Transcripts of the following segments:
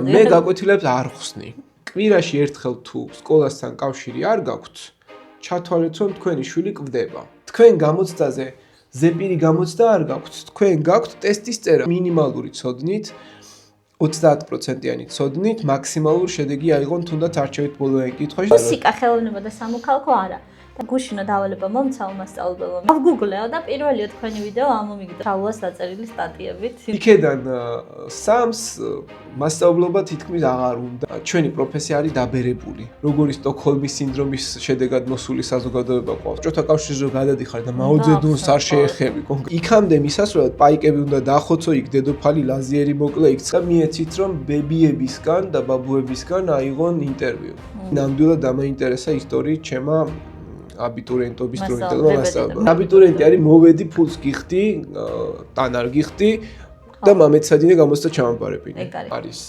მე გაკვეთილებს არ ხსნი. კვირაში ერთხელ თუ სკოლასთან კავშირი არ გაქვთ, ჩათვალეთ რომ თქვენი შვილი კვდება. თქვენ გამოცდაზე ზეპირი გამოცდა არ გაქვთ, თქვენ გაქვთ ტესტის წერა. მინიმალური ცოდნით 30%-იანი ცოდნით მაქსიმალურ შედეგი აიღონ თუნდაც არჩევით ბოლოიან კითხვაში. მუსიკა, ხელოვნება და სამოქალაქო არა. გუშინო დავალება მომცაო მასწავლებელმა. ავგუგლეო და პირველია თქვენი ვიდეო ამომიგდა. შავლას დაწერილი სტატიებით. იქედან სამს მასწავლებლობა თითქმის აღარ უნდა. ჩვენი პროფესია არის დაბერებული. როგორი სტოკჰოლმის სინდრომის შედეგად მოსული საზოგადოება ყავს. ჭოთა კავშირზე გადადიხარ და მაოძედუნს არ შეეხები. იქამდე მისასვლელად პაიკები უნდა დაახოცო, იქ დედოფალი ლაზიერი მოკლე იქ და მიეცით რომ ბებიებისგან და ბაბუებისგან აიღონ ინტერვიუ. ნამდვილად დამაინტერესა ისტორიით ჩემა აბიტურიენტობის დროინდელმა მასწავლებელმა. აბიტურიენტი არის მოვედი ფულს გიხდი, თან არ გიხდი და მამეცადინე გამოცდა ჩამაბარებინე. არის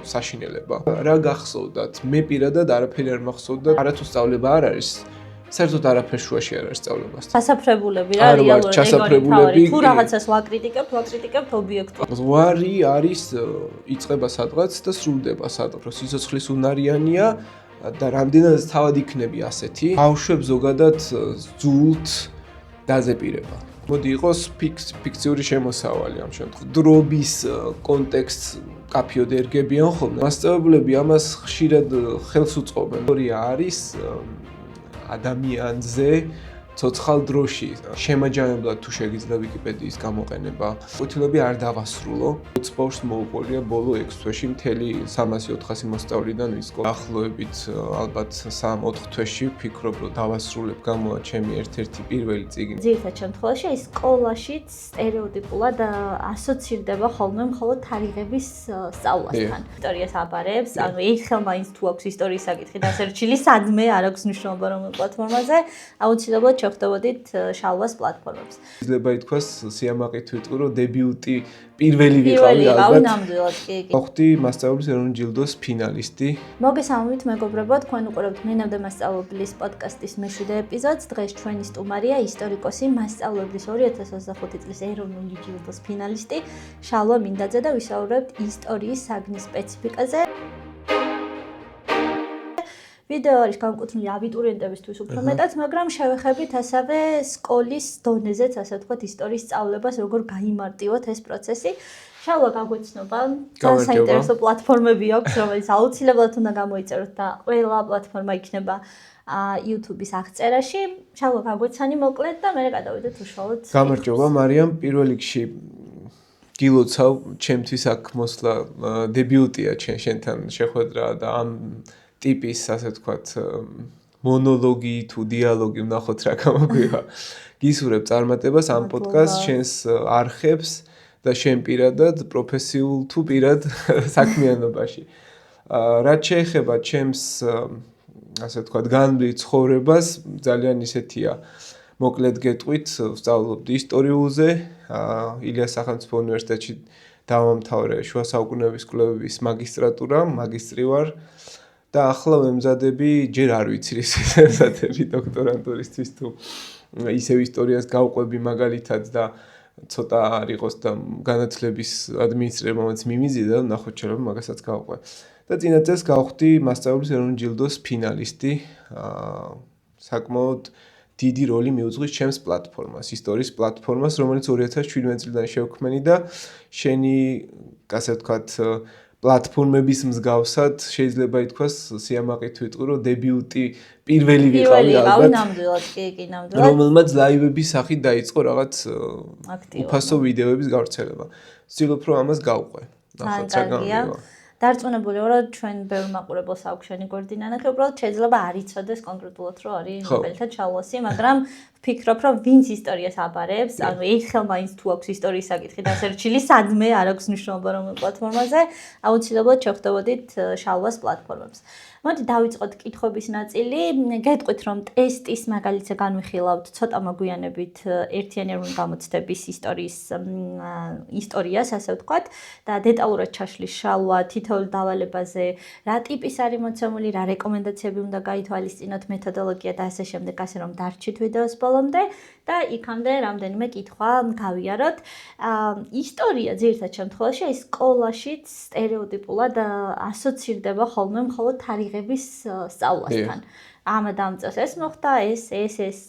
საშინელება. რა გახსოვდათ? მე პირადად არაფერი არ მახსოვდა. არათუ სწავლება არ არის. საერთოდ არაფერ შუაში არ არის სწავლებასთან. ჩასაფრებულები რა რეალურად თუ რაღაცას ვაკრიტიკებთ ობიექტურად. ზღვარი არის იწყება სადღაც და სრულდება სადღაც. სიცოცხლის უნარიანია და რამდენადაც თავად იქნები ასეთი. ბავშვებს ზოგადად ძულთ დაზეპირება. მოდი იყოს ფიქციური შემოსავალი ამ შემთხვევაში. დრობის კონტექსტს კაფიოდ ერგებიან ხოლმე. მასწავლებლები ამას ხშირად ხელს უწყობენ. ისტორია არის ადამიანზე ცოცხალ დროში. შემაჯამებლად თუ შეგიძლია ვიკიპედიის გამოყენება. კვეთილები არ დავასრულო. 20 ბავშვს მოუყოლია ბოლო 6 თვეში მთელი 300-400 მოსწავლიდან ვისკო. ახლოებით ალბათ 3-4 თვეში ვფიქრობ რომ დავასრულებ გამოვა ჩემი ერთ-ერთი პირველი წიგნი. ძირითად შემთხვევაში სკოლაშიც სტერეოტიპულად ასოცირდება ხოლმე მხოლოდ თარიღების სწავლასთან. ისტორიას აბარებს, ანუ ერთხელ მაინც თუ აქვს ისტორიის საკითხი დასერჩილი, სადმე არ აქვს მნიშვნელობა რომელ პლატფორმაზე, აუცილებლად შევხვდებოდით შალვას პლატფორმებს. შეიძლება ითქვას სიამაყით ვიტყვი რომ დებიუტი პირველი ვიყავი ალბათ. ნამდვილად კი. ვახდი მასწავლებლის ეროვნული ჯილდოს ფინალისტი. მოგესალმებით მეგობრებო, თქვენ უყურებთ მენავდა მასწავლებლის პოდკასტის მე-7 ეპიზოდს. დღეს ჩვენი სტუმარია ისტორიკოსი, მასწავლებლის 2025 წლის ეროვნული ჯილდოს ფინალისტი შალვა მინდაძე და ვისაუბრებთ ისტორიის საგნის სპეციფიკაზე. ვიდეო არის განკუთვნილი აბიტურიენტებისთვის უფრო მეტად, მაგრამ შევეხებით ასევე სკოლის დონეზეც, ასე ვთქვათ, ისტორიის სწავლებას, როგორ გაიმარტივოთ ეს პროცესი. შალვა გაგვეცნობა, ძალიან საინტერესო პლატფორმები აქვს, რომელიც აუცილებლად უნდა გამოიწეროთ და ყველა პლატფორმა იქნება YouTube-ის აღწერაში. შალვა გაგვეცანი მოკლედ და მე გადავიდეთ უშუალოდ. გამარჯობა, მარიამ, პირველ რიგში გილოცავ, ჩემთვის აქ მოსვლა დებიუტია შენთან შეხვედრა და ამ ტიპის, ასე ვთქვათ, მონოლოგი თუ დიალოგი ვნახოთ რა გამოგვიღა. გისურვებ წარმატებას ამ პოდკასტს, შენს არხებს და შენ პირადად პროფესიულ თუ პირად საქმიანობაში. რაც შეეხება ჩემს, ასე ვთქვათ, განვლილ ცხოვრებას, ძალიან ისეთია. მოკლედ გეტყვით, ვსწავლობდი ისტორიულზე, ილიას სახელმწიფო უნივერსიტეტში დავამთავრე შუა საუკუნეების კვლევების მაგისტრატურა, მაგისტრი ვარ. და ახლა ვემზადები, ჯერ არ ვიცი რისთვისაცები დოქტორანტურისთვის თუ ისევ ისტორიას გავყვები მაგალითად და ცოტა არ იყოს და განათლების ადმინისტრირება მომაც მიმიზიდა, ნახოთ შეიძლება მაგასაც გავყვე. და წინა წელს გავხდი მასწავლებლის ეროვნული ჯილდოს ფინალისტი. საკმაოდ დიდი როლი მიუძღვის ჩემს პლატფორმას, ისტორიის პლატფორმას, რომელიც 2017 წლიდან შევქმნი და შენი, ასე ვთქვათ, პლატფორმების მსგავსად შეიძლება ითქვას სიამაყით ვიტყვი რომ დებიუტი პირველი ვიყავი ალბათ. ნამდვილად კი, ნამდვილად. რომელმაც ლაივების სახით დაიწყო რაღაც უფასო ვიდეოების გავრცელება. ვცდილობ რომ ამას გავყვე. ნახოთ რა გამიგვა. დარწმუნებული ვარ რომ ჩვენ ბევრ მაყურებელს აქვს შენი გვერდი ნანახი, უბრალოდ შეიძლება არ იცოდეს კონკრეტულად რომ არის მაგალითად შალვასი, მაგრამ ვფიქრობ რომ ვინც ისტორიას აბარებს, ანუ ერთხელ მაინც თუ აქვს ისტორიის საკითხი დასერჩილი, სადმე არ აქვს მნიშვნელობა რომელ პლატფორმაზე, აუცილებლად შევხვდებოდით შალვას პლატფორმებს. მოდი დავიწყოთ კითხვების ნაწილი. გეტყვით რომ ტესტის მაგალითზე განვიხილავთ ცოტა მოგვიანებით ერთიანი ეროვნული გამოცდების ისტორიას, ასე ვთქვათ, და დეტალურად ჩაშლის შალვა თითოეულ დავალებაზე, რა ტიპის არის მოცემული, რა რეკომენდაციები უნდა გაითვალისწინოთ, მეთოდოლოგია და ასე შემდეგ, ასე რომ დარჩით ვიდეოს ბოლომდე. სკოლამდე და იქამდე რამდენიმე კითხვა გავიაროთ. ისტორია ძირითად შემთხვევაში ეს სკოლაშიც სტერეოტიპულად ასოცირდება ხოლმე მხოლოდ თარიღების სწავლასთან. ამ წელს ეს მოხდა, ეს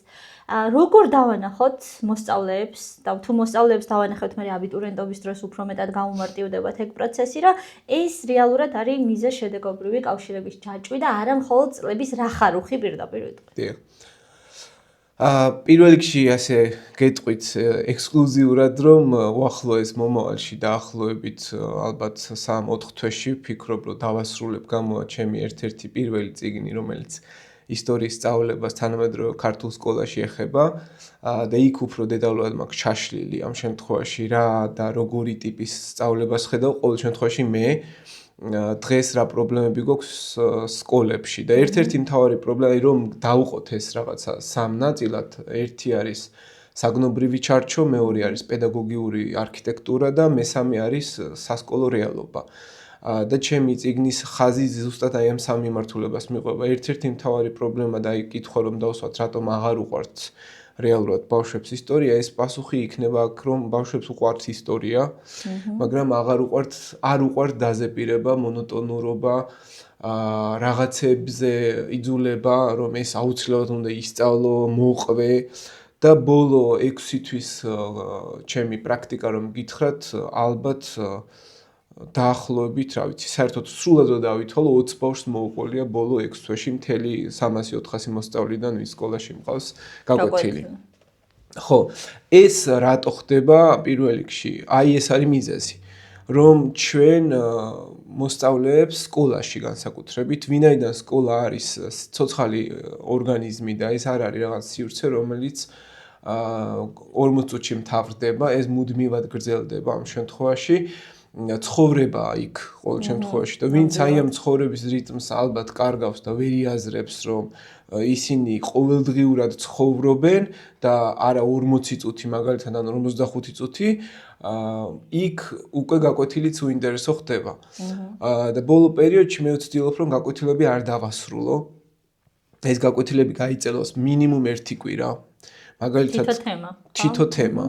როგორ დავანახოთ მოსწავლეებს და თუ მოსწავლეებს დავანახოთ მე აბიტურიენტობის დროს უფრო მეტად გამომარტივდებათ ეგ პროცესი, რომ ეს რეალურად არის მიზეზ-შედეგობრივი კავშირების ჯაჭვი და არა მხოლოდ წლების რახარუხი პირდაპირ ვიტყვი. პირველ რიგში ასე გეტყვით ექსკლუზიურად, რომ უახლოეს მომავალში დაახლოებით ალბათ 3-4 თვეში ვფიქრობ, რომ დავასრულებ გამოვა ჩემი ერთ-ერთი პირველი წიგნი, რომელიც ისტორიის სწავლებას თანამედროვე ქართულ სკოლაში ეხება და იქ უფრო დეტალურად მაქვს ჩაშლილი ამ შემთხვევაში რა და როგორი ტიპის სწავლებას ხედავ ყოველ შემთხვევაში მე დღეს რა პრობლემები გვაქვს სკოლებში და ერთ-ერთი მთავარი პრობლემა რომ დავუყოთ ეს რაღაცა სამ ნაწილად ერთი არის საგნობრივი ჩარჩო, მეორე არის პედაგოგიური არქიტექტურა და მესამე არის სასკოლო რეალობა. და ჩემი წიგნის ხაზი ზუსტად აი ამ სამ მიმართულებას მიყვება. ერთ-ერთი მთავარი პრობლემა და აი კითხვა რომ დავსვათ, რატომ აღარ უყვართ რეალურად ბავშვებს ისტორია, ეს პასუხი იქნება აქ, რომ ბავშვებს უყვართ ისტორია, მაგრამ არ უყვართ დაზეპირება, მონოტონურობა, რაღაცებზე იძულება, რომ ეს აუცილებლად უნდა ისწავლო, მოყვე და ბოლო 6 თვის ჩემი პრაქტიკა რომ გითხრათ, ალბათ დაახლოებით, რა ვიცი, საერთოდ სრულად რომ დავითვალო 20 ბავშვს მოუყოლია ბოლო 6 თვეში მთელი 300-400 მოსწავლიდან ვის სკოლაში მყავს გაკვეთილი. ხო, ეს რატო ხდება პირველ რიგში? აი ეს არის მიზეზი, რომ ჩვენ მოსწავლეებს სკოლაში განსაკუთრებით, ვინაიდან სკოლა არის ცოცხალი ორგანიზმი და ეს არ არის რაღაც სივრცე, რომელიც 40 წუთში მთავრდება, ეს მუდმივად გრძელდება ამ შემთხვევაში. ცხოვრება იქ ყოველ შემთხვევაში და ვინც აი ამ ცხოვრების რიტმს ალბათ კარგავს და ვერ იაზრებს რომ ისინი ყოველდღიურად ცხოვრობენ და არა 40 წუთი მაგალითად ან 55 წუთი იქ უკვე გაკვეთილიც უინტერესო ხდება. და ბოლო პერიოდში მე ვცდილობ რომ გაკვეთილები არ დავასრულო. ეს გაკვეთილები გაიწელოს მინიმუმ 1 კვირა. მაგალითად თითო თემა.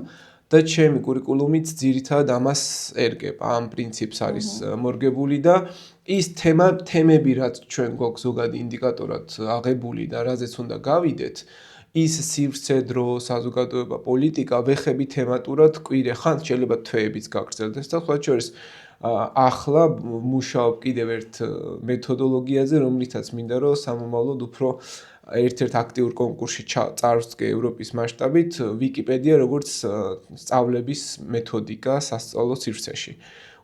და ჩემი კურიკულუმიც ძირითადად ამას ერგება, ამ პრინციპს არის მორგებული და ის თემები რაც ჩვენ გვაქვს ზოგადი ინდიკატორად აღებული და რაზეც უნდა გავიდეთ, ის სივრცე, დრო, საზოგადოება, პოლიტიკა ვეხები თემატურად კვირე ხან შეიძლება თვეებიც გაგრძელდეს და სხვა შორის ახლა მუშაობ კიდევ ერთ მეთოდოლოგიაზე, რომლითაც მინდა რომ სამომავლოდ უფრო ერთ-ერთ აქტიურ კონკურსში წარვსდგე ევროპის მასშტაბით ვიკიპედია როგორც სწავლების მეთოდიკა სასწავლო სივრცეში.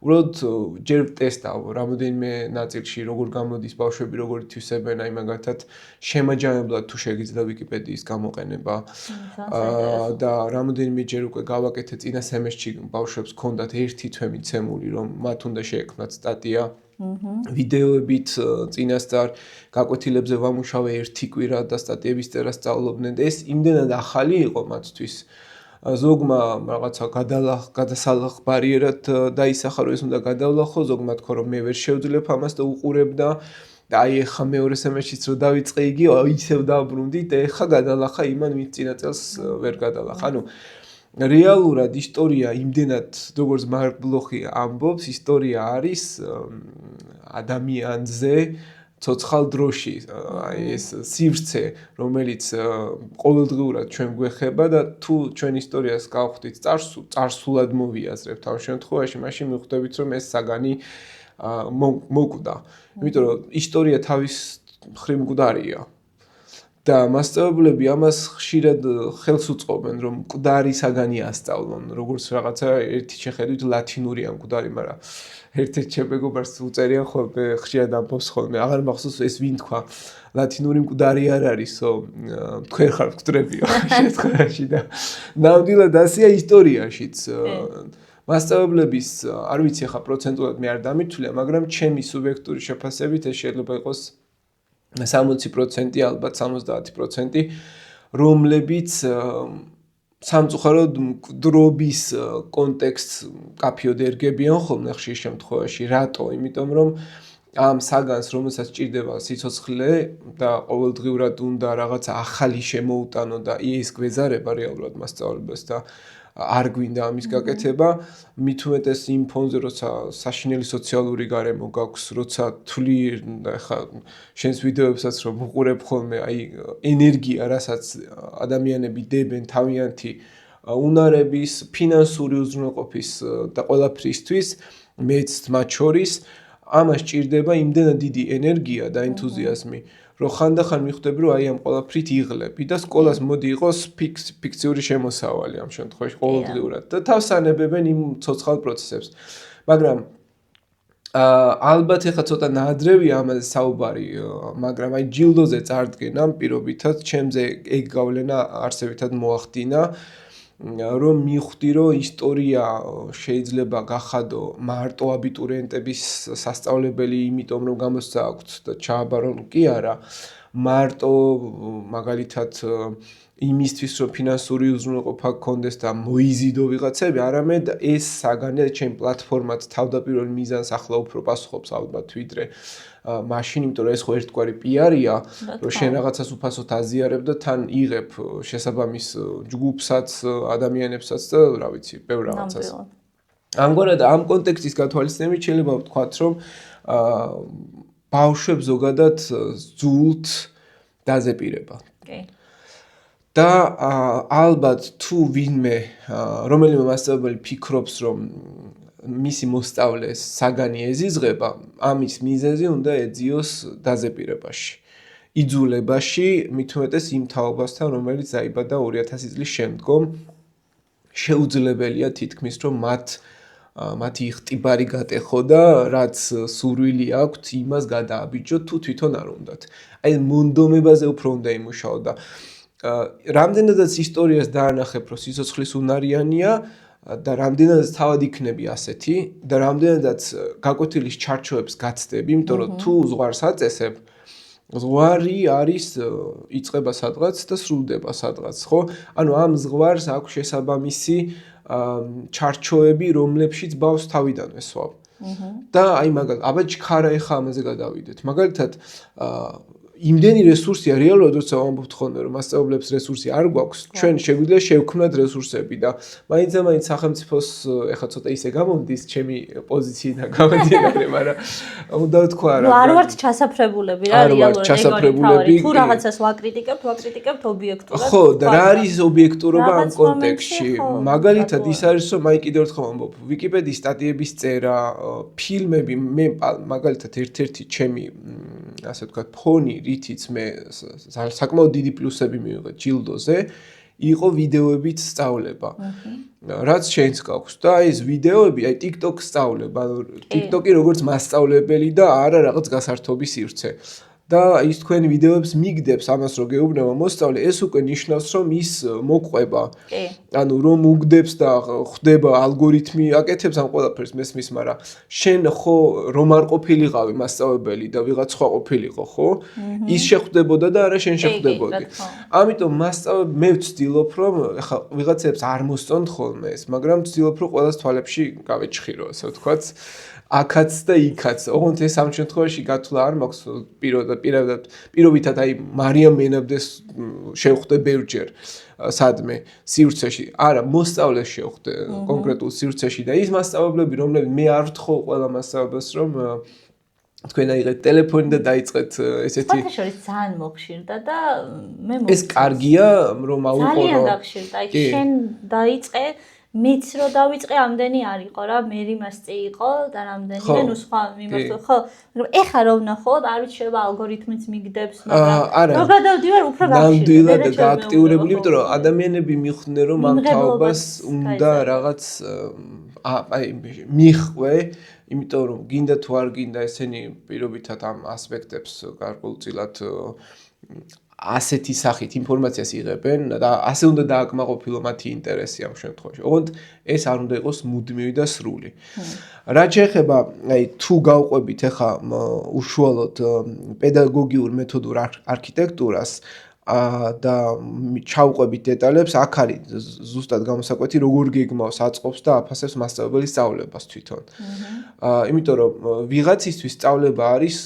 უბრალოდ ჯერ ტესტავ რამოდენიმე ნაწილში როგორ გამოდის ბავშვები, როგორ ითვისებენ, აი მაგალითად შემაჯამებლად თუ შეგიძლია ვიკიპედიის გამოყენება და რამოდენიმე ჯერ უკვე გავაკეთე წინა სემესტრში ბავშვებს ჰქონდათ ერთი თვე მიცემული, რომ მათ უნდა შეექმნათ სტატია ვიდეოებით წინასწარ გაკვეთილებზე ვამუშავე 1 კვირა და სტატიების წერა სწავლობდნენ. ეს იმდენად ახალი იყო მათთვის. ზოგმა რაღაცა გადასალახბარიერად დაისახა რომ ეს უნდა გადავლახო, ზოგმა თქვა რომ მე ვერ შევძლებ ამას და უყურებდა და აი ეხა მეორე სემესტრშიც რომ დავიწყე იგი, ისევ დაბრუნდი და ეხა გადალახა იმან ვინც წინა წელს ვერ გადალახა. ანუ რეალურად ისტორია იმდენად როგორც მარკ ბლოხი ამბობს, ისტორია არის ადამიანზე ცოცხალ დროში, აი ეს სივრცე, რომელიც ყოველდღიურად ჩვენ გვეხება და თუ ჩვენ ისტორიას გავხდით წარსულად მოვიაზრებთ ამ შემთხვევაში, მაშინ მივხვდებით რომ ეს საგანი მოკვდა. იმიტომ რომ ისტორია თავის მხრივ მკვდარია. და მასწავლებლები ამას ხშირად ხელს უწყობენ, რომ მკვდარი საგანი ასწავლონ, როგორც რაღაცა ერთი შეხედვით ლათინურია მკვდარი, მაგრამ ერთ-ერთ შემეგობარს უწერია ხოლმე ხშირად ამბობს ხოლმე, აღარ მახსოვს ეს ვინ თქვა, ლათინური მკვდარი არ არისო, თქვენ ხარ მკვდრებიო შემთხვევაში და ნამდვილად ასეა ისტორიაშიც. მასწავლებლების, არ ვიცი ახლა პროცენტულად მე არ დამითვლია, მაგრამ ჩემი სუბიექტური შეფასებით ეს შეიძლება იყოს 60% ალბათ 70%, რომლებიც სამწუხაროდ მკვდრობის კონტექსტს კაფიოდ ერგებიან ხოლმე ხშირ შემთხვევაში. რატო? იმიტომ რომ ამ საგანს, რომელსაც ჭირდება სიცოცხლე და ყოველდღიურად უნდა რაღაცა ახალი შემოუტანო და ის გვეზარება რეალურად მასწავლებლებს და არ გვინდა ამის გაკეთება, მით უმეტეს იმ ფონზე, როცა საშინელი სოციალური გარემო გაქვს, როცა თვლი და ხა შენს ვიდეოებსაც რომ უყურებ ხოლმე, აი ენერგია, რასაც ადამიანები დებენ თავიანთი უნარების, ფინანსური უზრუნველყოფის და ყველაფრისთვის, მეც მათ შორის ამას ჭირდება იმდენად დიდი ენერგია და ენთუზიაზმი, რომ ხანდახან მიხვდები, რომ აი ამ ყველაფრით იღლები და სკოლას მოდი იყოს ფიქციური შემოსავალი ამ შემთხვევაში ყოველდღიურად და თავს ანებებენ იმ ცოცხალ პროცესებს. მაგრამ ალბათ ეხლა ცოტა ნაადრევია ამაზე საუბარი, მაგრამ აი ჯილდოზე წარდგენამ პირობითად ჩემზე ეგ გავლენა არსებითად მოახდინა. რომ მივხვდი, რომ ისტორია შეიძლება გახადო მარტო აბიტურიენტების სასწავლებელი, იმიტომ რომ გამოსცა აქვთ და ჩააბარონ კი არა, მარტო მაგალითად იმისთვის რომ ფინანსური უზრუნველყოფა გქონდეს და მოიზიდო ვიღაცები, არამედ ეს საგანი ჩემ პლატფორმად თავდაპირველ მიზანს ახლა უფრო პასუხობს ალბათ ვიდრე მაშინ, იმიტომ რომ ეს ხო ერთგვარი პიარია, რომ შენ რაღაცას უფასოდ აზიარებ და თან იღებ შესაბამის ჯგუფსაც, ადამიანებსაც და რა ვიცი, ბევრ რაღაცას. ამგვარად ამ კონტექსტის გათვალისწინებით შეიძლება ვთქვათ, რომ ბავშვებს ზოგადად ზულთ დაზეპირება. და ალბათ თუ ვინმე რომელიმე მასწავლებელი ფიქრობს, რომ მისი მოსწავლეს საგანი ეზიზღება, ამის მიზეზი უნდა ეძიოს დაზეპირებაში. იძულებაში, მით უმეტეს იმ თაობასთან, რომელიც დაიბადა 2000 წლის შემდგომ, შეუძლებელია თითქმის, რომ მათი იხტიბარი გატეხო და რაც სურვილი აქვთ, იმას გადააბიჯოთ, თუ თვითონ არ უნდათ. აი მონდომებაზე უფრო უნდა იმუშაო და რამდენადაც ისტორიას დაანახებ, რომ სიცოცხლის უნარიანია და რამდენადაც თავად იქნები ასეთი და რამდენადაც გაკვეთილის ჩარჩოებს გაცდები, იმიტომ რომ თუ ზღვარს აწესებ, ზღვარი არის იწყება სადღაც და სრულდება სადღაც, ხო? ანუ ამ ზღვარს აქვს შესაბამისი ჩარჩოები, რომლებშიც ბავშვს თავიდან ესვავ. და აი აბა ჩქარა ეხა ამაზე გადავიდეთ. მაგალითად იმდენი რესურსია რეალურად, როცა ვამბობთ ხოლმე, რომ მასწავლებლებს რესურსი არ გვაქვს, ჩვენ შეგვიძლია შევქმნათ რესურსები და მაინც სახელმწიფოს ეხლა ცოტა ისე გამომდის ჩემი პოზიციიდან გამომდინარე, მაგრამ უნდა ვთქვა რა. არ ვართ ჩასაფრებულები რა, რეალურად თუ რაღაცას ვაკრიტიკებთ ობიექტურად. ხო, და რა არის ობიექტურობა ამ კონტექსტში? მაგალითად ის არის, რომ აი კიდევ ერთხელ ვამბობ, ვიკიპედიის სტატიების წერა, ფილმები, მე მაგალითად ერთ-ერთი ჩემი ასე ვთქვათ, ფონი, რითიც მე საკმაოდ დიდი პლუსები მივიღეთ ჯილდოზე, იყო ვიდეოებით სწავლება. რაც შენს გაქვს და ეს ვიდეოები, აი TikTok-ს სწავლება, TikTok-ი როგორც მასწავლებელი და არა რაღაც გასართობის სივრცე. და ის თქვენ ვიდეოებს მიგდებს ამას რო გეუბნება მოსწავლე, ეს უკვე ნიშნავს, რომ ის მოყვება. ანუ რომ უგდებს და ხვდება ალგორითმი, აკეთებს ამ ყველაფერს მესმის, მაგრამ შენ ხო რომ არ ყოფილიყავი მასწავლებელი და ვიღაც სხვა ყოფილიყო, ხო? ის შეხვდებოდა და არა შენ შეხვდებოდი. ამიტომ მე ვცდილობ, რომ ეხლა ვიღაცებს არ მოსწონთ ხოლმე ეს, მაგრამ ვცდილობ, რომ ყველას თვალებში გავეჭხირო, ასე ვთქვათ. აქაც და იქაც. ოღონდ ეს ამ შემთხვევაში გათვლა არ მაქვს პირობითად აი მარიამ მენაბდეს შევხვდე ბევრჯერ სადმე სივრცეში. არა, მოსწავლეს შევხვდე კონკრეტულ სივრცეში და ის მასწავლებლები, რომლებიც მე არ ვთხოვ ყველა მასწავლებლს, რომ თქვენ აიღეთ ტელეფონი და დაიწყეთ ესეთი ფოტოშორის ძალიან მოხშირდა და მე ეს კარგია რომ აუყო ძალიან დახშირდა. აი შენ დაიწყე მეც რო დავიწყე ამდენი არ იყო რა, მე რიმასწი იყო და რამდენიმე ნუ სხვა მიმართულ ხო, მაგრამ ეხა რო ვნახოთ, არ ვიცი შეიძლება ალგორითმიც მიგდებს, მაგრამ რო გადავდივარ უფრო ნამდვილად გააქტიურებული, იმიტომ რომ ადამიანები მიხვდნენ რომ ამ თაობას უნდა რაღაც აი მიხვე, იმიტომ რომ გინდა თუ არ გინდა ესენი პირობითად ამ ასპექტებს გარკვეულწილად ასეთი სახით ინფორმაციას იღებენ და ასე უნდა დააკმაყოფილო მათი ინტერესი ამ შემთხვევაში. ოღონდ ეს არ უნდა იყოს მუდმივი და სრული. რაც შეეხება აი თუ გავყვებით ახლა უშუალოდ პედაგოგიურ მეთოდურ არქიტექტურას, და ჩავყვებით დეტალებს, აქ არის ზუსტად გამოსაკვეთი როგორ გეგმავს, აწყობს და აფასებს მასწავლებლის სწავლებას თვითონ. იმიტომ რომ ვიღაცისთვის სწავლება არის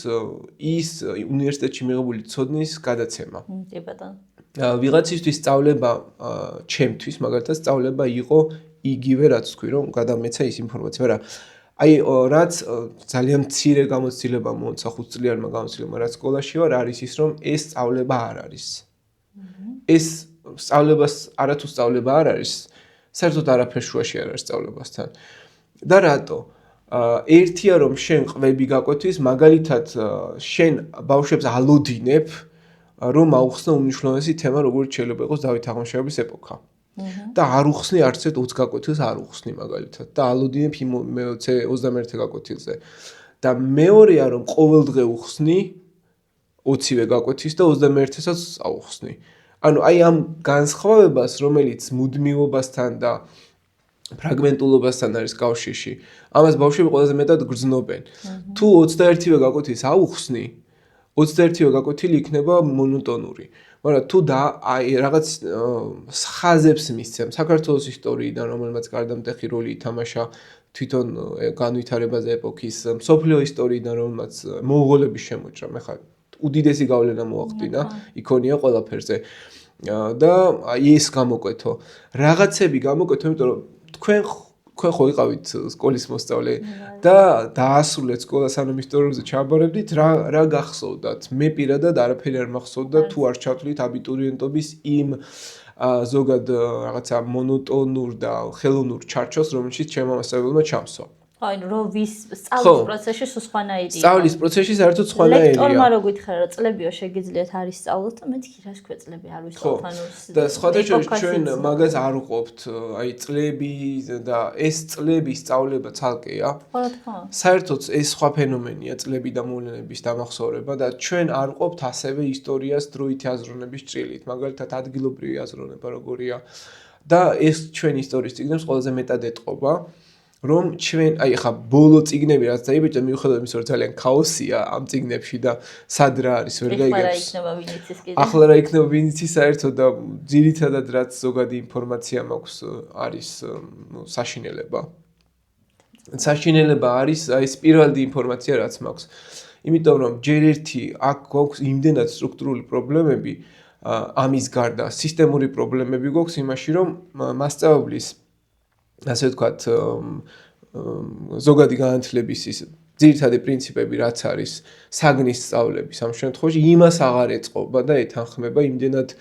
ის უნივერსიტეტში მიღებული ცოდნის გადაცემა. კი ბატონო. ვიღაცისთვის სწავლება ჩემთვის მაგალითად სწავლება იყო იგივე რაც თქვი რომ გადამეცა ის ინფორმაცია, მაგრამ აი რაც ძალიან მცირე გამოცდილება მომცა 5 წლიანმა გამოცდილებამ რაც სკოლაში ვარ არის ის რომ ეს სწავლება არ არის. ეს სწავლებას არათუ სწავლება არ არის, საერთოდ არაფერ შუაში არ არის სწავლებასთან. და რატო? ერთია რომ შენ ყვები გაკვეთვის, მაგალითად შენ ბავშვებს ალოდინებ რომ აუხსნა უმნიშვნელოვანესი თემა როგორც შეიძლება იყოს დავით აღმაშენებლის ეპოქა. და არ უხსნი არც ერთ 20 გაკვეთილს არ უხსნი მაგალითად და ალოდინებ იმ 21 გაკვეთილზე. და მეორეა რომ ყოველდღე უხსნი 20-ვე გაკვეთის და 21-ესაც აუხსნი. ანუ აი ამ განსხვავებას რომელიც მუდმივობასთან და ფრაგმენტულობასთან არის კავშირში, ამას ბავშვები ყველაზე მეტად გრძნობენ. თუ 21-ვე გაკვეთის აუხსნი 21-ვე გაკვეთილი იქნება მონოტონური. მაგრამ თუ და აი რაღაც ხაზებს მისცემ საქართველოს ისტორიიდან, რომელმაც გარდამტეხი როლი ითამაშა თვითონ განვითარებაზე ეპოქის, მსოფლიო ისტორიიდან, რომელმაც მონღოლების შემოჭრა, მე ხარ უდიდესი გავლენა მოახდინა იქონია ყველაფერზე. და აი ეს გამოკვეთო. რაღაცები გამოკვეთო, იმიტომ რომ თქვენ ხო იყავით სკოლის მოსწავლე და დაასრულეთ სკოლა სანამ ისტორიულზე ჩაბარებდით, რა გახსოვდათ? მე პირადად არაფერი არ მახსოვდა თუ არ ჩავთვლით აბიტურიენტობის იმ ზოგად რაღაცა მონოტონურ და ხელოვნურ ჩარჩოს, რომელშიც ჩემმა მასწავლებელმა ჩამსვა. აი რომ ვის სწავლის პროცესში სხვანაირია. სწავლის პროცესში საერთოდ სხვანაირია. ლექტორმა რო გითხრა რომ წლებიო შეგიძლიათ არის სწავლოთ და მე თქვი რას ქვეწლები არ ვისწავლოთ ანუ და სხვადასხვა ჩვენ მაგას არ უყობთ აი წლები და ეს წლების სწავლება ცალკეა. ხო რა თქმა უნდა. საერთოდ ეს სხვა ფენომენია წლები და მოვლენების დამახსოვრება და ჩვენ არ ყოფთ ასევე ისტორიას დროითი აზროვნების ჭრილით, მაგალითად ადგილობრივი აზროვნება როგორია და ეს ჩვენ ისტორიის წიგნებს ყველაზე მეტად ეტყობა. რომ ჩვენ აი ხა ბოლო წიგნები რაც დაიბეჭდა მიუხედავად იმისა რომ ძალიან ქაოსია ამ წიგნებში და სად რა არის ვერ გაიგებს. ახლა რა იქნება ვინიცის საერთოდ და ძირითადად რაც ზოგადი ინფორმაცია მაქვს არის საშინელება. საშინელება არის აი სპირალდი ინფორმაცია რაც მაქვს. იმიტომ რომ ჯერ ერთი აქ გვაქვს იმდენად სტრუქტურული პრობლემები ამის გარდა სისტემური პრობლემები გვაქვს იმაში რომ მასწავლებლის ასე ვთქვათ ზოგადი განათლების ის ძირითადი პრინციპები რაც არის საგნის სწავლების ამ შემთხვევაში იმას აღარ ეწყობა და ეთანხმება იმდენად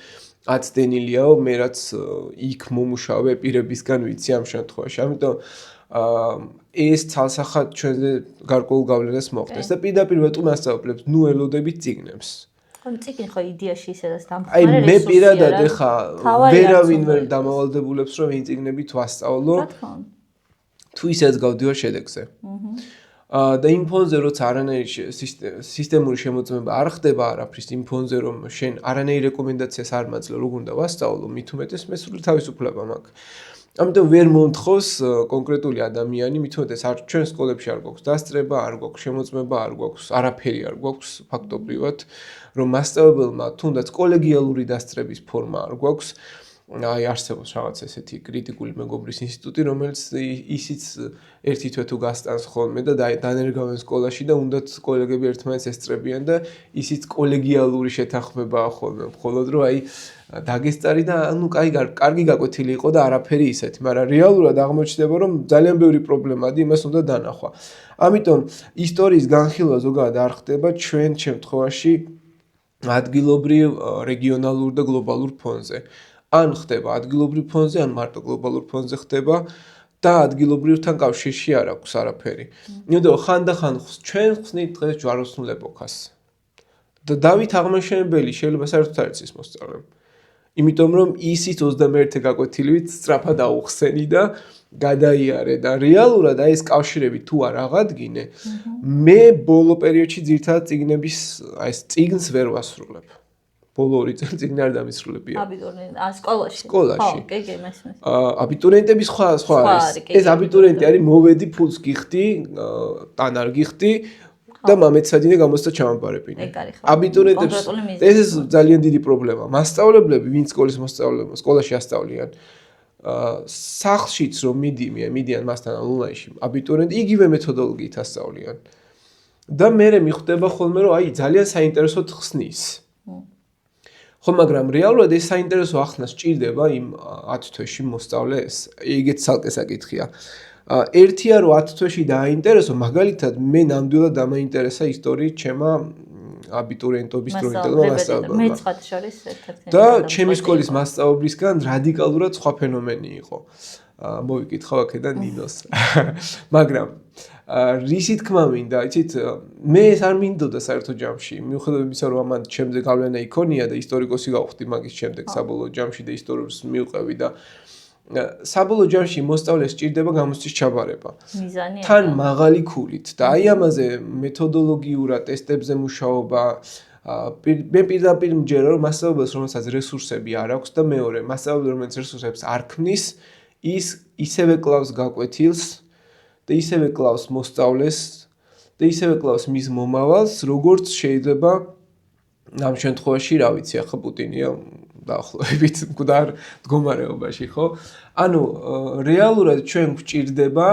აცდენილიაო მე რაც იქ მომუშავე პირებისგან ვიცი ამ შემთხვევაში. ამიტომ ეს ცალსახად ჩვენზე გარკვეულ გავლენას მოხდეს და პირდაპირ ვეტყვი მასწავლებლებს ნუ ელოდებით წიგნებს. წიგნი ხო იდეაში ისედაც დამხმარე აი მე პირადად ეხა ვერავინ ვერ დამავალდებულებს რომ იმ წიგნებით ვასწავლო. თუ ისეც გავდივარ შედეგზე. და იმ ფონზე როცა არანაირი სისტემური შემოწმება არ ხდება არაფრის იმ ფონზე რომ შენ არანაირი რეკომენდაციას არ მაძლევ როგორ უნდა ვასწავლო, მით უმეტეს მე სრული თავისუფლება მაქვს. ამიტომ ვერ მომთხოვს კონკრეტული ადამიანი, მით უმეტეს არ ჩვენ სკოლებში არ გვაქვს დასწრება, არ გვაქვს შემოწმება, არ გვაქვს არაფერი არ გვაქვს ფაქტობრივად, რომ მასწავლებელმა თუნდაც კოლეგიალური დასწრების ფორმა არ გვაქვს. აი არსებობს რაღაც ესეთი კრიტიკული მეგობრის ინსტიტუტი, რომელიც ისიც ერთი თვე თუ გასტანს ხოლმე და დანერგავენ სკოლაში და უნდათ კოლეგები ერთმანეთს ესწრებიან და ისიც კოლეგიალური შეთანხმებაა ხოლმე. მხოლოდ რომ აი დაგესწარი და ანუ კარგი გაკვეთილი იყო და არაფერი ისეთი, მაგრამ რეალურად აღმოჩნდება რომ ძალიან ბევრი პრობლემაა, იმას უნდა დანახვა. ამიტომ ისტორიის განხილვა ზოგადად არ ხდება ჩვენ შემთხვევაში ადგილობრივ, რეგიონალურ და გლობალურ ფონზე. ან ხდება ადგილობრივ ფონზე, ან მარტო გლობალურ ფონზე ხდება და ადგილობრივთან კავშირში არ აქვს არაფერი. იმიტომ ხანდახან ჩვენ ხსნით დღეს ჯვაროსნულ ეპოქას. და დავით აღმაშენებელი შეიძლება საერთოდ არ იცის მოსწავლემ. იმიტომ რომ ისიც 21 გაკვეთილივით სწრაფად აუხსენი და გადაიარე და რეალურად აი ეს კავშირები თუ არ აღადგინე, მე ბოლო პერიოდში ძირითადად წიგნების აი ეს წიგნს ვერ ვასრულებ. ბოლო 2 წელი წიგნი არ დამისრულებია. სკოლაში. სკოლაში. კი, მესმის. აბიტურიენტები სხვა არის. ეს აბიტურიენტი არის მოვედი ფულს გიხდი, თან არ გიხდი. და მამეცადინე გამოსცა ჩამაბარებინა. ეგ არის ხო. აბიტურიენტებს ეს ძალიან დიდი პრობლემა. მასწავლებლები, ვინც სკოლის მოსწავლეები, სკოლაში ასწავლიან, სახლშიც რომ მიდიან მასთან ონლაინში, აბიტურიენტი იგივე მეთოდოლოგიით ასწავლიან. და მე მიხვდება ხოლმე რომ აი ძალიან საინტერესოდ ხსნის. ხო, მაგრამ რეალურად ეს საინტერესო ახსნა სჭირდება იმ 10 თვეში მოსწავლეს. ეგეც ცალკე საკითხია. ერთია რომ 10 თვეში დააინტერესო, მაგალითად მე ნამდვილად დამაინტერესა ისტორიით ჩემმა აბიტურიენტობის დროინდელმა მასწავლებელმა. მე ცხად შორის ერთ-ერთი და ჩემი სკოლის მასწავლებლისგან რადიკალურად სხვა ფენომენი იყო. მოვიკითხავ აქედან ნინოს. მაგრამ რისი თქმა მინდა, იცით, მე ეს არ მინდოდა საერთო ჯამში. მიუხედავად იმისა, რომ ამან ჩემზე გავლენა იქონია და ისტორიკოსი გავხდი მაგის შემდეგ საბოლოო ჯამში და ისტორიულს მივყევი და საბოლოო ჯამში მოსწავლეს სჭირდება გამოცდის ჩაბარება. მიზანია. თან მაღალი ქულით და აი ამაზე მეთოდოლოგიურად ტესტებზე მუშაობა მე პირდაპირ მჯერა რომ მასწავლებელს რომელსაც რესურსები არ აქვს და მეორე მასწავლებელი რომელიც რესურსებს არ ქმნის ის ისევე კლავს გაკვეთილს და ისევე კლავს მოსწავლეს და ისევე კლავს მის მომავალს როგორც შეიძლება ამ შემთხვევაში რა ვიცი ახლა პუტინია დაახლოებით მკვდარ მდგომარეობაში ხო ანუ რეალურად ჩვენ გვჭირდება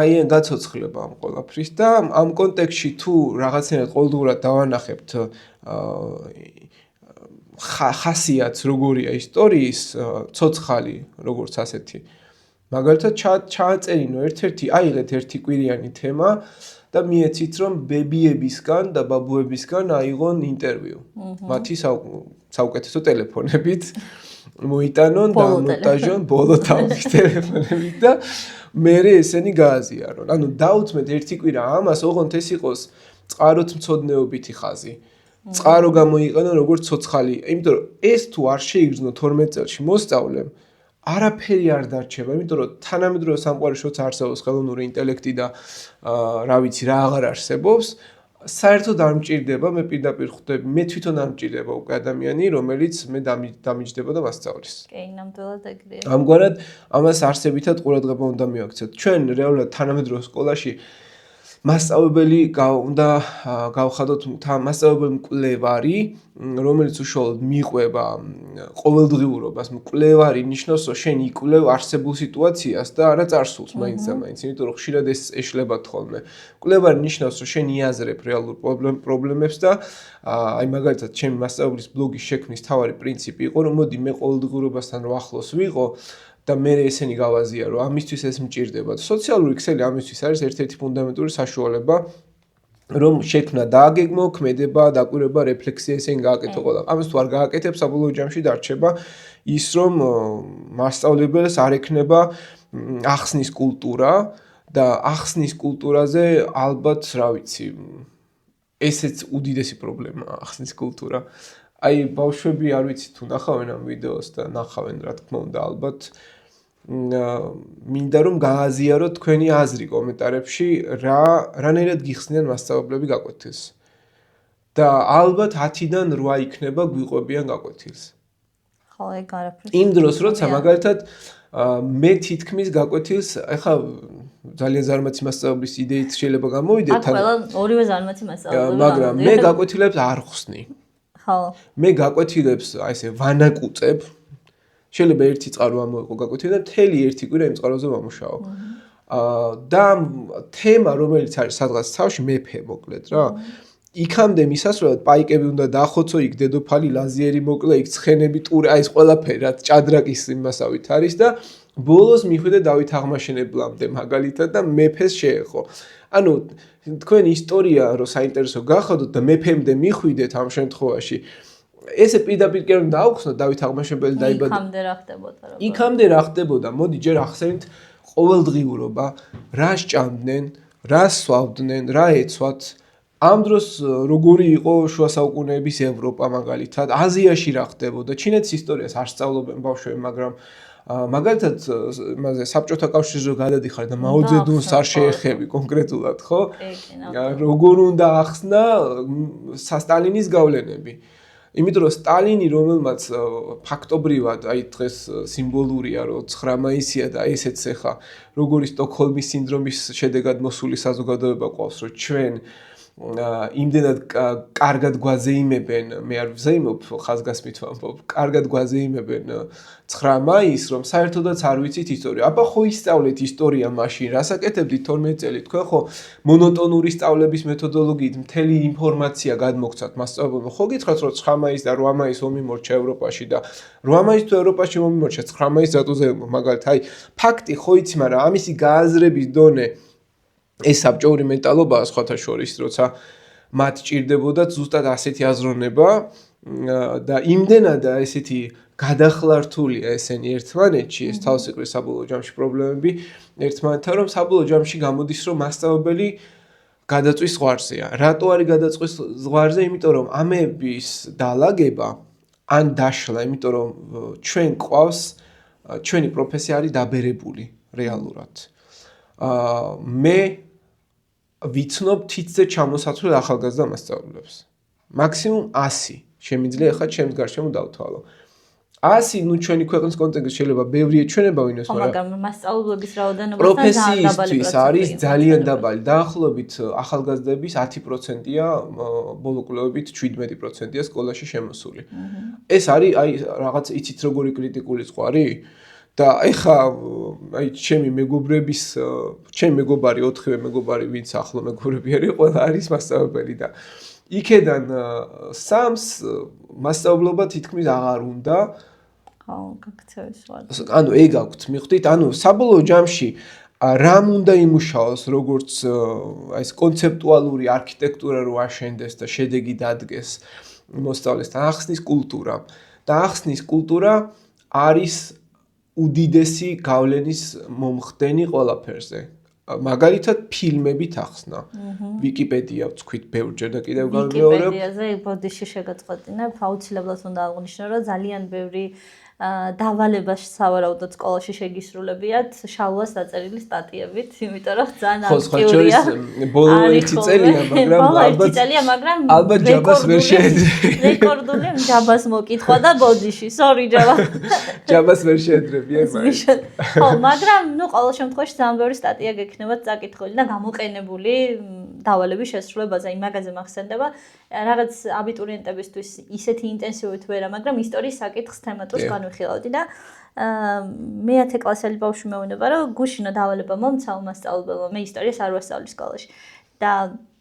აი ან გაცოცხლება ამ ყველაფრის და ამ კონტექსტში თუ რაღაცნაირად ყოველდღურად დავანახებთ ხასიათს როგორია ისტორიის ცოცხალი როგორც ასეთი მაგალითად ჩააწერინო ერთ-ერთი აიღეთ ერთი კვირიანი თემა და მიეცით რომ ბებიებისგან და ბაბუებისგან აიღონ ინტერვიუ მათი საუკეთესო ტელეფონებით მოიტანონ და მონტაჟონ ბოლო თავის ტელეფონებით და მერე ესენი გააზიარონ. ანუ დაუთმეთ ერთი კვირა ამას, ოღონდ ეს იყოს წყაროთ მცოდნეობითი ხაზი. წყარო გამოიყენო როგორც ცოცხალი, იმიტომ რომ ეს თუ არ შეიგრძნო 12 წელში მოსწავლემ, არაფერი არ დარჩება, იმიტომ რომ თანამედროვე სამყაროში როცა არსებობს ხელოვნური ინტელექტი და რა ვიცი, რა აღარ არსებობს, საერთოდ არ მჭირდება, მე პირდაპირ ხვდები, მე თვითონ არ მჭირდება უკვე ადამიანი, რომელიც მე დამიჯდება და მასწავლის. კი, ნამდვილად ეგრეა. ამგვარად, ამას არსებითად ყურადღება უნდა მივაქცეთ. ჩვენ რეალურად თანამედროვე სკოლაში მასწავლებელი უნდა გავხადოთ მასწავლებელი მკვლევარი, რომელიც უშუალოდ მიყვება ყოველდღიურობას. მკვლევარი ნიშნავს, რომ შენ იკვლევ არსებულ სიტუაციას და არა წარსულს მაინც და მაინც, იმიტომ რომ ხშირად ეს ეშლებათ ხოლმე. მკვლევარი ნიშნავს, რომ შენ იაზრებ რეალურ პრობლემებს და აი მაგალითად, ჩემი მასწავლებლის ბლოგის შექმნის მთავარი პრინციპი იყო, რომ მოდი მე ყოველდღიურობასთან რო ახლოს ვიყო და მე ესენი გავაზიარო, ამისთვის ეს მჭირდება. სოციალური ქსელი ამისთვის არის ერთ-ერთი ფუნდამენტური საშუალება, რომ შექმნა დააგეგმო, ქმედება, დაკვირვება, რეფლექსია ესენი გააკეთო ყველა. ამას თუ არ გააკეთებ, საბოლოო ჯამში დარჩება ის, რომ მასწავლებელს არ ექნება ახსნის კულტურა და ახსნის კულტურაზე ალბათ, რა ვიცი, ესეც უდიდესი პრობლემაა ახსნის კულტურა. აი ბავშვები არ ვიცი თუ ნახავენ ამ ვიდეოს და ნახავენ რა თქმა უნდა ალბათ მინდა რომ გააზიაროთ თქვენი აზრი კომენტარებში რანაირად გიხსნიან მასწავლებლები გაკვეთილს და ალბათ 10-დან 8 იქნება გვიყვებიან გაკვეთილს. ხო, ეგ არაფერს. იმ დროს როცა მაგალითად მე თითქმის გაკვეთილს ახლა ძალიან ზარმაცი მასწავლებლის იდეით შეიძლება გამოვიდეთ აქ ყველა ორივე ზარმაცი მასწავლებელი მაგრამ მე გაკვეთილებს არ ხსნი. ხო. მე გაკვეთილებს აი ესე ვანაკუწებ შეიძლება ერთი წყარო ამოიყო გაკვეთილი და მთელი ერთი კვირა იმ წყაროზე ვამუშაო. და თემა რომელიც არის სადღაც თავში მეფე მოკლედ რა. იქამდე მისასვლელად პაიკები უნდა დაახოცო, იქ დედოფალი ლაზიერი მოკლე, იქ ცხენები, ტური, აი ეს ყველაფერი რა ჭადრაკის იმასავით არის და ბოლოს მიხვიდე დავით აღმაშენებლამდე მაგალითად და მეფეს შეეხო. ანუ თქვენ ისტორია რო საინტერესო გახადოთ და მეფემდე მიხვიდეთ ამ შემთხვევაში ესე პირდაპირ კი არ უნდა აუხსნათ დავით აღმაშენებელი დაიბადა. იქამდე რა ხდებოდა რა. იქამდე რა ხდებოდა? მოდი ჯერ ახსენით ყოველდღიურობა, რა სჭამდნენ, რა სვავდნენ, რა ეცვათ. ამ დროს როგორი იყო შუა საუკუნეების ევროპა მაგალითად, აზიაში რა ხდებოდა? ჩინეთის ისტორიას არ სწავლობენ ბავშვები, მაგრამ მაგალითად მასე საბჭოთა კავშირში რო გადადიხარ და მაოძედუნს არ შეეხები კონკრეტულად, ხო? როგორ უნდა ახსნა სტალინის გავლენები. იმიტომ რომ სტალინი რომელმაც ფაქტობრივად აი დღეს სიმბოლურია რომ 9 მაისია და ესეც ახლა როგორი სტოკჰოლმის სინდრომის შედეგად მოსული საზოგადოება ყავს რომ ჩვენ იმდენად კარგად გვაზეიმებენ, მე არ ვზეიმობ, ხაზგასმით ვამბობ, კარგად გვაზეიმებენ 9 მაისს, რომ საერთოდაც არ ვიცით ისტორია. აბა ხო ისწავლეთ ისტორია მაშინ, რასაკეთებდით 12 წელი, თქვენ ხო მონოტონური სწავლების მეთოდოლოგიით მთელი ინფორმაცია გადმოგცათ მასწავლებელმა. ხო გითხრათ, რომ 9 მაისს და 8 მაისს ომი მორჩა ევროპაში და 8 მაისს თუ ევროპაში ომი მორჩა, 9 მაისს რატო ზეიმობ? მაგალითად, აი, ფაქტი ხო იცი, მაგრამ ამისი გააზრების დონე ეს საბჭოური მენტალობაა სხვათა შორის, როცა მათ ჭირდებოდათ ზუსტად ასეთი აზროვნება და იმდენად ესეთი გადახლართულია ესენი ერთმანეთში, ეს თავსიყრის საბოლოო ჯამში პრობლემები ერთმანეთთან, რომ საბოლოო ჯამში გამოდის, რომ მასწავლებელი გადაწვის ზღვარზეა. რატო არის გადაწვის ზღვარზე? იმიტომ რომ ამების დალაგება ან დაშლა, იმიტომ რომ ჩვენ ყავს ჩვენი პროფესია არის დაბერებული რეალურად. მე ვიცნობ თითზე ჩამოსაცვლელ ახალგაზრდა მასწავლებლებს. მაქსიმუმ 100 შემიძლია ახლა ჩემს გარშემო დავთვალო. 100, ნუ ჩვენი ქვეყნის კონტექსტში შეიძლება ბევრი ეჩვენება ვინმეს, მაგრამ მასწავლებლების რაოდენობასთან პროფესიისთვის არის ძალიან დაბალი. დაახლოებით ახალგაზრდების 10%-ია, ბოლო კვლევებით 17%-ია სკოლაში შემოსული. ეს არის აი რაღაც იცით როგორი კრიტიკული ზღვარი? და ეხა აი ჩემი მეგობარი 4-ვე მეგობარი, ვინც ახლო მეგობრები არის, ყველა არის მასწავლებელი და იქედან 3-ს მასწავლებლობა თითქმის აღარ უნდა. გაქცევის ვარ. ანუ ეგ აქვთ, მიხვდით? ანუ საბოლოო ჯამში რამ უნდა იმუშაოს, როგორც აი ეს კონცეპტუალური არქიტექტურა რო აშენდეს და შედეგი დადგეს მოსწავლესთან, ახსნის კულტურა. და ახსნის კულტურა არის უდიდესი გავლენის მომხდენი ყველაფერზე. მაგალითად ფილმებით ახსნა. ვიკიპედია ვთქვით ბევრჯერ და კიდევ გავიმეორებ. ვიკიპედიაზე ბოდიში შეგაწყვეტინებ, აუცილებლად უნდა აღვნიშნო, რომ ძალიან ბევრი დავალებას სავარაუდოდ სკოლაში შეგისრულებიათ შალვას დაწერილი სტატიებით, იმიტომ რომ ძალიან აქტიურია. ბოლო 1 წელია, მაგრამ ჯაბას ვერ შეეძლო. რეკორდული ჯაბას მოკითხვა და ბოდიში, sorry ჯაბა. ჯაბას ვერ შეეძლებიან მაინც. ხო, მაგრამ ნუ ყოველ შემთხვევაში ძალიან ბევრი სტატია გექნებათ წაკითხული და გამოყენებული დავალების შესრულებაზე, იმ მაგაზე მახსენდება. რაღაც აბიტურიენტებისთვის ისეთი ინტენსივობით ვერა, მაგრამ ისტორიის საკითხს თემატურს განვიხილავდი და მე-10 კლასელი ბავშვი მეუბნება, რომ გუშინო დავალება მომცა მასწავლებელმა, მე ისტორიას არ ვასწავლი სკოლაში. და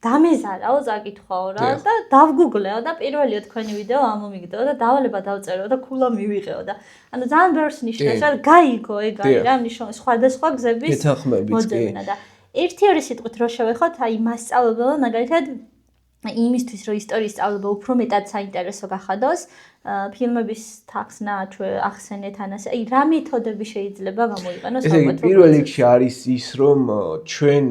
დამეზარაო, წაკითხვაო რა და დავგუგლეო და პირველია თქვენი ვიდეო ამომიგდეო და დავალება დავწერო და ქულა მივიღეო და ანუ ძალიან ბევრს ნიშნავს, რომ გაიგო ეგ არის რა, ნიშნავს სხვადასხვა გზების მოძებნა და ერთი-ორი სიტყვით რო შევეხოთ, აი მასწავლებელმა მაგალითად იმისთვის რომ ისტორიის სწავლება უფრო მეტად საინტერესო გახადოს, ფილმების თახსნა ახსენეთ ანას, აი რა მეთოდები შეიძლება გამოიყენოს საუბარში? ეს პირველ რიგში არის ის, რომ ჩვენ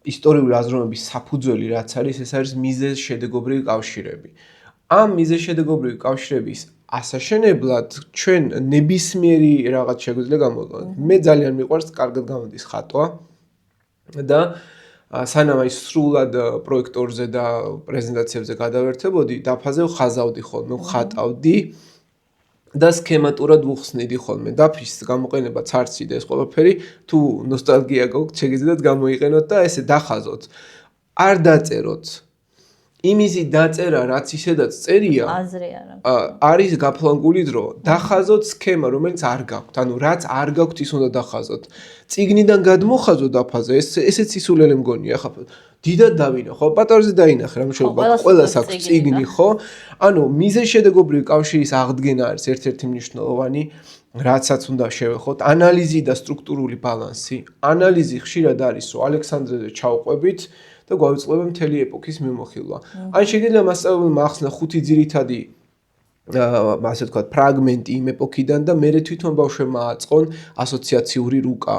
ისტორიული აზროვნების საფუძველი რაც არის, ეს არის მიზეზ-შედეგობრივი კავშირები. ამ მიზეზ-შედეგობრივი კავშირების ასაშენებლად ჩვენ ნებისმიერი რაღაც შეგვიძლია გამოიყენოთ. მე ძალიან მიყვარს კარგად გამოდის ხატვა და სანამ აი სრულად პროექტორზე და პრეზენტაციებზე გადავერთებოდი, დაფაზე ვხაზავდი ხოლმე, ვხატავდი და სქემატურად ვუხსნიდი ხოლმე. დაფის გამოყენებაც არ ცი და ეს ყველაფერი თუ ნოსტალგია გოგ შეგიძლიათ გამოიყენოთ და ესე დახაზოთ. არ დაწეროთ. იმისი დაწერა, რაც ისედაც წერია, აზრი არა. არის გაფლანგული დრო. დახაზოთ სქემა, რომელიც არ გაქვთ. ანუ რაც არ გაქვთ, ის უნდა დახაზოთ. წიგნიდან გადმოხაზოთ დაფაზე, ესეც ისულელი მგონია. ხა დიდად დავინახო, ხო, პატარზე დაინახე, რა შეიძლება ყველას აქვს წიგნი, ხო? ანუ მიზეზ-შედეგობრივი კავშირის აღდგენა არის ერთ-ერთი მნიშვნელოვანი, რაცაც უნდა შევეხოთ. ანალიზი და სტრუქტურული ბალანსი. ანალიზი ხშირად არის, რომ ალექსანდრეზე ჩავყვებით და გვავიწყდება მთელი ეპოქის მიმოხილვა. ან შეიძლება მასწავლებელმა ახსნა 5 ძირითადი ასე ვთქვათ, ფრაგმენტი იმ ეპოქიდან და მე თვითონ ბავშვებმა აწყონ ასოციაციური რუკა.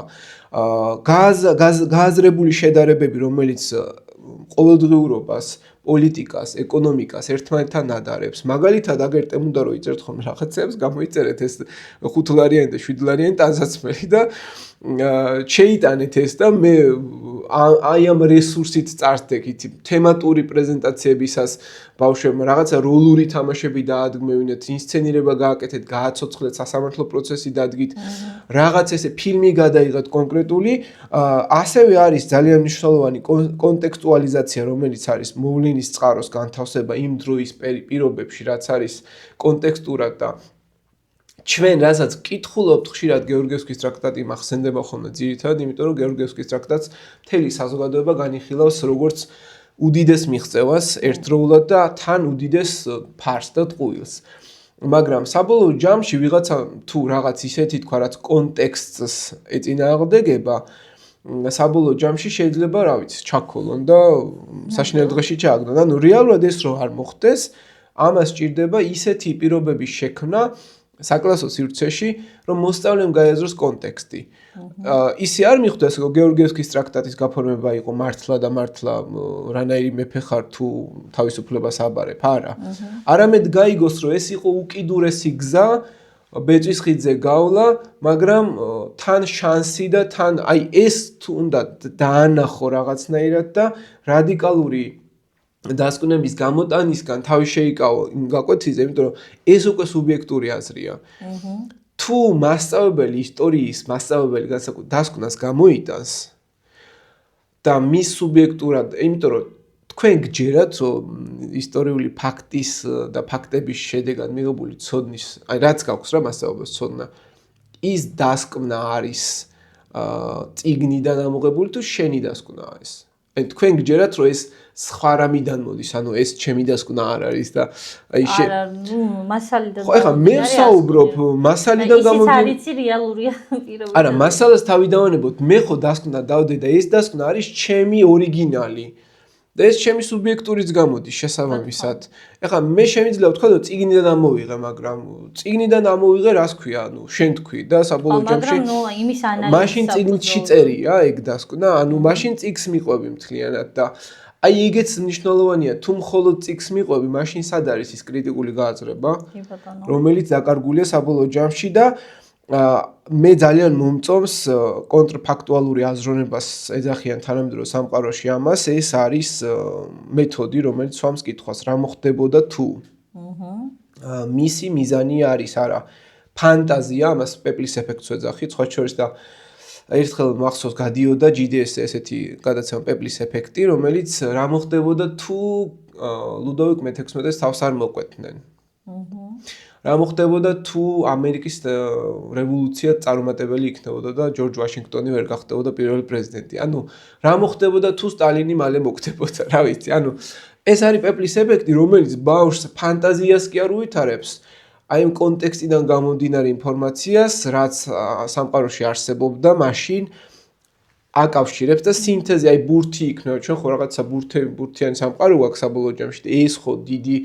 გააზრებული შედარებები, რომელიც ყოველდღიურობას, პოლიტიკას, ეკონომიკას ერთმანეთთან ადარებს. მაგალითად, აგერ უნდა რომ იწერთ ხოლმე რაღაცებს, გამოიწერეთ ეს 5 ლარიანი და 7 ლარიანი ტანსაცმელი და შეიტანეთ ეს და მე აი ამ რესურსით წარსდեք, იცი, თემატური პრეზენტაციებისას ბავშვებმა რაღაცა როლური თამაშები დაადგმევინეთ, ინსცენირება გააკეთეთ, გააცოცხლეთ, სასამართლო პროცესი დადგით, რაღაც ესე ფილმი გადაიღეთ კონკრეტული, ასევე არის ძალიან მნიშვნელოვანი კონტექსტუალიზაცია, რომელიც არის მოვლენის წყაროს განთავსება იმ დროის პირობებში, რაც არის კონტექსტურად და ჩვენ რასაც კითხულობთ ხშირად გეორგიევსკის ტრაქტატი მახსენდება ხოლმე ძირითადად, იმიტომ რომ გეორგიევსკის ტრაქტატს მთელი საზოგადოება განიხილავს როგორც უდიდეს მიღწევას ერთდროულად და თან უდიდეს ფარს და ტყუილს. მაგრამ საბოლოო ჯამში ვიღაცა თუ რაღაც ისეთი თქვა, რაც კონტექსტს ეწინააღმდეგება, საბოლოო ჯამში შეიძლება, რა ვიცი, ჩაქოლონ და საშინელ დღეში ჩააგდონ. ანუ რეალურად ეს რო არ მოხდეს, ამას სჭირდება ისეთი პირობების შექმნა საკლასო სივრცეში, რომ მოსწავლემ გაიაზროს კონტექსტი. ისე არ მიხვდეს, რომ გეორგიევსკის ტრაქტატის გაფორმება იყო მართლა და მართლა რანაირი მეფე ხარ თუ თავისუფლებას აბარებ, არა. არამედ გაიგოს, რომ ეს იყო უკიდურესი გზა ბეწვის ხიდზე გავლა, მაგრამ თან შანსი და თან აი ეს თუ უნდა დაანახო რაღაცნაირად და რადიკალური დასკვნების გამოტანისგან თავი შეიკავო იმ გაკვეთილზე, იმიტომ რომ ეს უკვე სუბიექტური აზრია. თუ მასწავლებელი ისტორიის მასწავლებელი დასკვნას გამოიტანს და მის სუბიექტურად, იმიტომ რომ თქვენ გჯერათ, რომ ისტორიული ფაქტის და ფაქტების შედეგად მიღებული ცოდნის, აი რაც გაქვს რა მასწავლებელს ცოდნა, ის დასკვნა არის წიგნიდან ამოღებული თუ შენი დასკვნაა ეს. აი თქვენ გჯერათ, რომ ეს სხვა რამიდან მოდის, ანუ ეს ჩემი დასკვნა არ არის და აი არა, მასალიდან. ხო, ეხლა მე ვსაუბრობ მასალიდან გამომდინარე. ისიც არიცი რეალურია პირობითად. არა, მასალას თავი დავანებოთ, მე ხო დასკვნა დავდე და ეს დასკვნა არის ჩემი ორიგინალი. და ეს ჩემი სუბიექტურიც გამოდის შესაბამისად. ეხლა მე შემიძლია ვთქვა, რომ წიგნიდან ამოვიღე, მაგრამ წიგნიდან ამოვიღე, რას ქვია, ანუ შენ თქვი და საბოლოო ჯამში მაგრამ ნუ იმის ანალიზი მაშინ წიგნში წერია ეგ დასკვნა, ანუ მაშინ წიგს მიყვები მთლიანად და აი ეგეც მნიშვნელოვანია, თუ მხოლოდ წიგს მიყვები, მაშინ სად არის ის კრიტიკული გააზრება, რომელიც დაკარგულია საბოლოო ჯამში და მე ძალიან მომწონს კონტრფაქტუალური აზროვნებას ეძახიან თანამედროვე სამყაროში ამას, ეს არის მეთოდი, რომელიც სვამს კითხვას, რა მოხდებოდა თუ. მისი მიზანი არის არა ფანტაზია, ამას პეპლის ეფექტს ეძახი, სხვა შორის და ერთხელ მახსოვს გადიოდა GDS ესეთი გადაცემა პეპლის ეფექტი, რომელიც რა მოხდებოდა თუ ლუდოვიკ მე-16-ს თავს არ მოკვეთდნენ. რა მოხდებოდა თუ ამერიკის რევოლუცია წარუმატებელი იქნებოდა და ჯორჯ ვაშინგტონი ვერ გახდებოდა პირველი პრეზიდენტი. ანუ რა მოხდებოდა თუ სტალინი მალე მოკვდებოდა, რა ვიცი. ანუ ეს არის პეპლის ეფექტი, რომელიც ბავშვს ფანტაზიას კი არ უვითარებს, აი ამ კონტექსტიდან გამომდინარე ინფორმაციას, რაც სამყაროში არსებობდა, მაშინ აკავშირებს და სინთეზი, აი ბურთი იქნება, ჩვენ ხო რაღაცა ბურთიანი სამყარო გვაქვს საბოლოო ჯამში, ეს ხო დიდი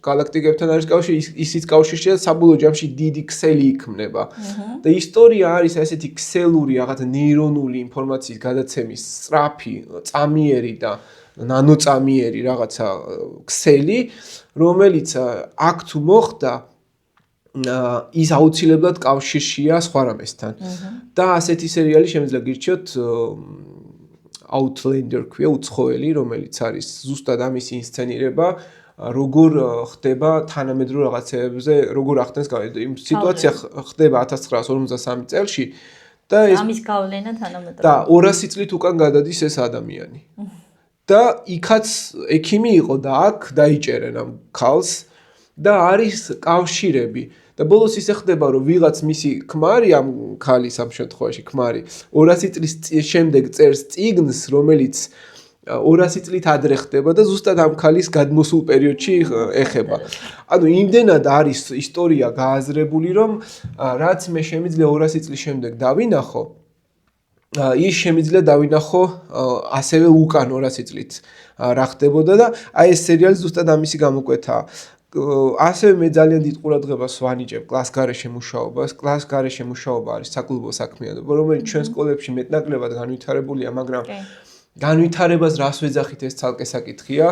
galaktikebtan არის კავშირი, ისიც კავშირშია საბოლოო ჯამში დიდი ქსელი იქმნება. და ისტორია არის ესეთი ქსელური, რაღაც ნეირონული ინფორმაციის გადაცემის სწრაფი, წამიერი და ნანოწამიერი რაღაცა ქსელი, რომელიც აქ თუ მოხდა, ის აუცილებლად კავშირშია სხვა რამესთან. და ასეთი სერიალი შემიძლია გირჩიოთ Outlander ქვია, უცხოელი, რომელიც არის ზუსტად ამის ინსცენირება, როგორ ხდება თანამედროვე რაღაცებზე, როგორ ახდენს იმ სიტუაცია ხდება 1953 წელში და ამის გავლენა თანამედროვე. და 200 წლით უკან გადადის ეს ადამიანი. და იქაც ექიმი იყო და აქ დაიჭერენ ამ ქალს და არის კავშირები. და ბოლოს ისე ხდება, რომ ვიღაც მისი ქმარი ამ ქალის ამ შემთხვევაში ქმარი 200 წლის შემდეგ წერს წიგნს, რომელიც 200 წლით ადრე ხდება და ზუსტად ამ ქალის გადმოსულ პერიოდში ეხება. ანუ იმდენად არის ისტორია გააზრებული, რომ რაც მე შემიძლია 200 წლის შემდეგ დავინახო, ის შემიძლია დავინახო ასევე უკან 200 წლით რა ხდებოდა და აი ეს სერიალი ზუსტად ამისი გამოკვეთაა. ასევე მე ძალიან დიდ ყურადღებას ვანიჭებ კლასგარეშე მუშაობას. კლასგარეშე მუშაობა არის საკლუბო საქმიანობა, რომელიც ჩვენ სკოლებში მეტნაკლებად განვითარებულია, მაგრამ განვითარებას რას ვეძახით ეს ცალკე საკითხია.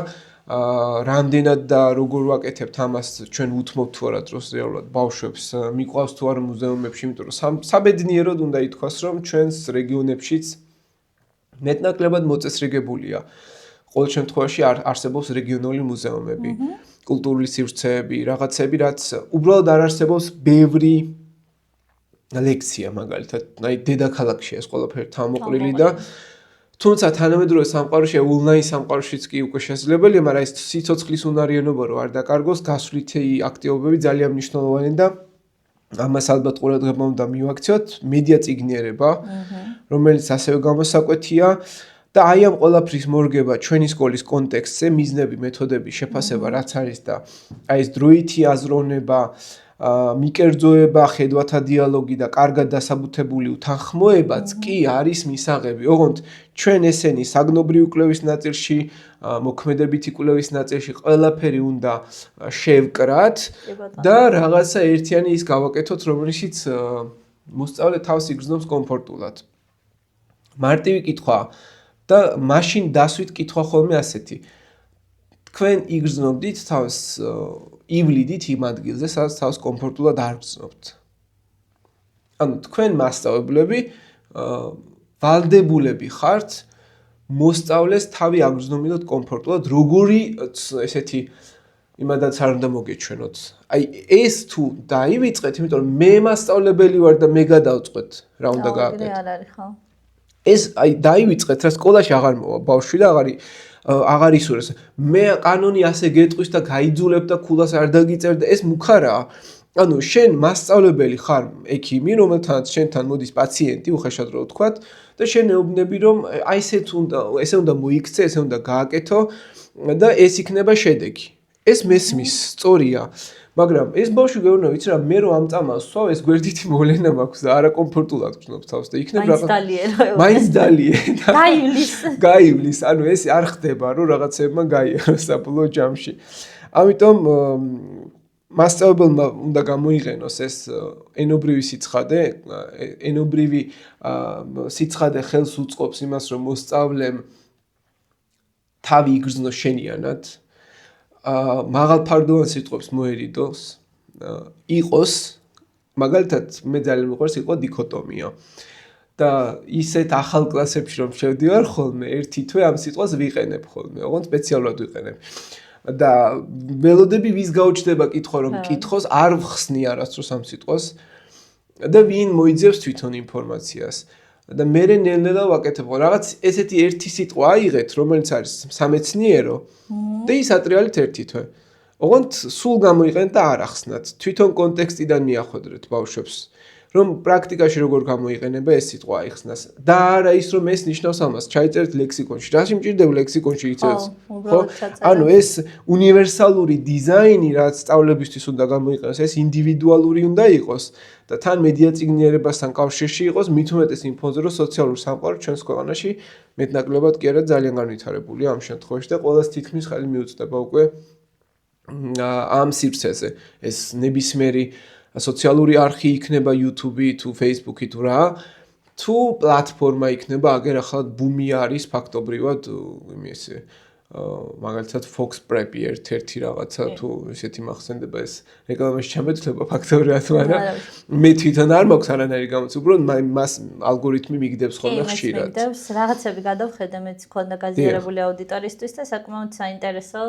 რამდენად და როგორ ვაკეთებთ ამას ჩვენ უთმობთ თუ არა დროს რეალურად ბავშვებს მიყვავს თუ არა მუზეუმებში, იმიტომ რომ საბედნიეროდ უნდა ითქვას, რომ ჩვენს რეგიონებშიც მეტნაკლებად მოწესრიგებულია. ყოველ შემთხვევაში არსებობს რეგიონული მუზეუმები, კულტურული სივრცეები, რაღაცები, რაც უბრალოდ არ არსებობს ბევრი ლექცია მაგალითად, აი დედაქალაქში ეს ყველაფერი თავმოყრილი და თუმცა თანამედროვე სამყაროში, ონლაინ სამყაროშიც კი უკვე შესაძლებელია, მაგრამ ეს სიცოცხლის უნარიანობა რო არ დაკარგოს, გასვლითი აქტივობები ძალიან მნიშვნელოვანი და ამას ალბათ ყურადღება უნდა მივაქციოთ, მედია წიგნიერება, რომელიც ასევე გამოსაკვეთია და აი ამ ყველაფრის მორგება ჩვენი სკოლის კონტექსტზე, მიზნები, მეთოდები, შეფასება რაც არის და აი ეს დროითი აზროვნება, მიკერძოება, ხედვათა დიალოგი და კარგად დასაბუთებული უთანხმოებაც კი არის მისაღები. ოღონდ ჩვენ ესენი საგნობრივი კვლევის ნაწილში, მოქმედებითი კვლევის ნაწილში ყველაფერი უნდა შევკრათ და რაღაცა ერთიანი ის გავაკეთოთ, რომელშიც მოსწავლე თავს იგრძნობს კომფორტულად. მარტივი კითხვა და მაშინ დასვით კითხვა ხოლმე ასეთი. თქვენ იგრძნობდით თავს ივლიდით იმ ადგილზე, სადაც თავს კომფორტულად არ გრძნობთ. ანუ თქვენ მასწავლებლები ვალდებულები ხართ მოსწავლეს თავი აგრძნობინოთ კომფორტულად, როგორი ესეთი იმადაც არ უნდა მოგეჩვენოთ. აი ეს თუ დაივიწყეთ, იმიტომ რომ მე მასწავლებელი ვარ და მე გადავწყვეტ რა უნდა გააკეთო. არ არის ხო? ეს აი დაივიწყეთ რა სკოლაში აღარ მოვა ბავშვი და აღარ ისურვეს. მე კანონი ასე გეტყვის და გაიძულებ და ქულას არ დაგიწერ და ეს მუქარაა. ანუ შენ მასწავლებელი ხარ ექიმი, რომელთანაც შენთან მოდის პაციენტი, უხეშად რო ვთქვათ, და შენ ეუბნები რომ აი ესე უნდა მოიქცე, ესე უნდა გააკეთო და ეს იქნება შედეგი. ეს მესმის სწორია. მაგრამ ეს ბავშვი გეუბნება, ვიცი რა, მე რო ამ წამას ვსვავ, ეს გვერდითი მოვლენა მაქვს და არაკომფორტულად გრძნობს თავს და იქნებ მაინც დალიე. გაივლის, ანუ ეს არ ხდება, რომ რაღაცებმა გაიაროს საბოლოო ჯამში. ამიტომ მასწავლებელმა უნდა გამოიყენოს ეს ენობრივი სიცხადე, ენობრივი სიცხადე ხელს უწყობს იმას, რომ მოსწავლემ თავი იგრძნოს შენიანად. მაღალფარდოვან სიტყვებს მოერიდოს, იყოს, მაგალითად მე ძალიან მიყვარს იყო დიქოტომია. და ისეთ ახალ კლასებში რომ შევდივარ ხოლმე, ერთი თვე ამ სიტყვას ვიყენებ ხოლმე, ოღონდ სპეციალურად ვიყენებ. და ველოდები ვის გაუჩნდება კითხვა რომ კითხოს, არ ვხსნი არასდროს ამ სიტყვას და ვინ მოიძებს თვითონ ინფორმაციას. და მე ნელ-ნელა ვაკეთებ რაღაც ესეთი ერთი სიტყვა აიღეთ, რომელიც არის სამეცნიერო და ის ატრიალით ერთი თვე. ოღონდ სულ გამოიყენეთ და არ ახსნათ. თვითონ კონტექსტიდან მიახვედრეთ ბავშვებს, რომ პრაქტიკაში როგორ გამოიყენება ეს სიტყვა აიხსნას. და არა ის რომ ეს ნიშნავს ამას, ჩაიწერეთ ლექსიკონში. რა შემჭირდება ლექსიკონში იწერს? ხო? ანუ ეს უნივერსალური დიზაინი, რაც სწავლებისთვის უნდა გამოიყენოს, ეს ინდივიდუალური უნდა იყოს. და თან მედია წიგნიერებასთან კავშირში იყოს, მით უმეტეს იმ ფონზე, რომ სოციალური სამყარო ჩვენს ქვეყანაში მეტნაკლებად კი არა ძალიან განვითარებულია ამ შემთხვევაში და ყველას თითქმის ხელი მიუწვდება უკვე ამ სივრცეზე. ეს ნებისმიერი სოციალური არხი იქნება YouTube-ი თუ Facebook-ი თუ რა, თუ პლატფორმა იქნება, აგერ ახლა ბუმი არის ფაქტობრივად იმისი მაგალითად Fox Prep-ი ერთ-ერთი რაღაცა თუ ისეთი მახსენდება ეს რეკლამაში ჩამეთვლება ფაქტობრივად, მაგრამ მე თვითონ არ მაქვს არანაირი გამოცი, უბრალოდ მას ალგორითმი მიგდებს ხოლმე ხშირად. რაღაცები გადავხედე, მეც მქონდა გაზიარებული აუდიტორისთვის და საკმაოდ საინტერესო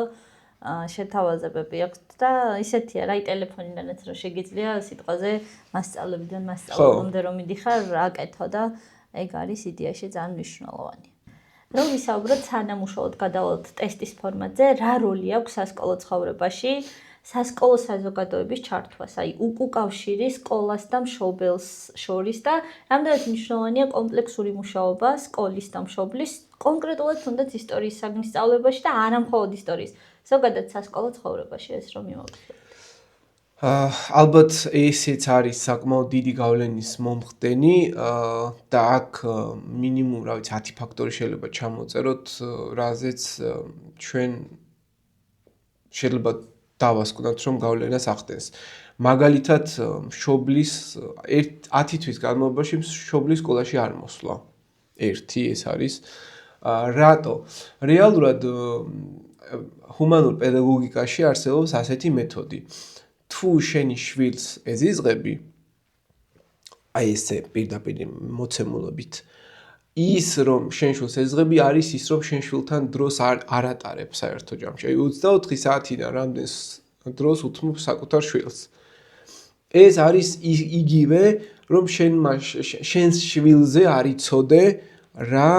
შეთავაზებები აქვს და ისეთია რა, ტელეფონიდანაც რომ შეგიძლია სიტყვაზე მასწავლებიდან მასწავლებლამდე რომ მიდიხარ, აკეთო და ეგ არის იდეაში ძალიან მნიშვნელოვანი. რომ ვისაუბროთ სანამუშაოდ გადავალთ ტესტის ფორმატზე, რა როლი აქვს სასკოლო ცხოვრებაში სასკოლო საზოგადოების ჩართვას, აი უკავშირი სკოლას და მშობელს შორის და რამდენად მნიშვნელოვანია კომპლექსური მუშაობა სკოლის და მშობლის კონკრეტულად თუნდაც ისტორიის საგნის სწავლებაში და არა მხოლოდ ისტორიის, ზოგადად სასკოლო ცხოვრებაში ეს რომ მიმოვხილოთ. ალბათ ესეც არის საკმაოდ დიდი გავლენის მომხდენი და აქ მინიმუმ, რა ვიცი, 10 ფაქტორი შეიძლება ჩამოწეროთ, რაზეც ჩვენ შეიძლება დავასკვნათ, რომ გავლენას ახდენს. მაგალითად, მშობლის 10 თვის განმავლობაში მშობლის სკოლაში არ მოსვლა. ერთი ეს არის. რატო? რეალურად ჰუმანურ პედაგოგიკაში არსებობს ასეთი მეთოდი. თუ შენი შვილს ეზიზღები, აი ესე პირდაპირ მოცემულობით, ის რომ შენ შვილს ეზღები არის ის რომ შენ შვილთან დროს არ ატარებ საერთო ჯამში. აი 24 საათიდან რამდენს დროს უთმობ საკუთარ შვილს. ეს არის იგივე რომ შენს შვილზე არ იცოდე რა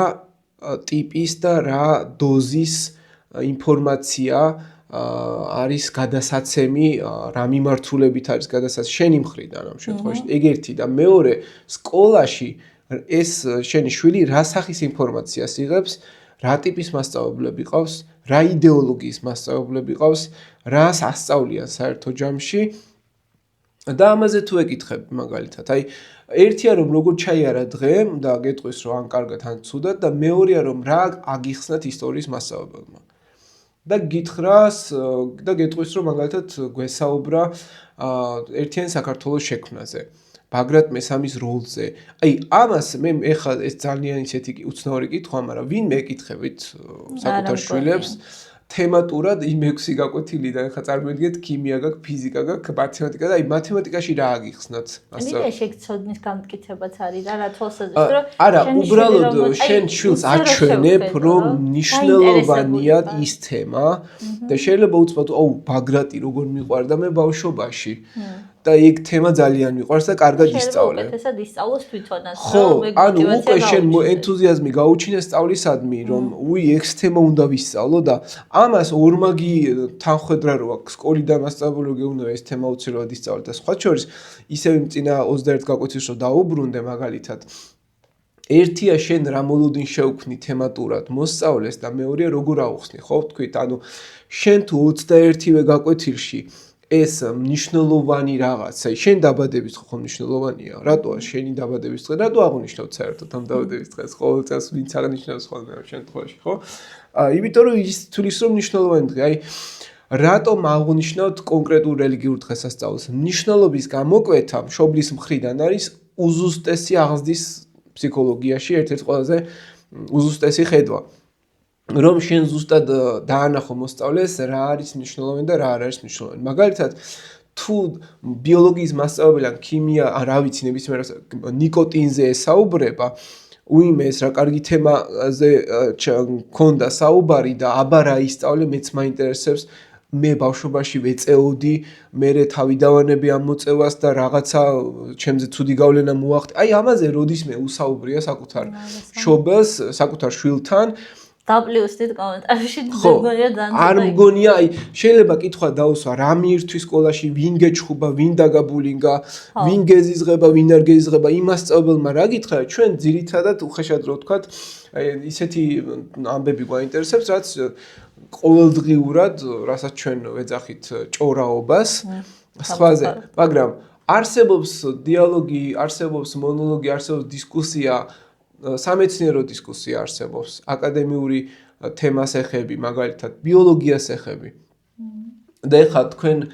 ტიპის და რა დოზის ინფორმაცია არის გადასაცემი, რა მიმართულებით არის გადასაცემი შენი მხრიდან ამ შემთხვევაში. ეგ ერთი და მეორე სკოლაში ეს შენი შვილი რა სახის ინფორმაციას იღებს, რა ტიპის მასწავლებლები ყავს, რა იდეოლოგიის მასწავლებლები ყავს, რას ასწავლიან საერთო ჯამში და ამაზე თუ ეკითხებ მაგალითად, აი ერთია რომ როგორ ჩაიარა დღე და გეტყვის რომ ან კარგად ან ცუდად და მეორეა რომ რა აგიხსნათ ისტორიის მასწავლებელმა. და გითხრას და გეტყვის რომ მაგალითად გვესაუბრა ერთიან საქართველოს შექმნაზე. ბაგრატ მესამის როლზე. აი ამას მე ეხლა ეს ძალიან ისეთი უცნაური კითხვა, მაგრამ ვინ მეკითხებით საკუთარ შვილებს თემატურად იმ 6 გაკვეთილი და ეხლა წარმოიდგინეთ ქიმია გაქვს, ფიზიკა გაქვს, მათემატიკა და აი მათემატიკაში რა აგიხსნათ? ასე შეგცოდნის გამტკიცებაც არის და რა თვალსაზრისით რომ არა, უბრალოდ შენ შვილს აჩვენებ რომ მნიშვნელოვანია ის თემა და შეიძლება უცბად აუ ბაგრატი როგორ მიყვარდა მე ბავშვობაში. და ეგ თემა ძალიან მიყვარს და კარგად ისწავლე. უკეთესად ისწავლოს თვითონაც. ხო, ანუ უკვე შენ ენთუზიაზმი გაუჩინე სწავლისადმი, რომ უი ეგ თემა უნდა ვისწავლო და ამას ორმაგი თანხwebdriver რო აქვს სკოლიდან მასწავლებელი გეუბნება ეს თემა უცებრად ისწავლე და სხვა შორის ისევ იმ წინა 21 გაკვეთის რო დაუბრუნდე მაგალითად. ერთია შენ რა მოლოდინს შევქმნი თემატურად მოსწავლეს და მეორეა როგორ აუხსნი, ხო ვთქვით, ანუ შენ თუ 21-ვე გაკვეთილში ეს მნიშვნელოვანი რაღაცა, შენ დაბადების ხო მნიშვნელოვანია. რატოა შენი დაბადების დღე? რატო აღნიშნავთ საერთოდ ამ დაბადების დღეს? ყოველ წელს ვინც აღნიშნავს ხოლმე ამ შემთხვევაში, ხო? იმიტომ რომ ის თulis რომ მნიშვნელოვანი დღე. აი რატომ აღნიშნავთ კონკრეტულ რელიგიურ დღესასწაულს? მნიშვნელობის გამოკვეთა მშობლის მხრიდან არის უზუსტესი აღზრდის ფსიქოლოგიაში ერთ-ერთი ყველაზე უზუსტესი ხედვა. რომ შენ ზუსტად დაანახო მოსწავლეს რა არის მნიშვნელოვანი და რა არ არის მნიშვნელოვანი. მაგალითად, თუ ბიოლოგიის მასწავლებელი ან ქიმია, ან რა ვიცი, ნებისმიერ ნიკოტინზე ესაუბრება, უიმე ეს რა კარგი თემაზე მქონდა საუბარი და აბა რა ისწავლე, მეც მაინტერესებს. მე ბავშვობაში ვეწეოდი, მე თავი დავანები ამ მოწევას და რაღაცა ჩემზე ცუდი გავლენა მოახდინა. აი ამაზე როდისმე უსაუბრია საკუთარ მშობელს, საკუთარ შვილთან დაპლიუსტით კომენტარში მგონია ძალიან არ მგონია აი შეიძლება კითხვა დაუსვა რა მიირთვის სკოლაში ვინ გეჩხუბა ვინ დაგაბულინგა ვინ გეზიზღება ვინ არ გეზიზღება იმას სწავლებელმა რა გითხრა ჩვენ ძირითადად უხეშად რო ვთქვათ აი ისეთი ამბები გვაინტერესებს რაც ყოველდღიურად რასაც ჩვენ ვეძახით ჭორაობას სხვაზე მაგრამ არსებობს დიალოგი არსებობს მონოლოგი არსებობს დისკუსია სამეცნიერო დისკუსია არსებობს აკადემიური თემას ეხები მაგალითად ბიოლოგიას ეხები და ეხლა თქვენ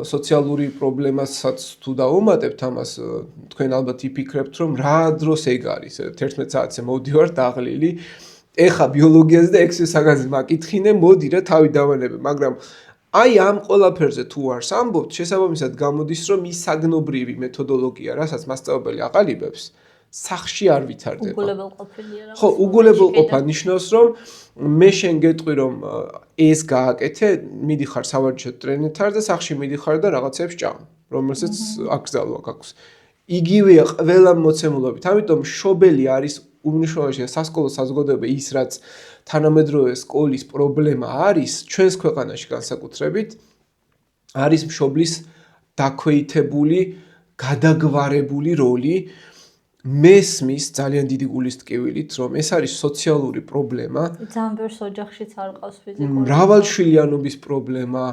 სოციალური პრობლემასაც თუ დავუმატებთ ამას თქვენ ალბათ იფიქრებთ რომ რა დროს ეგ არის 11 საათზე მოვდივარ დაღლილი ეხლა ბიოლოგიაზე და 6 საგანზე მაკითხინე მოდი რა თავი დავანებე მაგრამ აი ამ ყველაფერზე თუ არს ამბობთ შესაბამისად გამოდის რომ ის საგნობრივი მეთოდოლოგია რასაც მასწავლებელი აყალიბებს სახში არ ვითარდება. უგულებელყოფილია რა. ხო, უგულებელყოფა ნიშნავს რომ მე შენ გეტყვი რომ ეს გააკეთე, მიდიხარ სავარჯიშო ტრენერთან და სახში მიდიხარ და რაღაცებს ჭამ, რომელსაც აკრძალვა გაქვს. იგივეა ყველა მოცემულობით. ამიტომ მშობელი არის უმნიშვნელოვანესი სასკოლო საზოგადოება ის რაც თანამედროვე სკოლის პრობლემა არის ჩვენს ქვეყანაში განსაკუთრებით არის მშობლის დაქვეითებული, გადაგვარებული როლი მესმის ძალიან დიდი გულის ტკივილით რომ ეს არის სოციალური პრობლემა ძალიან ბევრ ოჯახშიც არ ყავს ფიზიკური მრავალშვილიანობის პრობლემა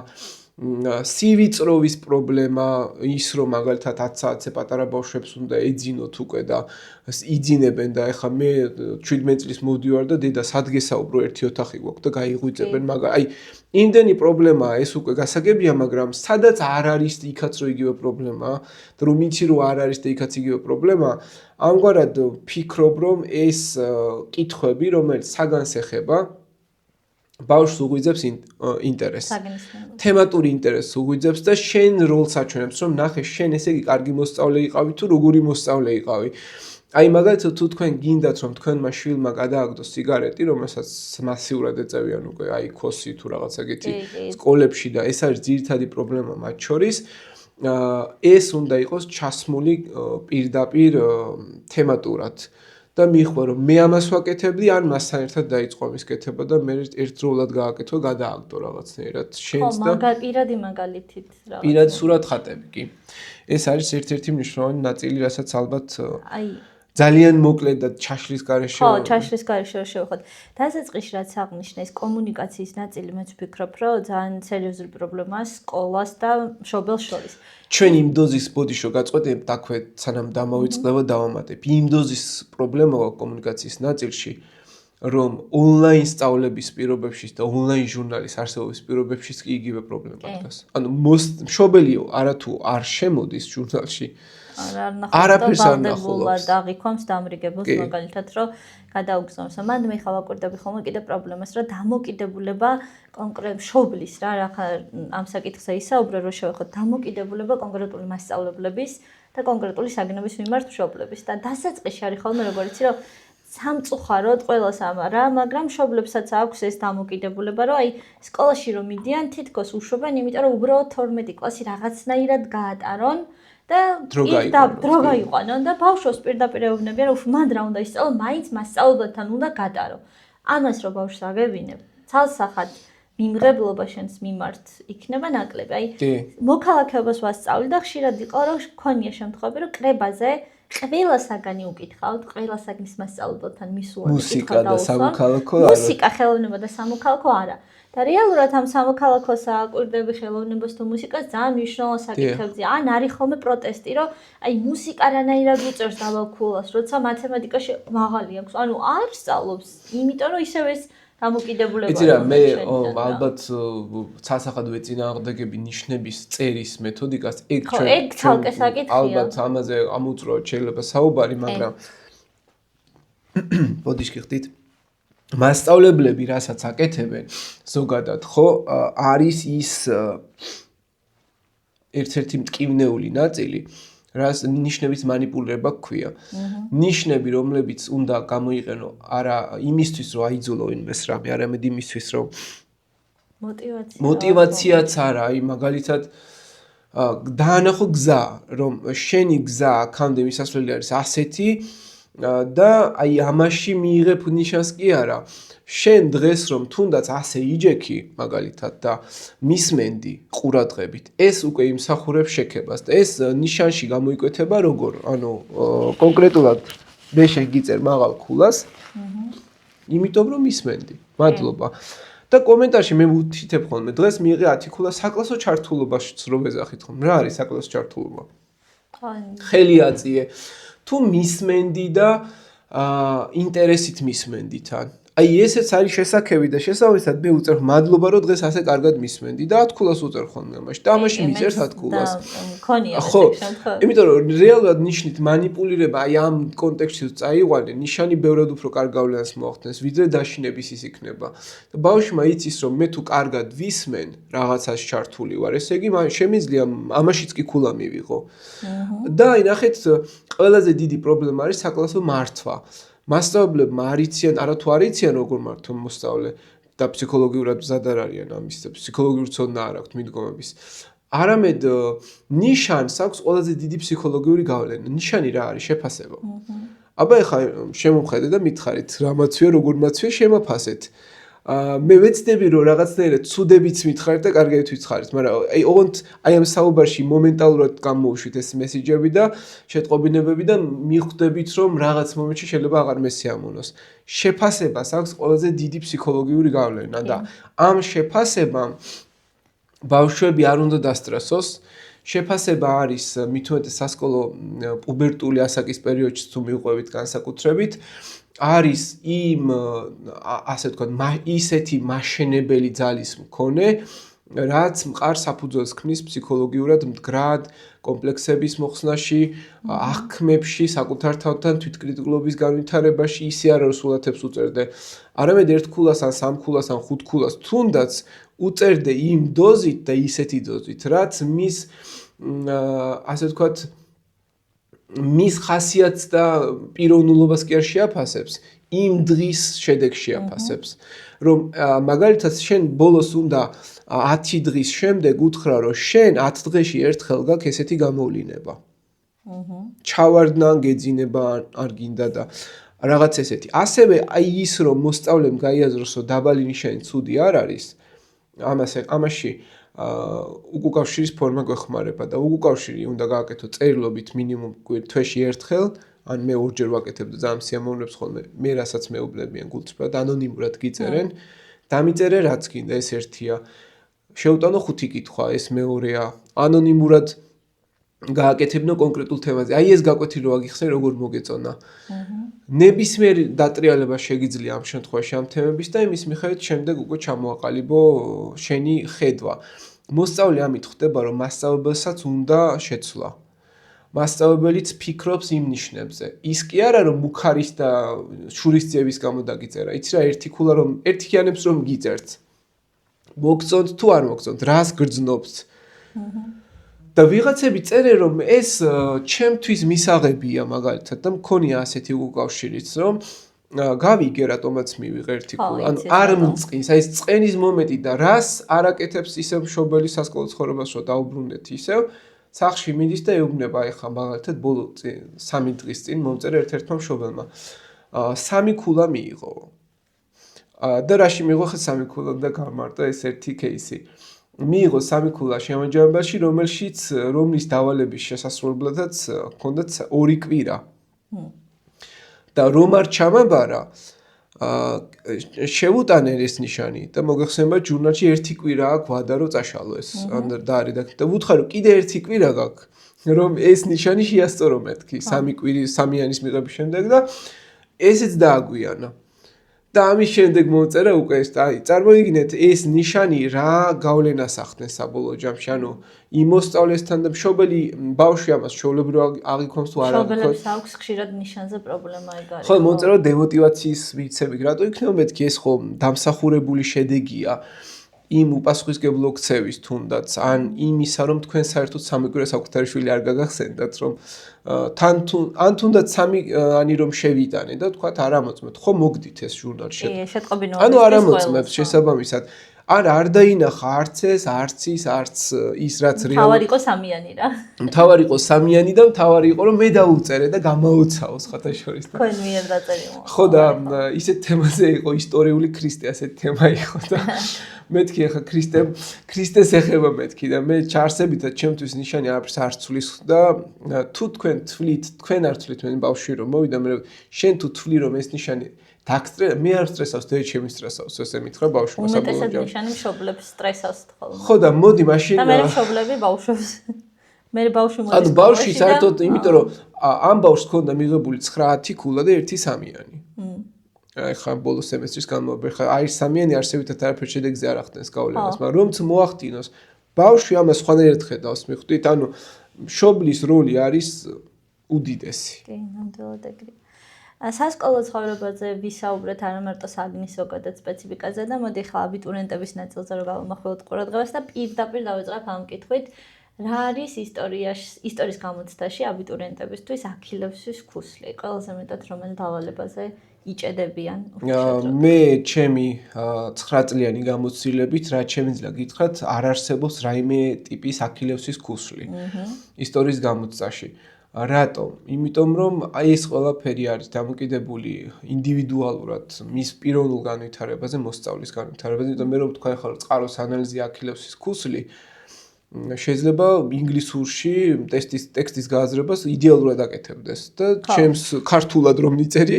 სივიწროვის პრობლემა ის რომ მაგალითად 10 საათზე პატარა ბავშვებს უნდა ეძინოთ უკვე და იძინებენ და ეხლა მე 17 წლის მოვდივარ და დედა სადგესაუბრო ერთი ოთახი გვაქვს და გაიღვიძებენ მაგრამ აი იმდენი პრობლემაა ეს უკვე გასაგებია მაგრამ სადაც არ არის იქაც რო იგივე პრობლემაა და რომ იცი რომ არ არის და იქაც იგივე პრობლემაა ამგვარად ფიქრობ რომ ეს კითხვები რომელიც საგანს ეხება ბავშვს უღვიძებს ინტერესს თემატური ინტერესს უღვიძებს და შენ როლს აჩვენებს რომ ნახე შენ ესე იგი კარგი მოსწავლე იყავი თუ როგორი მოსწავლე იყავი აი მაგალითად თუ თქვენ გინდათ რომ თქვენმა შვილმა გადააგდოს სიგარეტი, რომელსაც მასიურად ეწევიან უკვე აი ქოსი თუ რაღაცა ეგეთი სკოლებში და ეს არის ძირითადი პრობლემა მათ შორის, ეს უნდა იყოს ჩასმული პირდაპირ თემატურად და მიხვა რომ მე ამას ვაკეთებდი, ან მასთან ერთად დაიწყო ამის კეთება და მე ერთდროულად გააკეთო, გადააგდო რაღაცნაირად შენს და პირადი მაგალითით რაღაც. პირადი სურათხატები კი. ეს არის ერთ-ერთი მნიშვნელოვანი ნაწილი, რასაც ალბათ ძალიან მოკლედ და ჩაშლის გარეშე ჩაშლის გარეშე შევხოთ. დასაწყისში რაც აღნიშნე ეს კომუნიკაციის ნაწილი მეც ვფიქრობ, რომ ძალიან სერიოზული პრობლემაა სკოლას და მშობელს შორის. ჩვენ იმ დოზის ბოდიშო გაწყვეტებთ დაქვე სანამ დამოვიწყდება დავამატებ. იმ დოზის პრობლემაა კომუნიკაციის ნაწილში, რომ ონლაინ სწავლების პირობებში და ონლაინ ჟურნალის არსებობის პირობებში კი იგივე პრობლემა დგას. ანუ მშობელიო არათუ არ შემოდის ჟურნალში არაფერს არ ნახულობს და აღიქვამს დამრიგებელს მაგალითად რომ გადაუგზავნოს. მან მე ხავ აკვირდები ხოლმე კიდე პრობლემას რომ დამოკიდებულება კონკრეტ მშობლის რა ამ საკითხზე ისაუბრე რომ შევეხოთ დამოკიდებულება კონკრეტული მასწავლებლების და კონკრეტული საგნების მიმართ მშობლების და დასაწყისში არის ხოლმე როგორ იცი რომ სამწუხაროდ ყველას ამარა, მაგრამ მშობლებსაც აქვს ეს დამოკიდებულება, რომ აი სკოლაში რომ მიდიან, თითქოს უშვებენ, იმიტომ რომ უბრალოდ 12 კლასი რაღაცნაირად გაატარონ და დრო გაიყვანონ და ბავშვს პირდაპირ ეუბნებიან, რომ მან რა უნდა ისწავლო, მაინც მასწავლებელთან უნდა გატარო. ამას რო ბავშვს აგებინებ, ცალსახად მიმღებლობა შენს მიმართ იქნება ნაკლები. აი მოქალაქეობას ვასწავლი და ხშირად იყო რომ ქონია შემთხვევები, რომ კრებაზე ყველა საგანი უკითხავთ, ყველა საგნის მასწავლებელთან მისულად მუსიკა და სამოქალაქო არა. მუსიკა, ხელოვნება და სამოქალაქო არა. და რეალურად ამ სამოქალაქოს აკვირდები ხელოვნებას თუ მუსიკას ძალიან მნიშვნელოვან საკითხებზე. ან არის ხოლმე პროტესტი, რომ აი მუსიკა რანაირად უწევს დაბალ ქულას, როცა მათემატიკაში მაღალი აქვს. ანუ არ სწავლობს, იმიტომ რომ ისევ ეს დამოკიდებულება. იცი რა, მე ალბათ ცალსახად ვეწინააღმდეგები ნიშნების წერის მეთოდიკას, ეგ ცალკე საკითხია. ალბათ ამაზე ამოუწურავთ შეიძლება საუბარი, მაგრამ ბოდიშკი ხდით. მასწავლებლები რასაც აკეთებენ ზოგადად ხო არის ის ერთ-ერთი მტკივნეული ნაწილი რას ნიშნების манипуლირება გქვია. ნიშნები რომლებიც უნდა გამოიყენო არა იმისთვის რომ აიძულო ვინმეს რამე, არამედ იმისთვის რომ მოტივაციაც არა, აი მაგალითად დაანახო გზა, რომ შენი გზა აქამდე მისასვლელი არის ასეთი და აი ამაში მიიღებ ნიშანს კი არა. შენ დღეს რომ თუნდაც ასე იჯექი მაგალითად და მისმენდი ყურადღებით, ეს უკვე იმსახურებს შექებას და ეს ნიშანში გამოიკვეთება როგორ? ანუ კონკრეტულად მე შეგიწერ მაღალ ქულას. იმიტომ რომ მისმენდი. მადლობა. და კომენტარში მე ვუთითებ ხოლმე დღეს მიიღე 10 ქულა საკლასო ჩართულობაში რო ვეძახით ხომ. რა არის საკლასო ჩართულობა? ხელი აწიე. თუ მისმენდი და ინტერესით მისმენდი თან. აი ესეც არის შესაქმები და შესაბამისად მე უწერ მადლობა რომ დღეს ასე კარგად მისმენდი და 10 ქულას უწერ ხოლმე ამაში და ამაში მიწერს 10 ქულას. ხო, იმიტომ რომ რეალურად ნიშნით манипуლირება აი ამ კონტექსტში წაიყვანე, ნიშანი ბევრად უფრო კარგ გავლენას მოახდენს, ვიდრე დაშინების ის იქნება. და ბავშვმა იცის რომ მე თუ კარგად ვისმენ, რაღაცაში ჩართული ვარ, ესე იგი შემიძლია ამაშიც კი ქულა მივიღო. და აი ნახეთ, ყველაზე დიდი პრობლემა არის საკლასო მართვა. მასწავლებლებმა არიციან, არათუ არიციან როგორ მართვა მოსწავლე და ფსიქოლოგიურად მზად არ არიან ამის და ფსიქოლოგიური ცოდნა არ აქვთ მიდგომების. არამედ ნიშანს აქვს ყველაზე დიდი ფსიქოლოგიური გავლენა. ნიშანი რა არის? შეფასება. აბა ეხლა შემოვხედე და მითხარით, რა მაცვია, როგორ მაცვია, შემაფასეთ. მე ვეცდები რომ რაღაცნაირად ცუდებიც მითხარით და კარგებით ვიცხარით, მაგრამ აი ოღონდ აი ამ საუბარში მომენტალურად გამოუშვით ეს მესიჯები და შეტყობინებები და მიხვდებით რომ რაღაც მომენტში შეიძლება აღარ მესიამოვნოს. შეფასებას აქვს ყველაზე დიდი ფსიქოლოგიური გავლენა და ამ შეფასებამ ბავშვები არ უნდა დასტრესოს. შეფასება არის მithumetes სასკოლო პუბერტული ასაკის პერიოდში თუ მიყვებით განსაკუთრებით არის იმ ასე ვთქვათ ისეთი მაშენებელი ძალის მქონე რაც მყარს საფუძველს ქმნის ფსიქოლოგიურად მდგრად კომპლექსების მოხსნაში, აღქმებში, საკუთარ თავთან თვითკრიტიკულობის განვითარებაში ისე არ სულათებს უწერდე. არამედ ერთ ქულას ან სამ ქულას ან ხუთ ქულას თუნდაც უწერდე იმ დოზით და ისეთი დოზით, რაც მის ასე ვთქვათ მის ხასიათს და პიროვნულობას კი არ შეაფასებს, იმ დღის შედეგს შეაფასებს. რომ მაგალითად შენ ბოლოს უნდა 10 დღის შემდეგ უთხრა, რომ შენ 10 დღეში ერთხელ გაქვს ესეთი გამოვლინება. ჩავარდნა, გეძინება არ გინდა და რაღაც ესეთი. ასევე აი ის რომ მოსწავლემ გაიაზროს, რომ დაბალი ნიშანი ცუდი არ არის, ამაში უკავშირის ფორმა გვეხმარება და უკავშირი უნდა გააკეთო წერილობით მინიმუმ თვეში ერთხელ, ან მე ორჯერ ვაკეთებ და ძალიან სიამოვნებს ხოლმე, მე რასაც მეუბნებიან გულწრფელად ანონიმურად გიწერენ, დამიწერე რაც გინდა, ეს ერთია. შეუტანო 5 კითხვა, ეს მეორეა. ანონიმურად გააკეთებინო კონკრეტულ თემაზე. აი ეს გაკვეთი რო აგიხსენ, როგორ მოგეწონა. ნებისმიერ დატრიალება შეგიძლია ამ შემთხვევაში ამ თემების და იმის მიხედვით შემდეგ უკვე ჩამოაყალიბო შენი ხედვა. მოსწავლე ამით ხვდება, რომ მასწავლებელსაც უნდა შეცვლა. მასწავლებელიც ფიქრობს იმ ნიშნებზე. ის კი არა რომ მუქარის და შურისძიების გამო დაგიწერა. იცი რა ერთიქულა რომ ერთიქიანებს რომ გიწერთ. მოგწონთ თუ არ მოგწონთ, რას გრძნობთ. და ვიღაცები წერენ რომ ეს ჩემთვის მისაღებია მაგალითად და მქონია ასეთი უკავშირიც რომ გავიგე რატომაც მივიღე ერთიქულა. ანუ არ მწყინს, აი ეს წყენის მომენტი და რას არაკეთებს ისევ მშობელი სასკოლო ცხოვრებას რომ დაუბრუნდეთ ისევ სახში მიდის და ეუბნება აი ხა მაგალითად ბოლო 3 დღის წინ მომწერე ერთ-ერთმა მშობელმა 3 ქულა მიიღო. და რაში მიიღო ხა 3 ქულა და გამარტა ეს ერთი кейსი. მიიღო 3 ქულა შემაჯამებაში, რომლის დავალების შესასრულებლადაც ჰქონდათ 2 კვირა. და რომ არ ჩამაბარა, შევუტანე ეს ნიშანი და მოგეხსენება ჟურნალში 1 კვირა აქვს ვადა რომ წაშალო ეს და არის და ვუთხარ რომ კიდე 1 კვირა გაქვს რომ ეს ნიშანი შეასწორო მეთქი 3 იანის მიღების შემდეგ და ესეც დააგვიანა. და ამის შემდეგ მოწერა უკვე ეს აი წარმოიდგინეთ ეს ნიშანი რა გავლენას ახდენს საბოლოო ჯამში ანუ იმ მოსწავლესთან და მშობელი ბავშვი ამას ჩვეულებრივ აღიქვამს თუ არ აღიქვამს მშობელებს აქვს ხშირად ნიშანზე პრობლემა ეგ არის ხო მოწერა დემოტივაციის ვიცები რატო იქნება მეთქი ეს ხო დამსახურებული შედეგია იმ უპასუხისმგებლო ქცევის თუნდაც ან იმისა რომ თქვენ საერთოდ 3 კვირა საკუთარი შვილი არ გაგახსენდათ რომ თან ან თუნდაც 3 ანი რომ შევიტანე და თქვათ არ ამოწმეთ ხო მოგდით ეს ჟურნალში ანუ არ ამოწმებთ შესაბამისად არ დაინახა არც ეს არც ის რაც რეალურად თავად იყო 3 იანი რა თავად იყო 3 იანი და თავად იყო რომ მე დაუწერე და გამაოცაო სხვათა შორის და თქვენ მიერ დაწერი ხო და ისეთ თემაზე იყო ისტორიული ქრისტე ასეთ თემა იყო და მეთქი ახლა ქრისტეს ეხება მეთქი და მე ჩარსებითად ჩემთვის ნიშანი არაფერს არ ცვლის და თუ თქვენ თვლით თქვენ არ თვლით მე ბავშვი რომ მოვიდა მე შენ თუ თვლი რომ ეს ნიშანი დაგსტრე მე არ სტრესავს და ჩემი სტრესავს ესე მითხრა ბავშვმა საბოლოო ჯამში უმეტესად ნიშანი მშობლებს სტრესავს ხოლმე ხო და მოდი მაშინ და მე მშობლები ბავშვებს მე ბავშვი მოდის ანუ ბავშვი საერთოდ იმიტომ რომ ამ ბავშვს ქონდა მიღებული 9-10 ქულა და 1 3-იანი აი ხა ბოლო სემესტრის განმავლობაში ხა აი 3-იანი არსებითად არაფერ შედეგზე არ ახდენს გავლენას, მაგრამ რომც მოახდინოს, ბავშვი ამას სხვანაირად ხედავს, მიხვდით, ანუ მშობლის როლი არის უდიდესი. კი, ნამდვილად ეგრე. სასკოლო ცხოვრებაზე ვისაუბრეთ არა მარტო საგნის ზოგადად სპეციფიკაზე და მოდი ხა აბიტურიენტების ნაწილზე რომ გავამახვილოთ ყურადღებას და პირდაპირ დავიწყებ ამ კითხვით, რა არის ისტორიის გამოცდაში აბიტურიენტებისთვის აქილევსის ქუსლი? ყველაზე მეტად რომელ დავალებაზე იჭედებიან მე ჩემი 9 წლიანი გამოცდილებით რაც შემიძლია გითხრათ არ არსებობს რაიმე ტიპის აქილევსის ქუსლი ისტორიის გამოცდაში რატომ? იმიტომ რომ აი ეს ყველაფერი არის დამოკიდებული ინდივიდუალურად მის პიროვნულ განვითარებაზე, მოსწავლის განვითარებაზე, იმიტომ მე რომ თქვა ახლა წყაროს ანალიზი აქილევსის ქუსლი შეიძლება ინგლისურში ტექსტის გააზრებას იდეალურად აკეთებდეს და ჩემს ქართულად რომ მიწერია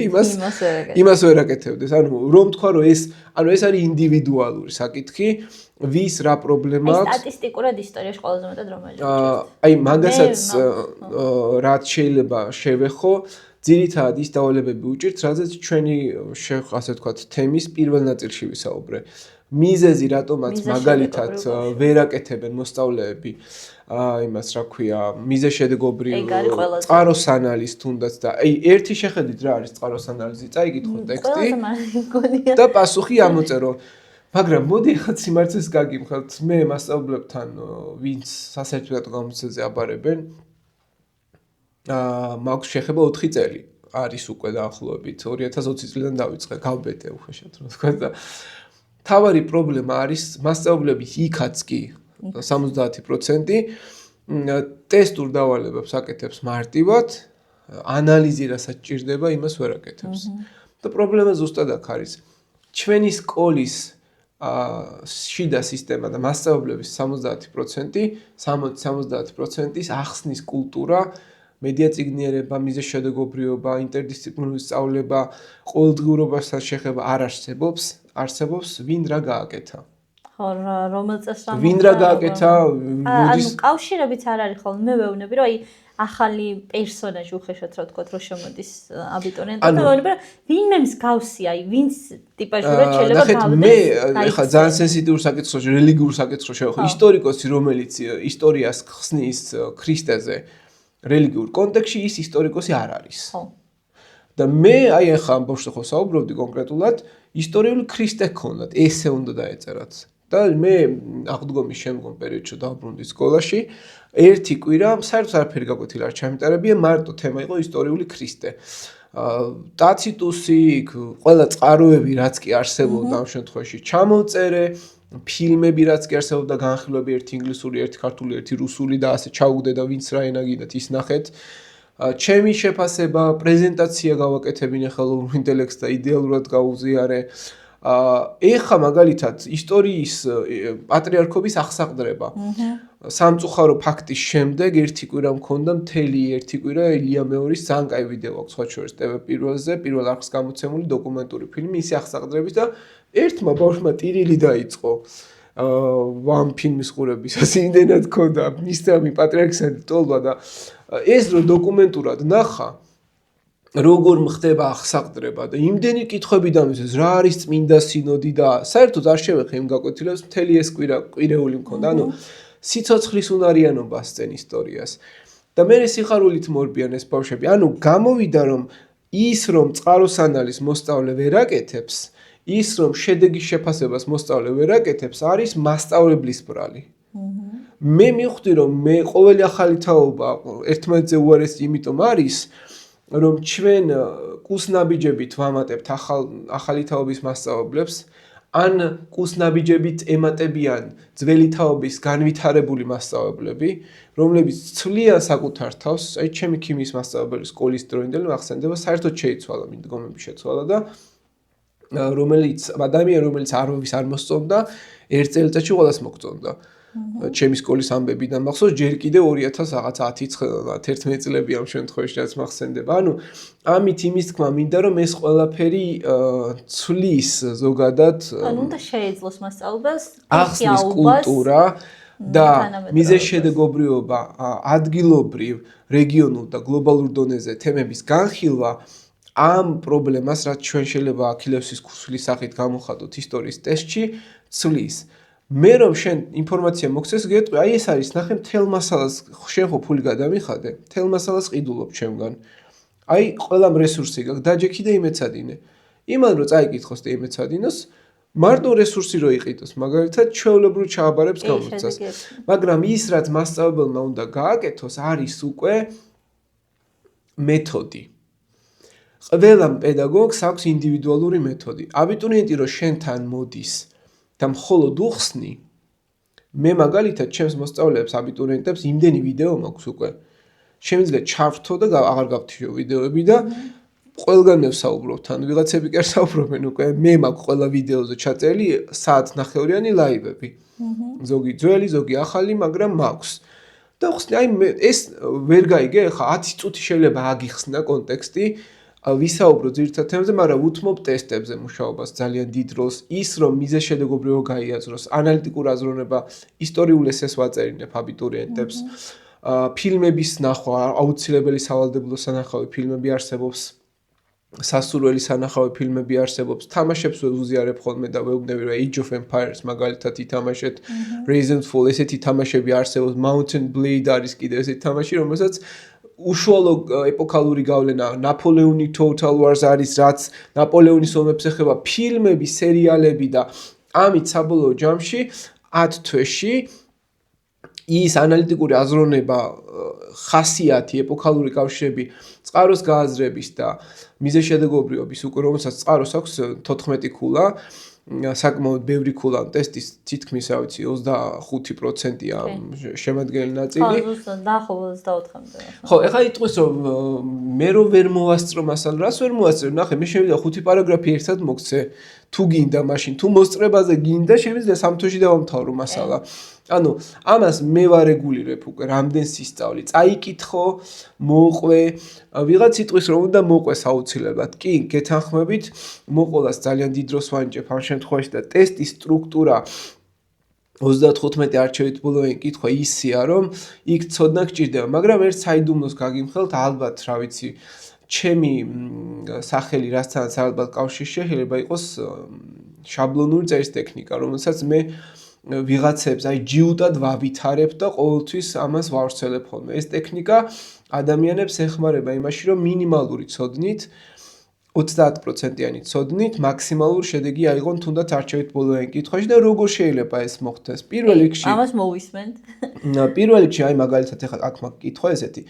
იმას ვერ აკეთებდეს. ანუ რომ თქვა რომ ეს არის ინდივიდუალური საკითხი, ვის რა პრობლემა აქვს. ეს სტატისტიკურად ისტორიაში ყველაზე მეტად რომელი აი მაგასაც რაც შეიძლება შევეხო, ძირითადად ის დავალებები უჭირთ, რადგან ჩვენი ასე ვთქვათ, თემის პირველ ნაწილში ვისაუბრე. მიზეზი რატომაც მაგალითად ვერ აკეთებენ მოსწავლეები იმას რა ქვია მიზეშედეგობრივ წყაროს ანალიზს თუნდაც და აი ერთი შეხედვით რა არის წყაროს ანალიზი წაიგითხო ტექსტი და პასუხი ამოწერო მაგრამ მოდი ახლა სიმართლეს გაგიმხელთ მე მასწავლებლებთან ვინც სასერტიფიკატო გამოცდაზე აბარებენ მაქვს შეხება 4 წელი არის უკვე დაახლოებით 2020 წლიდან დავიწყე გავბედე უხეშად რომ თქვა და თავარი პრობლემა არის მასწავლებლების იქაც კი 70% ტესტურ დავალებებს აკეთებს მარტივად ანალიზი რასაც ჭირდება იმას ვერ აკეთებს და პრობლემა ზუსტად აქ არის ჩვენი სკოლის შიდა სისტემა და მასწავლებლების 70%-ის ახსნის კულტურა მედია წიგნიერება, მიზეშედეგობრიობა, ინტერდისციპლინური სწავლება, ყოველდღიურობასთან შეხება არ არსებობს, ვინ რა გააკეთა. ხო, რომელ წელს რა ვინ რა გააკეთა, ანუ კავშირებიც არ არის ხოლმე, მე ვეუბნები, რომ აი ახალი პერსონაჟი უხეშად რა თქვა, რომ შემოდის აბიტურიენტი და ვეუბნები, რომ ვინმე მსგავსი, აი ვინც ტიპაჟურად შეიძლება გავდეს. ნახეთ, მე ეხლა ძალიან სენსიტიურ საკითხში, რელიგიურ საკითხში შევხვი, ისტორიკოსი, რომელიც ისტორიას ხსნის ქრისტეზე რელიგიურ კონტექსტში ის ისტორიკოსი არ არის. ხო. და მე აი ახლა ამ ბავშვს ხო საუბრობდი კონკრეტულად ისტორიული ქრისტე ქონდათ, ესე უნდა დაეწერათ. და მე აღდგომის შემდგომ პერიოდში დავბრუნდი სკოლაში, ერთი კვირა საერთოდ არაფერი გაკვეთილი არ ჩამიტარებია, მარტო თემა იყო ისტორიული ქრისტე. ტაციტუსი, ყველა წყაროები რაც კი არსებობდა ამ შემთხვევაში ჩამოწერე, ფილმები რაც კი არსებობდა განხილვები ერთი ინგლისური, ერთი ქართული, ერთი რუსული და ასე ჩაუგდე და ვინც რა ენა გინდათ ის ნახეთ. ჩემი შეფასება, პრეზენტაცია გავაკეთებინე ხელოვნურ ინტელექტს და იდეალურად გავუზიარე. ეხა მაგალითად ისტორიის პატრიარქობის აღსაყდრება. სამწუხარო ფაქტის შემდეგ ერთი კვირა მქონდა მთელი ერთი კვირა ელია მეორის ძალიან კაი ვიდეო აქვს სხვა შორის TV1-ზე, პირველ არხს გამოცემული დოკუმენტური ფილმი ისი აღსაყდრების და ერთმა ბავშვმა ტირილი დაიწყო. ამ ფილმის ყურებისას იმდენად ქონდა მისამი პატრიარქისადმი ტოლვა და ეს რო დოკუმენტურად ნახა როგორ ხდება აღსაყდრება და იმდენი კითხვები დამისვეს რა არის წმინდა სინოდი და საერთოდ არ შევეხე იმ გაკვეთილებს მთელი ეს კვირეული მქონდა ანუ სიცოცხლის უნარიანობა სცენ ისტორიას და მე სიხარულით მორბიან ეს ბავშვები ანუ გამოვიდა რომ ის რომ წყაროს ანალიზს მოსწავლე ვერ აკეთებს ის რომ შედეგის შეფასებას მოსწავლე ვერ აკეთებს არის მასწავლებლის ბრალი მე მივხვდი რომ მე ყოველი ახალი თაობა ერთმანეთზე უარესი იმიტომ არის რომ ჩვენ კუსნაბიჯებით ვამატებთ ახალი თაობის მასწავლებლებს ან კუსნაბიჯებით ემატებიან ძველი თაობის განვითარებული მასწავლებლები რომლებიც ცვლიან საკუთარ თავს აი ჩემი ქიმიის მასწავლებელი სკოლის დროინდელი ახსენდება საერთოდ შეიცვალა მიდგომები შეცვალა და რომელიც ადამიანი რომელიც არვის არ მოსწონდა ერთ წელიწადში ყველას მოგწონდა ჩემი სკოლის ამბებიდან მახსოვს ჯერ კიდე 2010 წლები ამ შემთხვევაში რაც მახსენდება ანუ ამით იმის თქმა მინდა რომ ეს ყველაფერი ცვლის ზოგადად ანუ უნდა შეეძლოს მასწავლებელს ახსნის კულტურა და მიზეშედეგობრიობა ადგილობრივ რეგიონულ და გლობალურ დონეზე თემების განხილვა ამ პრობლემას რაც ჩვენ შეიძლება აქილევსის ქუსლის სახით გამოვხატოთ ისტორიის ტესტში ცვლის მე რომ შენ ინფორმაცია მოგცეს გეტყვი აი ეს არის ნახე მთელ მასალას შენ ხო ფული გადამიხადე მთელ მასალას ყიდულობ ჩემგან აი ყველამ რესურსი გაქვს დაჯექი და იმეცადინე იმან რომ წაიკითხოს და იმეცადინოს მარტო რესურსი რო იყიდოს მაგალითად ჩვეულებრივ ჩააბარებს გამოცდას მაგრამ ის რაც მასწავლებელმა უნდა გააკეთოს არის უკვე მეთოდი ყველა პედაგოგს აქვს ინდივიდუალური მეთოდი აბიტურიენტი რო შენთან მოდის და მხოლოდ უხსნი მე მაგალითად ჩემს მოსწავლეებს აბიტურიენტებს იმდენი ვიდეო მაქვს უკვე შემიძლია ჩავრთო და აღარ გავთიშო ვიდეოები და ყველგან ვსაუბრობთ ან ვიღაცები კი არ საუბრობენ უკვე მე მაქვს ყველა ვიდეოზე ჩაწერილი საათნახევრიანი ლაივები ზოგი ძველი ზოგი ახალი მაგრამ მაქვს და ხსნი აი ეს ვერ გაიგე ხა 10 წუთი შეიძლება აგიხსნა კონტექსტი ვისაუბრო ძირითად თემებზე, მაგრამ უთმობ ტესტებზე მუშაობას ძალიან დიდ როლს. ის რომ მიზეშედეგობრიო გაიაზროს, ანალიტიკურ აზროვნება, ისტორიულ ესეს ვაწერინებ აბიტურიენტებს. ფილმების ნახვა, აუცილებელი სავალდებულო სანახავი ფილმები არსებობს. სასურველი სანახავი ფილმები არსებობს. თამაშებს ვუზიარებ ხოლმე და ვეუბნები რომ Age of Empires მაგალითად ითამაშეთ, Resentful ესეთი თამაშები არსებობს, Mountain Blade არის კიდევ ესეთი თამაში, რომელსაც უშუალო ეპოქალური გავლენა ნაპოლეონი Total Wars არის რაც ნაპოლეონის ომებს ეხება ფილმები, სერიალები და ამით საბოლოო ჯამში 10 თვეში ის ანალიტიკური აზროვნება, ხასიათი, ეპოქალური კავშირები, წყაროს გააზრების და მიზეშედეგობრივობის უკვე რომელსაც წყაროს აქვს 14 ქულა, საკმაოდ ბევრი ქულა ტესტის თითქმის, რა ვიცი, 25%-ია შემადგენელი ნაწილი. ხო, დაახლოებით 24-მდე. ხო, ეხლა იტყვის რომ მე რო ვერ მოვასწრო მასალა, რას ვერ მოვასწრო? ნახე, მე შევიდა 5 პარაგრაფი ერთად მოგცე. თუ გინდა მაშინ, თუ მოსწრებაზე გინდა, შემიძლია 3 თვეში დავამთავრო მასალა. ანუ ამას მე ვარეგულირებ უკვე რამდენ სისწავლი. წაიკითხო, მოყვე, ვიღაც იტყვის რომ უნდა მოყვეს აუცილებლად. კი, გეთანხმებით, მოყოლას ძალიან დიდ დროს ვანიჭებ ამ შემთხვევაში და ტესტის სტრუქტურა 35 არჩევით ბოლოენ კითხვა ისია, რომ იქ ცოდნა გჭირდება, მაგრამ ერთ საიდუმლოს გაგიმხელთ, ალბათ, რა ვიცი, ჩემი სახელი რასთანაც ალბათ კავშირში შეიძლება იყოს შაბლონური წერის ტექნიკა, რომელსაც მე ვიღაცებს აი ჯიუტად ვავითარებ და ყოველთვის ამას ვავრცელებ ხოლმე. ეს ტექნიკა ადამიანებს ეხმარება იმაში, რომ მინიმალური ცოდნით 30%-იანი ცოდნით მაქსიმალური შედეგი აიღონ თუნდაც არჩევით ბოლოენ კითხვაში და როგორ შეიძლება ეს მოხდეს? პირველ რიგში ამას მოვისმენთ. პირველ რიგში აი მაგალითად ახლა აქ მაგ კითხვა ესეთი.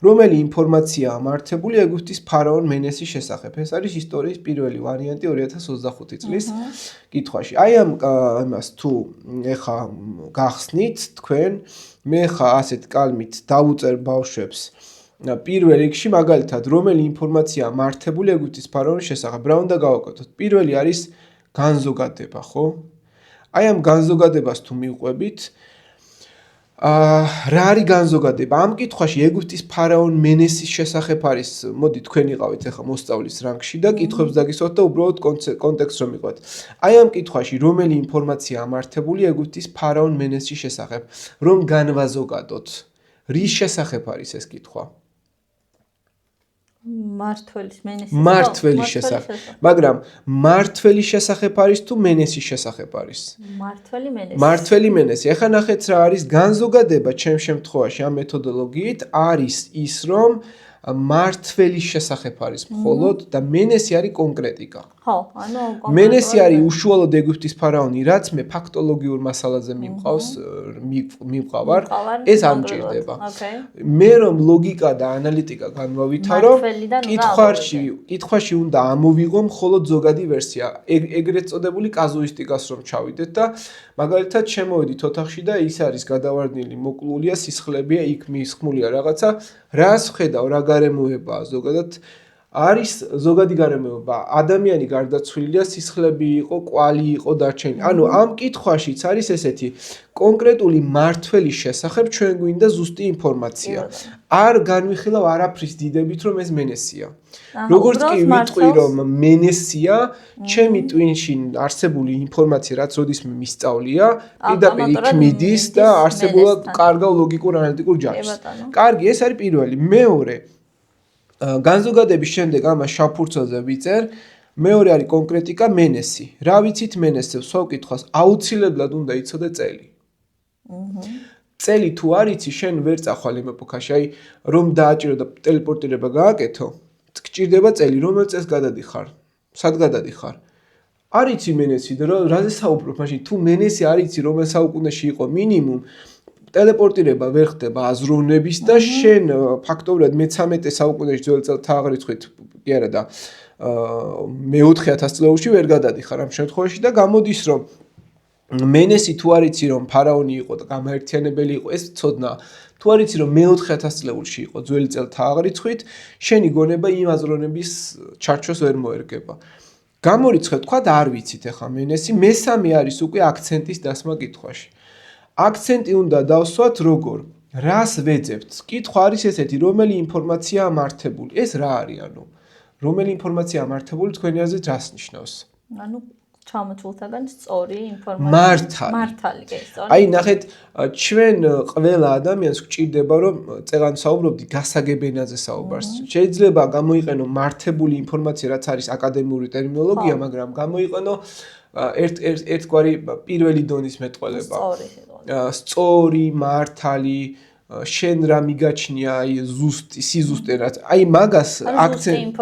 რომელი ინფორმაციაა მართებული ეგვიპტის ფარაონ მენესის შესახებ? ეს არის ისტორიის პირველი ვარიანტი 2025 წლის კითხვაში. აი ამ იმას თუ ეხა გახსნით თქვენ, მე ხა ასეთ კალმით დავუწერ ბავშვებს პირველ რიგში მაგალითად რომელი ინფორმაციაა მართებული ეგვიპტის ფარაონის შესახებ? რა უნდა გავაკეთოთ? პირველი არის განზოგადება, ხო? აი ამ განზოგადებას თუ მივყვებით, რა არის განზოგადება? ამ კითხვაში ეგვიპტის ფარაონ მენესის შესახებ არის, მოდი თქვენ იყავით ახლა მოსწავლის რანგში და კითხვებს დაგისვათ და უბრალოდ კონტექსტს რომ მიყვეთ. აი ამ კითხვაში რომელი ინფორმაციაა მართებული ეგვიპტის ფარაონ მენესის შესახებ? რომ განვაზოგადოთ. რის შესახებ არის ეს კითხვა? მართველის მენესის. მართველის შესახებ. მაგრამ მართველის შესახებ არის თუ მენესის შესახებ არის? მართველი მენესი. მართველი მენესი. ეხლა ნახეთ რა არის განზოგადება ჩემ შემთხვევაში ამ მეთოდოლოგიით არის ის რომ მართველის შესახებ არის მხოლოდ და მენესი არის კონკრეტიკა. ხო, ანუ მენესი არის უშუალოდ ეგვიპტის ფარაონი, რაც მე ფაქტოლოგიურ მასალაზე მივყავარ, ეს არ მჭირდება. მე რომ ლოგიკა და ანალიტიკა განვავითარო, კითხვაში უნდა ამოვიღო მხოლოდ ზოგადი ვერსია, ეგრეთ წოდებული კაზუისტიკას რომ ჩავიდეთ და მაგალითად შემოვედით ოთახში და ის არის გადავარდნილი, მოკლულია, სისხლებია, იქ მისხმულია რაღაცა, რას ვხედავ, რა გარემოებაა ზოგადად არის ზოგადი გარემოება, ადამიანი გარდაცვლილია, სისხლები იყო, კვალი იყო დარჩენილი. ანუ ამ კითხვაშიც არის ესეთი კონკრეტული მართველის შესახებ ჩვენ გვინდა ზუსტი ინფორმაცია. არ განვიხილავ არაფრის დიდებით რომ ეს მენესია. როგორც კი ვიტყვი რომ მენესია, ჩემი ტვინში არსებული ინფორმაცია რაც როდისმე მისწავლია, პირდაპირ იქ მიდის და არსებულად კარგავ ლოგიკურ ანალიტიკურ ჯაჭვს. კარგი, ეს არის პირველი. მეორე განზოგადების შემდეგ ამას შავფურცელზე ვიწერ, მეორე არის კონკრეტიკა მენესი. რა ვიცით მენესებს? სულ კითხავს, აუცილებლად უნდა იცოდე წელი. წელი თუ არ იცი, შენ ვერ წახვალ იმ ეპოქაში, აი რომ დააჭირო და ტელეპორტირება გააკეთო, გჭირდება წელი, რომელ წელს გადადიხარ? სად გადადიხარ? არ იცი მენესი და რაზე საუბრობ მაშინ? თუ მენესი არ იცი, რომელ საუკუნეში იყო მინიმუმ ტელეპორტირება ვერ ხდება აზროვნების და შენ ფაქტობრივად მე-13 საუკუნეში ძველი წელთაღრიცხვით კი არა და მე-4000 წლებში ვერ გადადიხარ ამ შემთხვევაში და გამოდის რომ მენესი თუ არ იცი რომ ფარაონი იყო და გამაერთიანებელი იყო ეს ცოდნა თუ არ იცი რომ მე-4000 წლებში იყო ძველი წელთაღრიცხვით შენი გონება იმ აზროვნების ჩარჩოს ვერ მოერგება გამორიცხე თქვა და არ ვიცით ახლა მენესი მესამე არის უკვე აქცენტის დასმა კითხვაში აქცენტი უნდა დავსვათ როგორ? რას ვეძებთ? კითხვა არის ესეთი, რომელი ინფორმაციაა მართებული? ეს რა არის, ანუ? რომელი ინფორმაციაა მართებული თქვენი აზრით რას ნიშნავს? ანუ ჩამოთვლთაგან სწორი ინფორმაცია. მართალი, კი, სწორი. აი, ნახეთ, ჩვენ ყველა ადამიანს გვჭირდება, რომ წეგან საუბრობდი გასაგებენაზე საუბარს. შეიძლება გამოიყენო მართებული ინფორმაცია, რაც არის აკადემიური ტერმინოლოგია, მაგრამ გამოიყენო ერთგვარი პირველი დონის მეტყველება. სწორი, მართალი, შენ რა მიგაჩნია, აი ზუსტი, სიზუსტე რაც. აი მაგას აქცენტი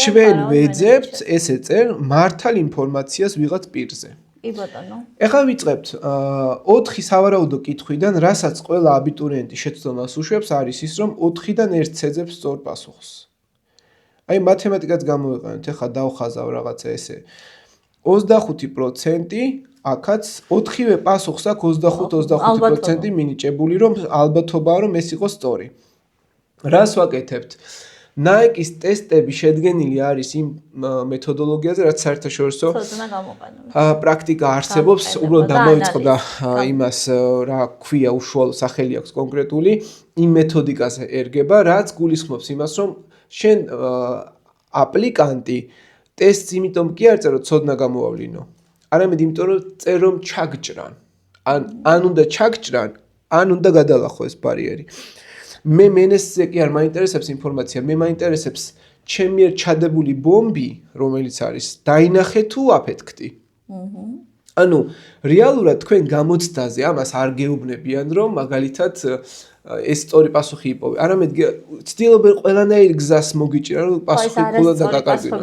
ჩვენ ვეძებთ, ესე წერ მართალ ინფორმაციას ვიღაც პირზე. კი ბატონო. ეხლა ვიწყებთ 4 სავარაუდო კითხვიდან, რასაც ყველა აბიტურიენტი შეცდომას უშვებს, არის ის, რომ 4-დან 1 ცეძებს სწორ პასუხს. აი მათემატიკაც გამოვიყენოთ, ეხლა დავხაზავ რაღაცა ესე. 25% აქაც 4-ვე პასუხს აქვს 25% მინიჭებული, რომ ალბათობაა, რომ ეს იყოს სწორი. რას ვაკეთებთ? ნაიკის ტესტები შედგენილი არის იმ მეთოდოლოგიაზე, რაც საერთაშორისო პრაქტიკა არსებობს, უბრალოდ დამოიწყდა იმას, რა ქვია, უშუალო სახელი აქვს კონკრეტული, იმ მეთოდიკაზე ერგება, რაც გულისხმობს იმას, რომ შენ აპლიკანტი ტესტს იმიტომ კი არ წერო, ცოდნა გამოვავლინო. არამედ იმიტომ, რომ წერ რომ ჩაგჭრან. ან უნდა ჩაგჭრან, ან უნდა გადალახო ეს ბარიერი. მე მენესზე კი არ მაინტერესებს ინფორმაცია, მე მაინტერესებს ჩემი მიერ ჩადებული ბომბი, რომელიც არის, დაინახე თუ აფეთქდი. ანუ რეალურად თქვენ გამოცდაზე ამას არ გეუბნებიან, რომ მაგალითად ეს სწორი პასუხი იპოვე. არამედ ცდილობენ ყველანაირ გზას მოგიჭირან, რომ პასუხი ფულად დაკარგინო.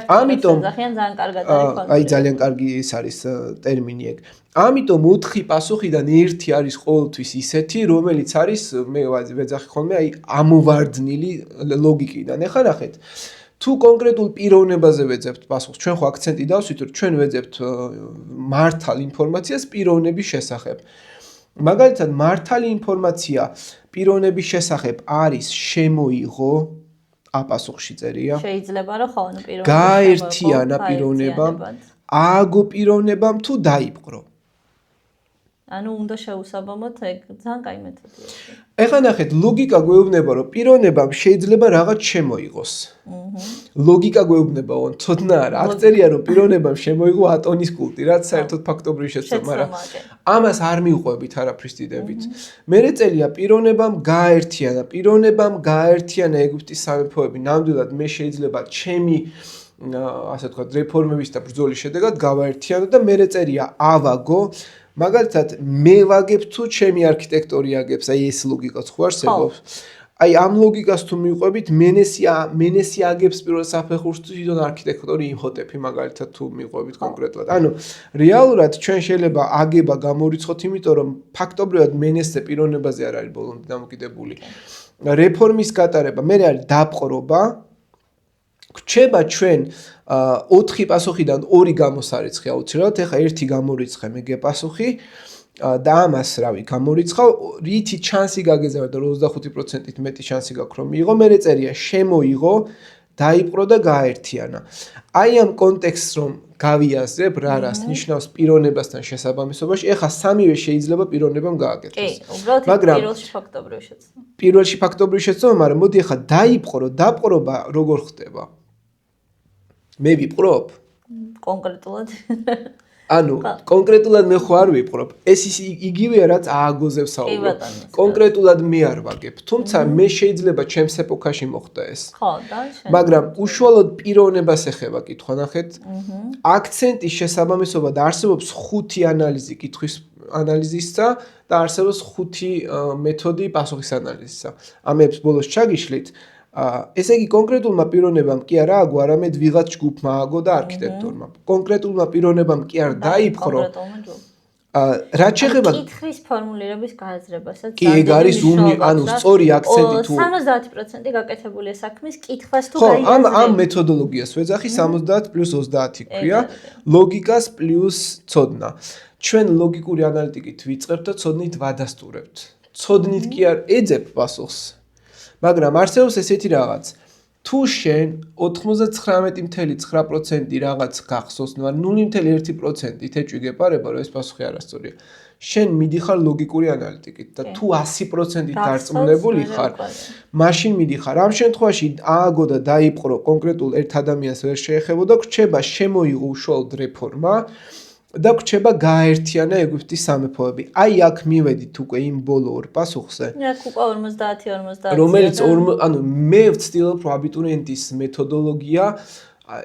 ამიტომ ძალიან კარგად არის. აი ძალიან კარგი ის არის ტერმინი ეგ. ამიტომ 4 პასუხიდან 1 არის ყოველთვის ისეთი, რომელიც არის მე ვეძახი ხოლმე აი ამოვარდნილი ლოგიკიდან. ეხლა ნახეთ. თუ კონკრეტულ პიროვნებაზე ვეძებთ პასუხს, ჩვენ ხო აქცენტი დავსვით, რომ ჩვენ ვეძებთ მართალ ინფორმაციას პიროვნების შესახებ. მაგალითად, მართალი ინფორმაცია პიროვნების შესახებ არის შემოიღო აპასუხში წერია. შეიძლება რომ ხო, ანუ პიროვნება გაერთიანა პიროვნებამ, ააგო პიროვნებამ თუ დაიპყრო. ანუ უნდა შეუსაბამოთ ეგ ძალიან კაი მეთოდია. ეხლა ნახეთ, ლოგიკა გვეუბნება, რომ პიროვნებამ შეიძლება რაღაც შემოიღოს. ლოგიკა გვეუბნება, რომ ცოდნა არა, აქ წერია, რომ პიროვნებამ შემოიღო ატონის კულტი, რაც საერთოდ ფაქტობრივი შეცდომა, მაგრამ ამას არ მიუყვებით არაფრის დიდებით. მერე წერია, პიროვნებამ გააერთიანა ეგვიპტის სამეფოები, ნამდვილად მე შეიძლება ჩემი ასე ვთქვათ, რეფორმების და ბრძოლის შედეგად გავაერთიანო და მერე წერია, ავაგო მაგალითად მე ვაგებ თუ ჩემი არქიტექტორი აგებს, აი ეს ლოგიკაც ხო არსებობს. აი ამ ლოგიკას თუ მივყვებით, მენესი აგებს პირველ საფეხურს თუ თვითონ არქიტექტორი იმჰოტეფი მაგალითად თუ მივყვებით კონკრეტულად. ანუ რეალურად ჩვენ შეიძლება აგება გამორიცხოთ, იმიტომ რომ ფაქტობრივად მენესზე პიროვნებაზე არ არის ბოლომდე დამოკიდებული. რეფორმის გატარება, მე არის დაპყრობა. გვჩება ჩვენ 4 პასუხიდან 2 გამოსარიცხი აუცილებლად, ეხლა 1 გამორიცხე მეგე პასუხი და ამას რავი გამორიცხავ, რითი ჩანსი გაგეზავნა და 25%-ით მეტი ჩანსი გაქვს რომ მიიღო, მერე წერია შემოიღო, დაიპყრო და გააერთიანა. აი ამ კონტექსტს რომ გავიაზრებ, რა რას ნიშნავს პიროვნებასთან შესაბამისობაში, ეხლა სამივე შეიძლება პიროვნებამ გააკეთოს. კი, უბრალოდ პირველში ფაქტობრივი შეცდომა. პირველში ფაქტობრივი შეცდომა, მაგრამ მოდი ეხლა დაიპყრო, დაპყრობა როგორ ხდება? მე ვიპყრობ? კონკრეტულად. ანუ კონკრეტულად მე ხო არ ვიპყრობ. ეს იგივეა რაც ააგოზე ვსაუბრობ. კონკრეტულად მე არ ვაგებ. თუმცა მე შეიძლება ჩემს ეპოქაში მოხდა ეს. ხო, და მაგრამ უშუალოდ პიროვნებას ეხება კითხვა, ნახეთ. აქცენტის შესაბამისობა და არსებობს 5 ანალიზი კითხვის ანალიზისა და არსებობს 5 მეთოდი პასუხის ანალიზისა. ამებს ბოლოს ჩაგიშლით. ესე იგი კონკრეტულმა პიროვნებამ კი არა აგო, არამედ ვიღაც ჯგუფმა აგო და არქიტექტორმა. კონკრეტულმა პიროვნებამ კი არ დაიპყრო. რაც შეეხება კითხვის ფორმულირების გააზრებასაც კი ეგ არის ანუ სწორი აქცენტი თუ 70% გაკეთებულია საქმის კითხვას თუ გაიაზრება. ხო, ამ მეთოდოლოგიას ვეძახი 70+30 ქვია, ლოგიკას პლუს ცოდნა. ჩვენ ლოგიკური ანალიტიკით ვიწყებთ და ცოდნით ვადასტურებთ. ცოდნით კი არ ეძებ პასუხს. მაგრამ არსებობს ესეთი რაღაც. თუ შენ 99.9% რაღაც გახსოვს, მაგრამ 0.1%-ით ეჭვი გეპარება, რომ ეს პასუხი არასწორია. შენ მიდიხარ ლოგიკური ანალიტიკით და თუ 100%-ით დარწმუნებული ხარ, მაშინ მიდიხარ. ამ შემთხვევაში ააგო და დაიპყრო კონკრეტულ ერთ ადამიანს ვერ შეეხებოდა, გვჩება შემოიღო უშუალოდ რეფორმა და გვჩება გააერთიანა ეგვიპტის სამეფოები. აი აქ მივედით უკვე იმ ბოლო ორ პასუხზე. აქ უკვე 50-50. რომელიც ანუ მე ვცდილობ რომ აბიტურიენტის მეთოდოლოგია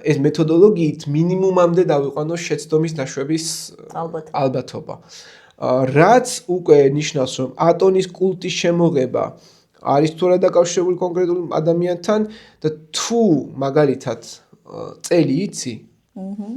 ეს მეთოდოლოგიით მინიმუმამდე დავიყვანო შეცდომის დაშვების ალბათობა. რაც უკვე ნიშნავს რომ ატონის კულტის შემოღება არის თუ არა დაკავშირებული კონკრეტულ ადამიანთან და თუ მაგალითად წელი იცი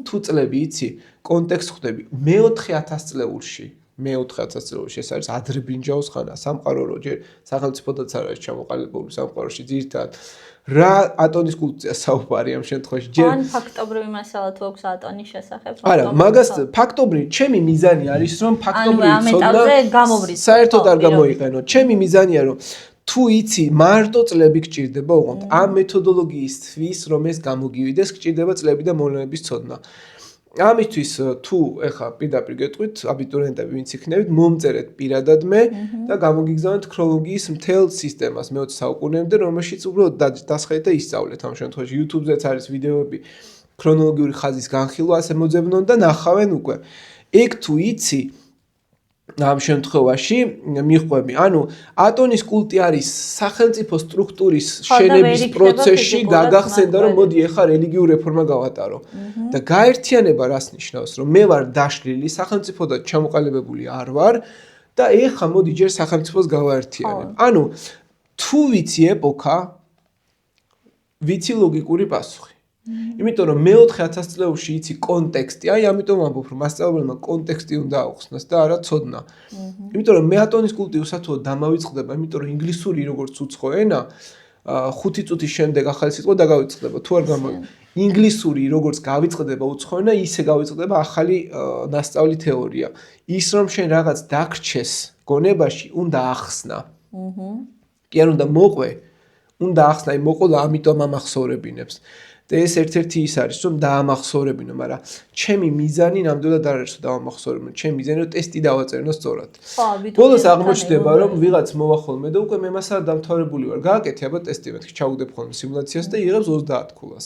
თუ წლები იცი კონტექსტ ხვდები მე-4000 წლეულში ეს არის ადრებრინჯაოს ხანა სამყარო რო ჯერ სახელმწიფოდაც არ არის ჩამოყალიბებული სამყაროში ძირითადად რა ატონის კულტურა საუბარი ამ შემთხვევაში ჯერ ან ფაქტობრივი მასალა თუ აქვს ატონის შესახებ არა მაგას ფაქტობრივი ჩემი მიზანი არის რომ ფაქტობრივი ცოდნა საერთოდ არ გამოიყენო ჩემი მიზანია რომ თუ იცი მარტო წლები გჭირდება უყურთ ამ მეთოდოლოგიისთვის რომ ეს გამოგივიდეს გჭირდება წლები და მოვლენების ცოდნა ამისთვის თუ ეხა პირდაპირ გეტყვით აბიტურიენტები ვინც იქნებით მომწერეთ პირადად მე და გამოგიგზავნეთ ქრონოლოგიის მთელ სისტემას მე-20 საუკუნემდე რომელშიც უბრალოდ დასხეთ და ისწავლეთ ამ შემთხვევაში YouTube-ზეც არის ვიდეოები ქრონოლოგიური ხაზის განხილვა ასე მოძებნონ და ნახავენ უკვე ეგ თუ იცი ამ შემთხვევაში მიხვები ანუ ატონის კულტი არის სახელმწიფო სტრუქტურის შენების პროცესში გაგახსენდა რომ მოდი ეხა რელიგიურ რეფორმა გავატარო და გაერთიანება რას ნიშნავს რომ მე ვარ დაშლილი სახელმწიფოდან ჩამოყალიბებული არ ვარ და ეხა მოდი ჯერ სახელმწიფოს გავაერთიანებ ანუ თუ ვიცი ეპოქა ვიცი ლოგიკური პასუხი იმიტომ რომ მე-4000 წლეულში იცი კონტექსტი, აი ამიტომ ვამბობ რომ მასწავლებელმა კონტექსტი უნდა აუხსნას და არა ცოდნა. იმიტომ რომ მე ატონის კულტი უსათუოდ დამავიწყდება, იმიტომ რომ ინგლისური როგორც უცხო ენა 5 წუთის შემდეგ ახალი სიტყვა დაგავიწყდება, თუ არ გამოვიდა. ინგლისური როგორც გავიწყდება უცხო ენა, ისე გავიწყდება ახალი ნასწავლი თეორია. ის რომ შენ რაღაც დაგრჩეს გონებაში, უნდა ახსნა. კი არ უნდა მოყვე, უნდა ახსნა, აი მოყოლა ამიტომ ამახსოვრებინებს. და ეს ერთ-ერთი ის არის რომ დაამახსოვრებინო, მაგრამ ჩემი მიზანი ნამდვილად არ არის რომ დაამახსოვრებინო, ჩემი მიზანი რომ ტესტი დავაწერნო სწორად. ბოლოს აღმოჩნდება რომ ვიღაც მოვახოლმე და უკვე მე მასალა დამთავრებული ვარ. გააკეთე აბა ტესტი მეთქი, ჩავუგდებ ხოლმე სიმულაციას და იღებს 30 ქულას.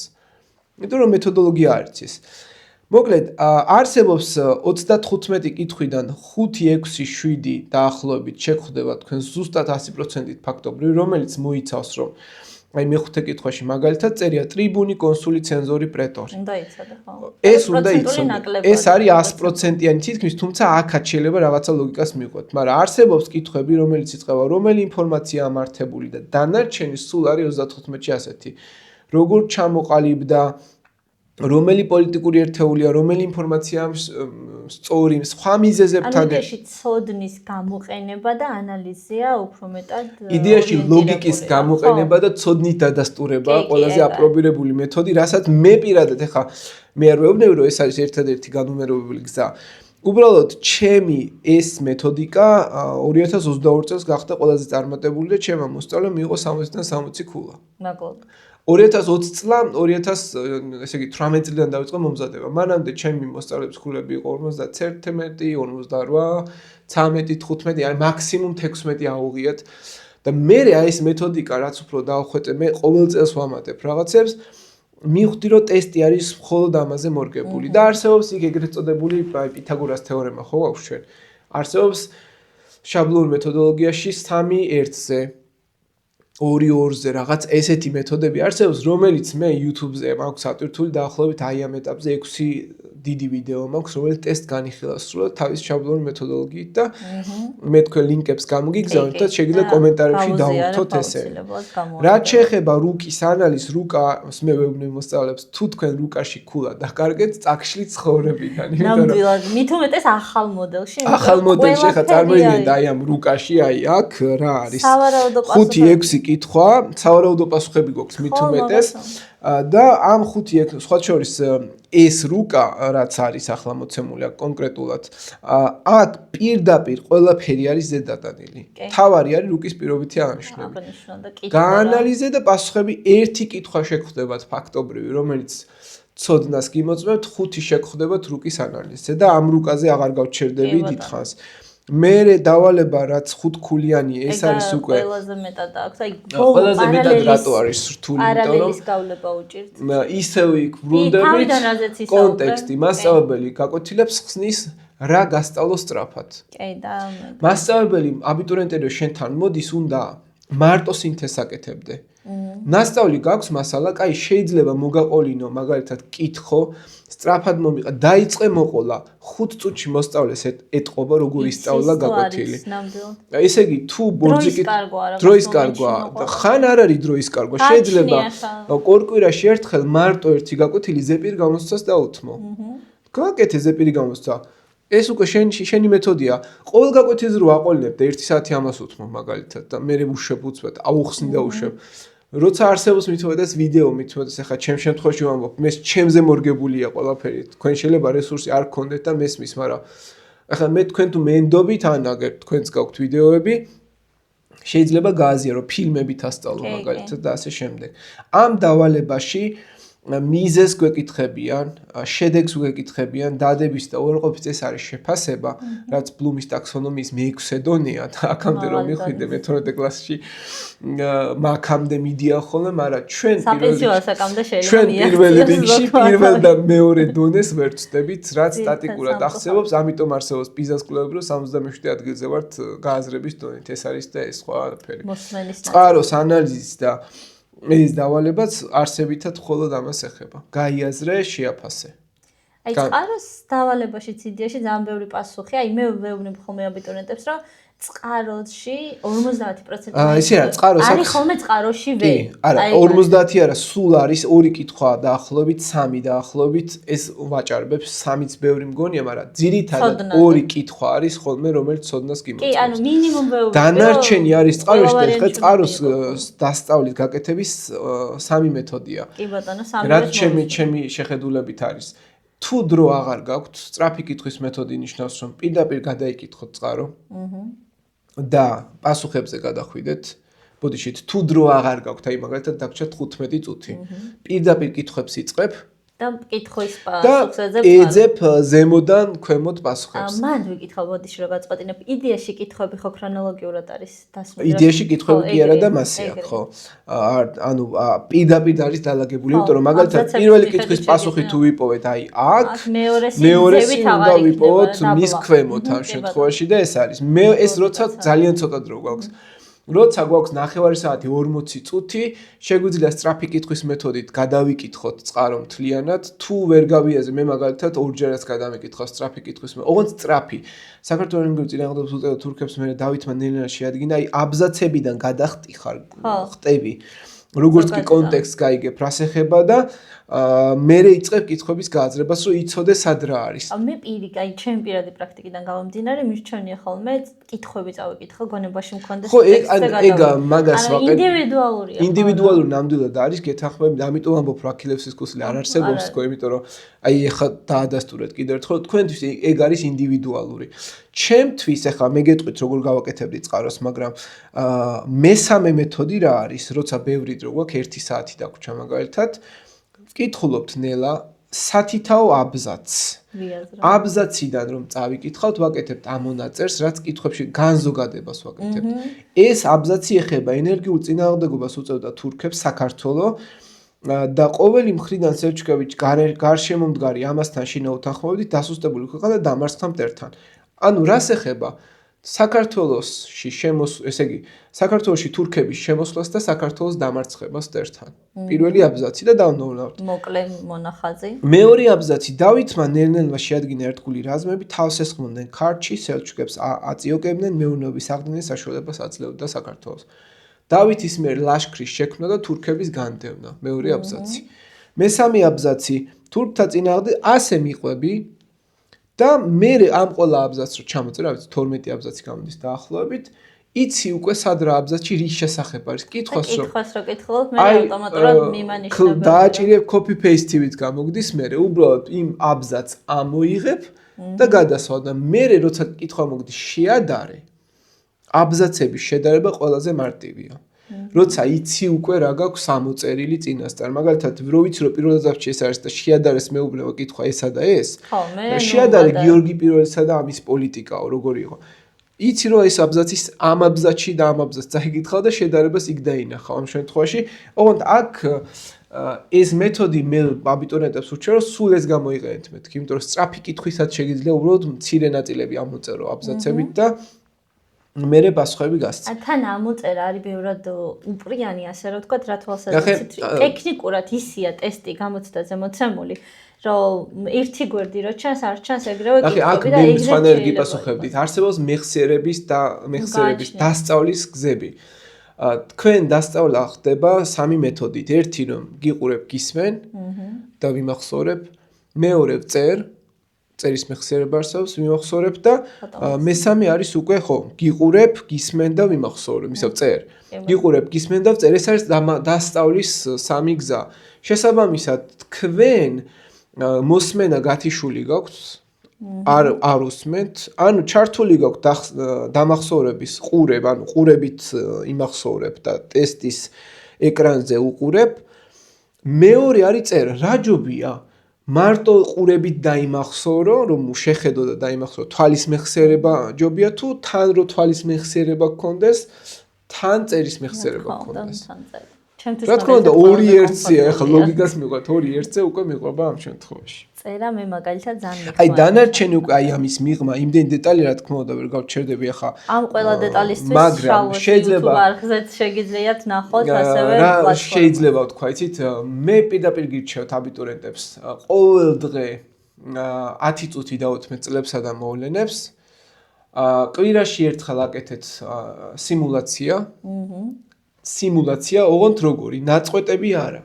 იმიტომ რომ მეთოდოლოგია არის ეს. მოკლედ, არსებობს 35 კითხვიდან 5-6-7 დაახლოებით შეგხვდება თქვენ ზუსტად 100%-ით ფაქტობრივი, რომელიც მოიცავს რომ აი მეხუთე კითხვაში მაგალითად წერია ტრიბუნი, კონსული, ცენზორი, პრეტორი. უნდა იცოდე ხო? ეს უნდა იცოდე. ეს არის 100%-იანი თითქმის, თუმცა აქაც შეიძლება რაღაცა ლოგიკას მივყვეთ, მაგრამ არსებობს კითხვები, რომელიც იწყება რომელი ინფორმაცია ამართებული და დანარჩენი სულ არის 35-ში ასეთი. როგორ ჩამოყალიბდა რომელი პოლიტიკური ერთეულია, რომელი ინფორმაცია სწორი, სხვა მიზეზებთან. ანუ იდეაში ცოდნის გამოყენება და ანალიზია უფრო მეტად იდეაში ლოგიკის გამოყენება და ცოდნის დადასტურება ყველაზე აპრობირებული მეთოდი, რასაც მე პირადად ეხა მე არ ვეუბნები რომ ეს არის ერთადერთი განუმერობებელი გზა. უბრალოდ ჩემი ეს მეთოდიკა 2022 წელს გახდა ყველაზე წარმატებული და ჩემმა მოსწავლემ მიიღო 60-დან 60 ქულა. ნაკლები. 2020 წლიდან 18 წლიდან დავიწყო მომზადება. მანამდე ჩემი მოსწავლეების ქულები იყო 51, 58, 13, 15, აი მაქსიმუმ 16 აუღიათ. და მე აი ეს მეთოდიკა რაც უფრო დავხვეწე, მე ყოველ წელს ვამატებ რაღაცებს, მივხვდი რომ ტესტი არის მხოლოდ ამაზე მორგებული და არსებობს იქ ეგრეთ წოდებული პითაგორას თეორემა, ხო აქვს ჩვენ. არსებობს შაბლონურ მეთოდოლოგიაში 3-1-ზე 2-2-ზე რაღაც ესეთი მეთოდები არსებობს, რომელიც მე YouTube-ზე მაქვს ატვირთული დაახლოებით აი ამ ეტაპზე 6 დიდი ვიდეო მაქვს, რომელიც ტესტ განიხილავს სრულად თავის შაბლონურ მეთოდოლოგიით და მე თქვენ ლინკებს გამოგიგზავნით და შეგიძლიათ კომენტარებში დავუხსნათ ესე. რაც შეეხება რუკის ანალიზს, რუკას მე ვეუბნები მოსწავლეებს, თუ თქვენ რუკაში ქულა დაკარგეთ, წაგშლი ცხოვრებიდან. ნამდვილად, მით უმეტეს ახალ მოდელში. ახალ მოდელში ხა წარმოიდგინეთ აი ამ რუკაში, აი აქ რა არის 5-6 კითხვა, სავარაუდო პასუხები გვაქვს მით უმეტეს და ამ 5-6 სხვა შორის ეს რუკა რაც არის ახლა მოცემული აქ კონკრეტულად აქ პირდაპირ ყველაფერი არის ზედატანილი. თავარი არის რუკის პირობითი აღნიშვნები. გაანალიზე და პასუხები ერთი კითხვა შეგხვდებათ ფაქტობრივი, რომელიც ცოდნას გიმოწმებთ, 5 შეგხვდებათ რუკის ანალიზზე და ამ რუკაზე აღარ გავჩერდები დიდხანს. მერე დავალება რაც 5 ქულიანი ეს არის უკვე ყველაზე მეტად აქვს აი ყველაზე მეტად რატო არის რთული პარალელის გავლება უჭირთ ისევ იქ ვრუნდებით კონტექსტი მასწავლებელი გაკვეთილებს ხსნის რა გასწავლოს სწრაფად კი და მასწავლებელი აბიტურიენტები შენთან მოდის უნდა მარტო სინთეზს აკეთებდე ნასწავლი გაქვს მასალა კაი შეიძლება მოგაყოლინო მაგალითად კითხო სწრაფად მომიყვა დაიწყე მოყოლა 5 წუთში მოსწავლეს ეტყობა როგორ ისწავლა გაკვეთილი ესე იგი თუ ბორძიკი დროის კარგვა ხან არ არის დროის კარგვა შეიძლება კორკვირაში ერთხელ მარტო ერთი გაკვეთილი ზეპირ გამოცდას დაუთმო გააკეთე ზეპირი გამოსცა. ეს უკვე შენი მეთოდია. ყოველ გაკვეთილს რო აყოლინებ და 1 საათი ამას უთმო მაგალითად და მე ვუშვებ უცბად, აუხსნი და უშვებ. როცა არსებობს მithomedas ვიდეო mithomedas ახლა ჩემ შემთხვევაში ვამბობ, მე ჩემზე მორგებულია ყველაფერი. თქვენ შეიძლება რესურსი არ გქონდეთ და მესმის, მაგრამ ახლა მე თქვენ თუ მენდობით ან აგერ თქვენს გაქვთ ვიდეოები, შეიძლება გააზიარო ფილმებით ასწავლო მაგალითად და ასე შემდეგ. ამ დავალებაში მიზეს გვეკითხებიან, შედეგს გვეკითხებიან, დადების და უარყოფის ეს არის შეფასება, რაც ბლუმის ტაქსონომიის მე-6 დონეა და აქამდე რომ მივხვიდე მე 12 კლასში მაგამდე მიდია ხოლმე, მაგრამ ჩვენ პირველ რიგში პირველ და მეორე დონეს ვერ ვწდებით, რაც სტატიკურად აღწევობს, ამიტომ არსებობს პიზას კვლევები, რომ 77 ადგილზე ვართ გააზრების დონით. ეს არის და ეს ყველაფერი. წყაროს ანალიზის და ეს დავალებაც არსებითად მხოლოდ ამას ეხება. გაიაზრე, შეაფასე. აი წყაროს დავალებაშიც იდეაში ძალიან ბევრი პასუხი. აი მე ვეუბნებ ხოლმე აბიტურიენტებს, რომ წყაროში 50% არის ხოლმე წყაროში ვე. არა, 50 არა, სულ არის 2 კითხვა დაახლოებით, 3 დაახლოებით, ეს ვაჭარბებს, 3-იც ბევრი მგონია, მაგრამ ძირითადად 2 კითხვა არის ხოლმე, რომელიც ცოდნას გიმოწმებს. კი, ანუ მინიმუმ ვეუბნებ. დანარჩენი არის წყაროში და ხე წყაროს დასწავლის გაკეთების 3 მეთოდია. კი ბატონო, 3 რაც ჩემი შეხედულებით არის. თუ დრო აღარ გაქვთ, სწრაფი კითხვის მეთოდი ნიშნავს, რომ პირდაპირ გადაიკითხოთ წყარო. და პასუხებზე გადახვიდეთ. ბოდიშით, თუ დრო აღარ გაქვთ, აი მაგალითად დაგჭა 15 წუთი. პირდაპირ კითხვებს იწყებ და კითხვის პასუხს ეძებ. ეძებ ზემოდან ქვემოთ პასუხებს. მან ვიკითხავ, ბოდიში რომ გაწყვეტინებ, იდეაში კითხვები ხო ქრონოლოგიურად არის დასმული. იდეაში კითხვები კი არა და მასია, ხო? ანუ პირდაპირ არის დალაგებული, იმიტომ რომ მაგალითად პირველი კითხვის პასუხი თუ ვიპოვეთ, აი აქ მეორეს უნდა ვიპოვოთ მის ქვემოთ ამ შემთხვევაში და ეს არის. მე ეს როცა ძალიან ცოტა დრო გვაქვს. როცა გვაქვს 9 საათი 40 წუთი, შეგვიძლია სწრაფი კითხვის მეთოდით გადავიკითხოთ წყარო მთლიანად, თუ ვერ გავიაზე მე მაგალითად ორჯერაც გადამეკითხა სწრაფი კითხვის მეთოდით. ოღონდ სწრაფი. საქართველოს ენგური წინააღმდეგობს უწევდა თურქებს მე დავითმა ნელინა შეადგინა, აი აბზაცებიდან გადახტიხარ, ხტები. როგორც კი კონტექსტს გაიგებ, რას ეხება და მე იწყებ კითხვების გააზრებას, რომ იცოდე სად რა არის. მე აი ჩემი პირადი პრაქტიკიდან გამომდინარე, მირჩენია ხოლმე კითხვები წავიკითხო, გონებაში მქონდეს ტექსტზე გადავიდე. ხო, ეგ მაგას ვაყენებ. ინდივიდუალურია. ინდივიდუალური ნამდვილად არის, გეთანხმები, ამიტომ ამბობ, რომ აქილევსის კურსი არ არსებობს თქო, იმიტომ რომ აი ეხლა დაადასტურეთ კიდევ ერთხელ, თქვენთვის ეგ არის ინდივიდუალური. ჩემთვის ახლა მე გეტყვით როგორ გავაკეთებდი წყაროს, მაგრამ მესამე მეთოდი რა არის, როცა ბევრი დრო გვაქვს 1 საათი დაგვრჩა მაგალითად, ვკითხულობთ ნელა სათითაო აბზაცს. აბზაციდან რომ წავიკითხავთ, ვაკეთებთ ამ მონაწერს, რაც კითხვებში განზოგადებას ვაკეთებთ. ეს აბზაცი ეხება ენერგიულ წინააღმდეგობას უწევდა თურქებს საქართველოს და ყოველი მხრიდან სერჩქევიჩ გარშემომდგარი ამასთან შინა უთანხმოებდით დასუსტებული ქვეყანა და დამარცხდა მტერთან. ანუ რას ეხება? საქართველოსში ესე იგი, საქართველოში თურქების შემოსვლას და საქართველოს დამარცხებას მტერთან. პირველი აბზაცი და დავნოვნავთ. მოკლე მონახაზი. მეორე აბზაცი დავითმა ნელ-ნელა შეადგინა ერთგული რაზმები, თავს ესხმოდნენ ქართლში, სელჩუკებს აწიოკებდნენ, მეურნეობის აღდგენის საშუალებას აძლევდა საქართველოს. დავითის მიერ ლაშქრის შექმნა და თურქების განდევნა. მეორე აბზაცი. მესამე აბზაცი თურქთა წინააღმდეგ ასე მიყვები და მე ამ ყველა აბზაცს რო ჩამოწერე, რა ვიცი 12 აბზაცი გამოდის დაახლოებით, იცი უკვე სად რა აბზაცში რის შესახებ არის. კითხვას რო კითხულობ, მე ავტომატურად მიმანიშნებ. დააჭირებ copy paste-ივით გამოგდის მე, უბრალოდ იმ აბზაცს ამოიღებ და გადასვავ და მე როცა კითხვა მოგდის შეადარე, აბზაცების შედარება ყველაზე მარტივია. როცა იცი უკვე რა გაქვს ამოწერილი წინასწარ. მაგალითად, რო ვიცი რომ პირველ აბზაცში ეს არის და შეადარეს მეუბნება კითხვა ესა და ეს. შეადარე გიორგი პირველისა და ამის პოლიტიკაო როგორი იყო. იცი რომ ეს აბზაცის ამ აბზაცში და ამ აბზაცს წაიკითხავ და შედარებას იქ დაინახავ ამ შემთხვევაში. ოღონდ აქ ეს მეთოდი მე აბიტურიენტებს ურჩევ რომ სულ ეს გამოიყენეთ მეთქი, იმიტომ რომ სწრაფი კითხვისაც შეგიძლია უბრალოდ მცირე ნაწილები ამოწერო აბზაცებით და მერე პასუხები გასცე. თან ამოწერა არის ბევრად უპრიანი, ასე რომ ვთქვათ, რა თვალსაზრისით ტექნიკურად ისია ტესტი გამოცდაზე მოცემული, რომ ერთი გვერდი რო ჩანს, არ ჩანს ეგრევე კითხები და ეგრევე სხვანაირად გიპასუხებდით. არსებობს მეხსიერების დასწავლის გზები. თქვენ დასწავლა ხდება 3 მეთოდით. ერთი რომ გიყურებ, გისმენ და ვიმახსოვრებ, მეორე ვწერ წერის მეხსიერება არსებობს, ვიმახსოვრებ და მესამე არის უკვე ხო, გიყურებ, გისმენ და ვიმახსოვრებ, ისევ წერ. გიყურებ, გისმენ და წერ, ეს არის დასწავლის სამი გზა. შესაბამისად, თქვენ მოსმენა გათიშული გაქვთ, არ უსმენთ, ანუ ჩართული გაქვთ დამახსოვრების ყურებ, ანუ ყურებით იმახსოვრებ და ტესტის ეკრანზე უყურებ. მეორე არის წერ, რა ჯობია? მარტო ყურებით დაიმახსოვრო, რომ შეხედო და დაიმახსოვრო, თვალის მეხსიერება ჯობია თუ თან რო თვალის მეხსიერება გქონდეს, თან წერის მეხსიერება გქონდეს. რა თქმა უნდა, 2-1-ია, ახლა ლოგიკას მივყვეთ, 2-1-ზე უკვე მიყვება ამ შემთხვევაში. წერა მე მაგალითად ძალიან მიხმარია. აი დანარჩენი უკვე აი ამის მიღმა, იმდენი დეტალი რა თქმა უნდა ვერ გავჩერდები ახლა. ამ ყველა დეტალისთვის შეიძლება არხზეც შეგიძლიათ ნახოთ ასევე პლატფორმაზე. შეიძლება ვთქვა, იცით, მე პირდაპირ გირჩევთ აბიტურიენტებს ყოველ დღე 10 წუთი და 14 წლებსა და მოვლენებს. კვირაში ერთხელ აკეთეთ სიმულაცია. სიმულაცია, ოღონდ როგორი, ნაწყვეტები არა.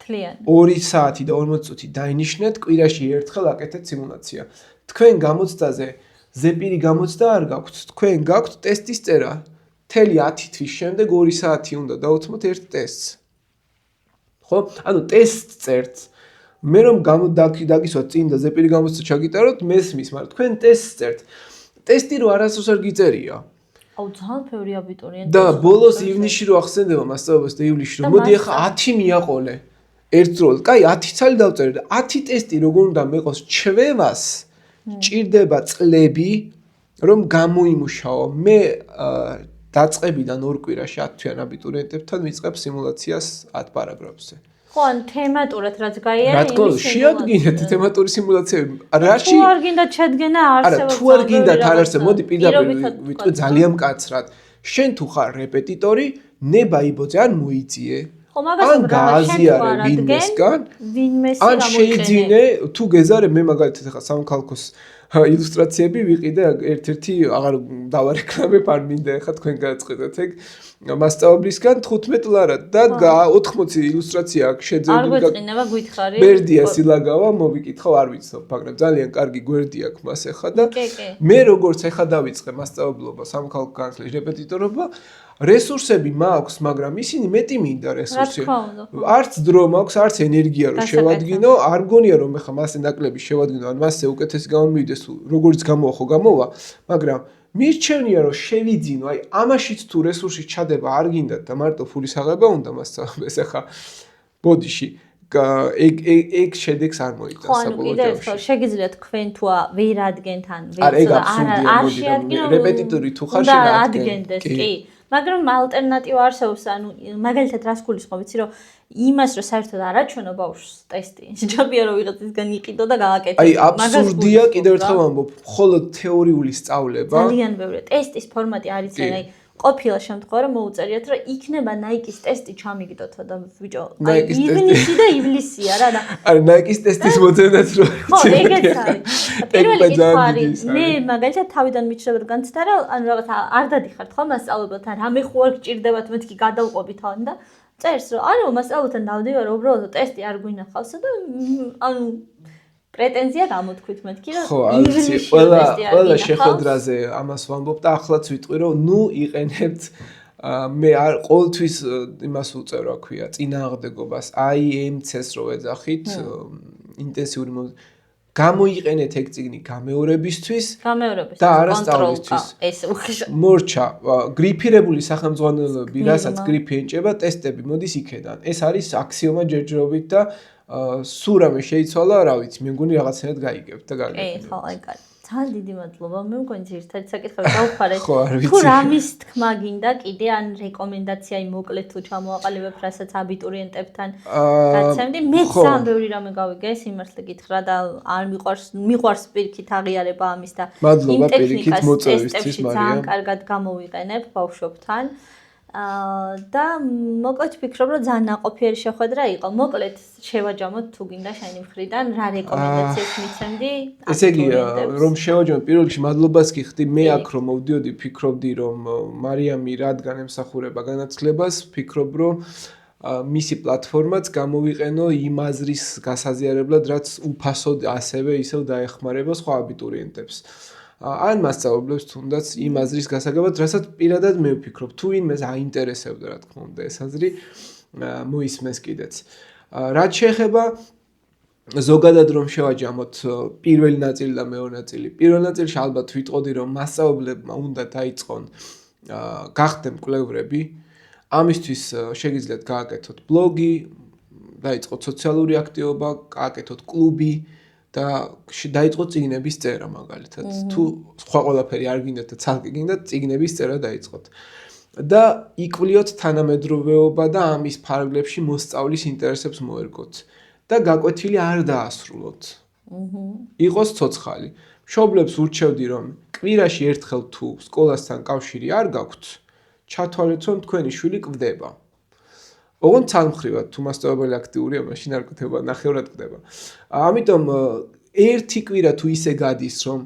2 საათი და 40 წუთი დაინიშნეთ, კვირაში ერთხელ აკეთეთ სიმულაცია. თქვენ გამოცდაზე ზეპირი გამოცდა არ გაქვთ, თქვენ გაქვთ ტესტის წერა. მთელი 10 თვის შემდეგ 2 საათი უნდა დავუთმოთ ერთ ტესტს. ხო? ანუ ტესტს წერთ. მე რომ დაგისვათ წინ და ზეპირი გამოცდა ჩაგიტაროთ, მესმის, მაგრამ თქვენ ტესტს წერთ. ტესტი რო არასდროს არ გიწერია. აუ ძალიან ბევრი აბიტურიენტი. და ბოლოს ივნისში რო ახსენდება მასწავლებლებს და ივლისში რომ მოდი ახლა 10 მიაყოლე. ერთდროულად, კაი 10 ცალი დავწერე და 10 ტესტი როგორ უნდა მეყოს ჩვევას, ჭირდება წლები, რომ გამოიმუშაო. მე დაწყებიდან 2 კვირაში 10 თვიან აბიტურიენტებთან ვიწყებ სიმულაციას 10 პარაგრაფზე. ხო, ან თემატურად რაც გაიარა, რა თქმა უნდა, შეადგინეთ თემატური სიმულაციები. რაში? თუ არ გინდათ შედგენა არსებობს. არა, თუ არ გინდათ არ არსებობს, მოდი პირდაპირ ვიტყვი ძალიან მკაცრად. შენ თუ ხარ რეპეტიტორი, ნება იბოძე ან მოიწიე. ხო, მაგას გააზიარე ვინმესგან, ან შეიძინე, თუ გეზარე, მე მაგალითად ახლა სამხალხოს ილუსტრაციები ვიყიდე, ერთ-ერთი აღარ დავარეკლამებ, არ მინდა ახლა თქვენ გააწყდეთ ეგ მასწავლებლისგან 15 ლარად და 80 ილუსტრაცია აქვს შეძენილი. არ გვეწყინება გითხარი. ბერდია სილაგავა, მოვიკითხავ, არ ვიცნობ, მაგრამ ძალიან კარგი გვერდი აქვს მას ახლა და მე როგორც ახლა დავიწყე მასწავლებლობა, სამხალხო განათლების რეპეტიტორობა, რესურსები მაქვს, მაგრამ ისინი მეტი მინდა რესურსები. არც დრო მაქვს, არც ენერგია რომ შევადგინო, არ მგონია რომ ახლა მასე ნაკლები შევადგინო, ან მასე უკეთესი გამომივიდეს, როგორც გამოვა, მაგრამ მირჩევნია რომ შევიძინო, აი ამაშიც თუ რესურსი ჩადება არ გინდათ და მარტო ფულის აღება უნდა მასწავლებლებს ახლა ბოდიში. ეგ შედეგს არ მოიტანს საბოლოო ჯამში. ხო, შეგიძლიათ თქვენ თუ ვერ ადგენთ ან არ შეადგინო რეპეტიტორი თუ ხარ შეადგენდეს, კი. მაგრამ ალტერნატივა არსებობს, ანუ მაგალითად რას გულისხმობ, ვიცი რომ იმას რომ საერთოდ არ აჩვენო ბავშვს ტესტი. შეჭებია რომ ვიღაცისგან იყიდო და გააკეთო. აი აბსურდია, კიდევ ერთხელ ვამბობ, მხოლოდ თეორიული სწავლება. ძალიან ბევრია. ტესტის ფორმატი არის, აი ყოფილა შემთხვევა რომ მოუწერიათ რომ იქნება Nike-ის ტესტი ჩამიგდოთო და ბიჭო, აი ივნისი და ივლისია რა და არა Nike-ის ტესტის მოძენაც რო ხო, ეგეც არის. პირველი კითხვარი, მე მაგალითად თავიდან მიჩნევ რომ განცდა, ანუ რაღაც არ დადიხართ ხო მასწავლებელთან, რამე ხო არ გჭირდებათ მეთქი გადავყობი თან და წერს რომ ანუ მასწავლებელთან დავდივარ, უბრალოდ ტესტი არ გვინახავსა და ანუ პრეტენზია გამოთქვით მეთქი რომ ხო, არიცი, ყველა შეხვედრაზე ამას ვამბობ და ახლაც ვიტყვი რომ ნუ იყენებთ მე არ ყოველთვის იმას უწევ რა ქვია, წინააღმდეგობას, IMC-ს რო ეძახით, ინტენსიური გამოიყენეთ ეგ წიგნი გამეორებისთვის და არა სწავლისთვის. ეს უხეშად. მორჩა, გრიფირებული სახელმძღვანელოები, რასაც გრიფი ენჭება, ტესტები მოდის იქედან. ეს არის აქსიომა ჯერჯერობით და სულ რამე შეიცვალა, რა ვიცი, მე მგონი რაღაცნაირად გაიგებთ და კი, გაიგებთ. ხო, აი კაცი. ძალიან დიდი მადლობა. მე მგონი ერთად საკითხები გავხარეთ. ხო, არ ვიცი. თუ რამის თქმა გინდა, კიდე ან რეკომენდაცია იმოკლეთ თუ ჩამოაყალიბებ, რასაც აბიტურიენტებთან გაცემდი. მე ძალიან ბევრი რამე გავიგე, სიმართლე გითხრა და არ მიყვარს პირიქით აღიარება ამის და იმ ტექნიკას ტესტებში ძალიან კარგად გამოვიყენებ ბავშვებთან. და მოკლედ ვფიქრობ, რომ ძალიან ნაყოფიერი შეხვედრა იყო. მოკლედ შევაჯამოთ თუ გინდა შენი მხრიდან რა რეკომენდაციას მიცემდი? ესე იგი, რომ შევაჯამოთ, პირველ რიგში მადლობას გიხდი, მე აქ რომ მოვდიოდი, ფიქრობდი, რომ მარიამი რადგან ემსახურება განათლებას, ვფიქრობ, რომ მისი პლატფორმაც გამოვიყენო იმ აზრის გასაზიარებლად, რაც უფასოდ ასევე ისევ დაეხმარება სხვა აბიტურიენტებს. ან მასწავლებლებს თუნდაც იმ აზრის გასაგებად, რასაც პირადად მე ვფიქრობ, თუ ვინმეს აინტერესებდა, რა თქმა უნდა, ეს აზრი მოისმენს კიდეც. რაც შეეხება ზოგადად რომ შევაჯამოთ პირველი ნაწილი და მეორე ნაწილი. პირველ ნაწილში ალბათ ვიტყოდი რომ მასწავლებლებმა უნდა დაიწყონ გახდნენ მკვლევრები. ამისთვის შეგიძლიათ გააკეთოთ ბლოგი, დაიწყოთ სოციალური აქტივობა, გააკეთოთ კლუბი და დაიწყოთ წიგნების წერა მაგალითად. თუ სხვა ყველაფერი არ გინდათ და ცალკე გინდათ, წიგნების წერა დაიწყოთ. და იკვლიოთ თანამედროვეობა და ამის ფარგლებში მოსწავლის ინტერესებს მოერგოთ. და გაკვეთილი არ დაასრულოთ. იყოს ცოცხალი. მშობლებს ურჩევდი რომ კვირაში ერთხელ თუ სკოლასთან კავშირი არ გაქვთ, ჩათვალეთ რომ თქვენი შვილი კვდება. ოღონდ ცალმხრივად თუ მასწავლებელი აქტიურია, მაშინ არ კვდება, ნახევრად კვდება. ამიტომ ერთი კვირა თუ ისე გადის რომ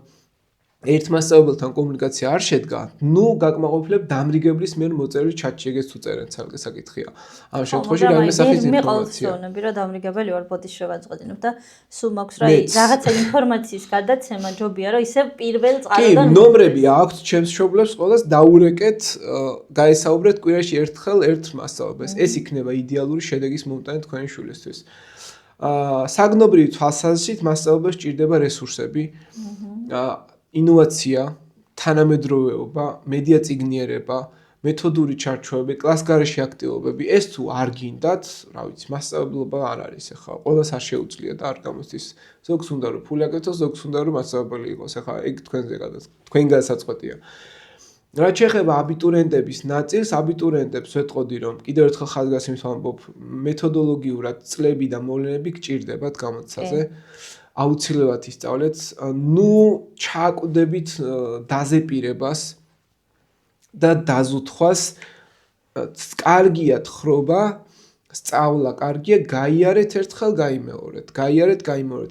ერთ მასწავლებელთან კომუნიკაცია არ შედგა, ნუ გაკმაყოფილებ დამრიგებლის მიერ მოწერილი ჩატში ეგეც თუ წერენ ცალკე საკითხია. ამ შემთხვევაში რაიმე სახის ინფორმაცია. მე ყოველდღიურობები რომ დამრიგებელი ვარ, ბოდიშ შევაწყვეტინებ და სულ მაქვს რა რაღაცა ინფორმაციის გადაცემა ჯობია რომ ისე პირველ წყაროდან კი, ნომრები აქვთ ჩემს მშობლებს ყველას დაურეკეთ, გაესაუბრეთ კვირაში ერთხელ ერთ მასწავლებელს. ეს იქნება იდეალური შედეგის მომტანი თქვენი შვილისთვის. საგნობრივი თვალსაზრისით მასწავლებელს სჭირდება რესურსები. ინოვაცია, თანამედროვეობა, მედია წიგნიერება, მეთოდური ჩარჩოები, კლასგარეში აქტივობები, ეს თუ არ გინდათ, რა ვიცი, მასწავლებლობა არ არის ახლა, ყველას არ შეუძლია და არ გამოსდის. ზოგს უნდა რომ ფული აკეთოს, ზოგს უნდა რომ მასწავლებელი იყოს. ახლა ეგ თქვენ გადასაწყვეტია. რაც შეეხება აბიტურიენტების ნაწილს, აბიტურიენტებს ვეტყოდი რომ კიდევ ერთხელ ხაზგასმით ვამბობ, მეთოდოლოგიურად წლები და მოვლენები გჭირდებათ გამოცდაზე. აუცილებლად ისწავლეთ, ნუ ჩააკვდებით დაზეპირებას და დაზუთხვას. კარგია თხრობა, სწავლა კარგია, გაიარეთ ერთხელ, გაიმეორეთ.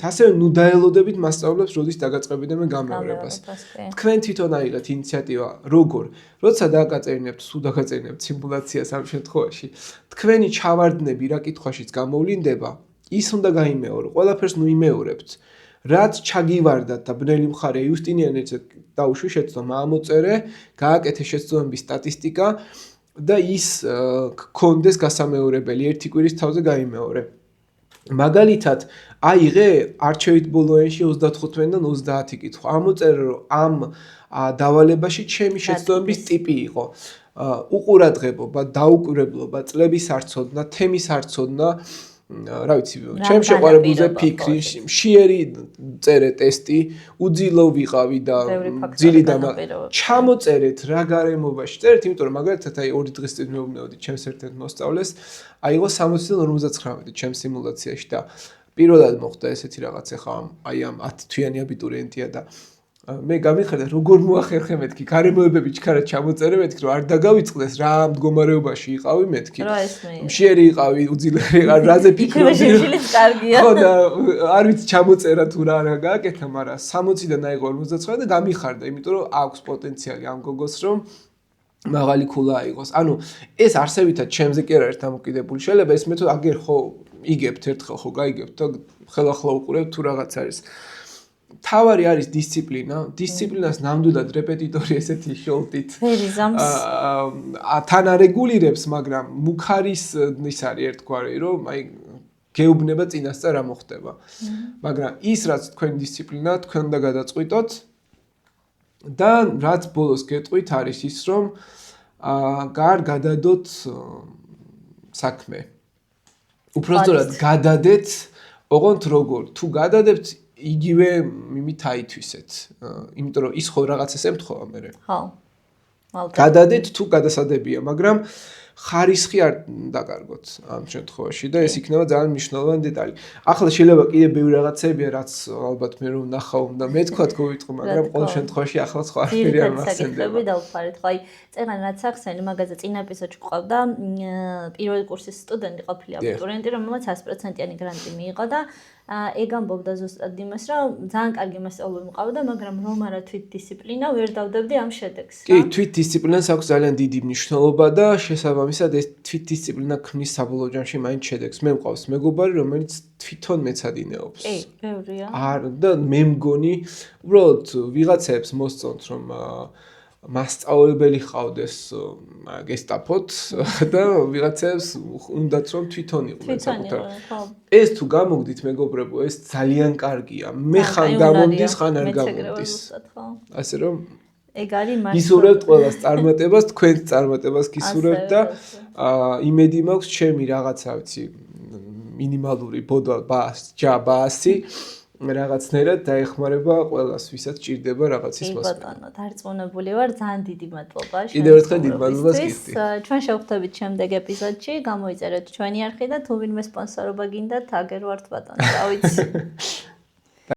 ასევე ნუ დაელოდებით მასწავლებლებს, როდის დაგაწყებინებენ გამეორებას. თქვენ თვითონ აიღეთ ინიციატივა, როგორ, როცა დაგაწერინებთ, თუ დაგაწერინებთ სიმულაციას ამ შემთხვევაში, თქვენი ჩავარდნები რა კითხვაშიც გამოვლინდება, ის უნდა გაიმეორო, ყველაფერს ნუ იმეორებთ. რაც ჩაგივარდათ და ბნელი მხარეა იუსტინიანეც დაუშვი შეცდომა ამოწერე, გააკეთე შეცდომების სტატისტიკა და ის გქონდეს გასამეორებელი ერთი კვირის თავზე გაიმეორე. მაგალითად, აიღე არჩევით ბოლოენში 35-დან 30 კითხვა. ამოწერე რომ ამ დავალებაში ჩემი შეცდომების ტიპი იყო. უყურადღებობა, დაუკვირებლობა, წლების არცოდნა, თემის არცოდნა, რა ვიცი, ჩემ შეყვარებულზე ფიქრი, მშიერი წერე ტესტი, უძილო ვიყავი და ძილი და ჩამოწერეთ რა გარემობაში წერეთ, იმიტომ რომ მაგალითად აი 2 დღის წინ მეუბნეოდი ჩემს ერთ-ერთ მოსწავლეს, აიღო 60-დან 59 ჩემს სიმულაციაში და პირველად მოხდა ესეთი რაღაც ახლა აი ამ 10 თვიანი აბიტურიენტია და მე გამიხარდა როგორ მოახერხე მეთქი გარემოებები ჩქარად ჩამოწერე მეთქი რომ არ დაგავიწყდეს რა მდგომარეობაში იყავი მეთქი მშიერი იყავი უძილე რაზე ფიქრობდი ხო და არ ვიცი ჩამოწერა თუ რა გააკეთა მაგრამ 60-დან აიღო 59 და გამიხარდა იმიტომ რომ აქვს პოტენციალი ამ გოგოს რომ მაღალი ქულა აიღოს ანუ ეს არსებითად ჩემზე კი არ არის დამოკიდებული შეიძლება ეს მეთოდი აგერ ხო იგებთ ერთხელ ხო გაიგებთ და ხელახლა უყურებთ თუ რაღაც არის თავარი არის დისციპლინა. დისციპლინას ნამდვილად რეპეტიტორი ესეთი შოლტით. თან არეგულირებს, მაგრამ მუქარის ის არის ერთგვარი, რომ აი გეუბნება წინასწარ რა მოხდება. მაგრამ ის რაც თქვენი დისციპლინა, თქვენ უნდა გადაწყვიტოთ და რაც ბოლოს გეტყვით არის ის, რომ გარ გადადოთ საქმე. უბრალოდ გადადეთ, ოღონდ როგორ, თუ გადადებთ იგივე მიმით აითვისეთ. იმიტომ რომ ის ხო რაღაცას ემთხოვა მე. ხო. გადადეთ თუ გადასადებია, მაგრამ ხარისხი არ დაკარგოთ ამ შემთხვევაში და ეს იქნება ძალიან მნიშვნელოვანი დეტალი. ახლა შეიძლება კიდე ბევრი რაღაცებია, რაც ალბათ მე რომ ნახავ და მეთქვათ გოვიტყვი, მაგრამ ყოველ შემთხვევაში ახლა სხვა ფერი არ მახსენდება. დავფარეთ, ხო აი, წერან რაც ახსენი, მაგაზე წინა ეპიზოდში გვყავდა პირველი კურსის სტუდენტი ყოფილი აბიტურიენტი, რომელმაც 100%-იანი გრანტი მიიღო და ეგ ამბობდა ზუსტად იმას, რომ ძალიან კარგი მასწავლებელი მყავდა, მაგრამ რომ არა თვით დისციპლინა, ვერ დავდებდი ამ შედეგს. კი, თვით დისციპლინას აქვს ძალიან დიდი მნიშვნელობა და შესაბამისად ეს თვით დისციპლინა ქმნის საბოლოო ჯამში მაინც შედეგს. მე მყავს მეგობარი, რომელიც თვითონ მეცადინეობს. კი, ბევრია. და მე მგონი, უბრალოდ ვიღაცებს მოსწონთ, რომ მასწავლებელი ხავდეს გესტაფოთ და ვიღაცებს უნდათ რომ თვითონ იყვნენ საკუთარ. ეს თუ გამოგდით მეგობრებო, ეს ძალიან კარგია. მე ხან გამომდის, ხან არ გამომდის. ასე რომ ეგ არის მართლა. ისურვებთ ყველას წარმატებას, თქვენს წარმატებას გისურვებთ და იმედი მაქვს ჩემი რაღაცა ვიცი მინიმალური ბოდვა ბაასი რაღაცნაირად დაეხმარება ყველას, ვისაც ჭირდება რაღაცის მოსმენა. კი ბატონო, დარწმუნებული ვარ, ძალიან დიდი მადლობა. კიდევ ერთხელ დიდი მადლობას გიხდი. ჩვენ შევხვდებით შემდეგ ეპიზოდში, გამოიწერეთ ჩვენი არხი და თუ ვინმე სპონსორობა გინდათ, აგერ ვართ ბატონო, რა ვიცი.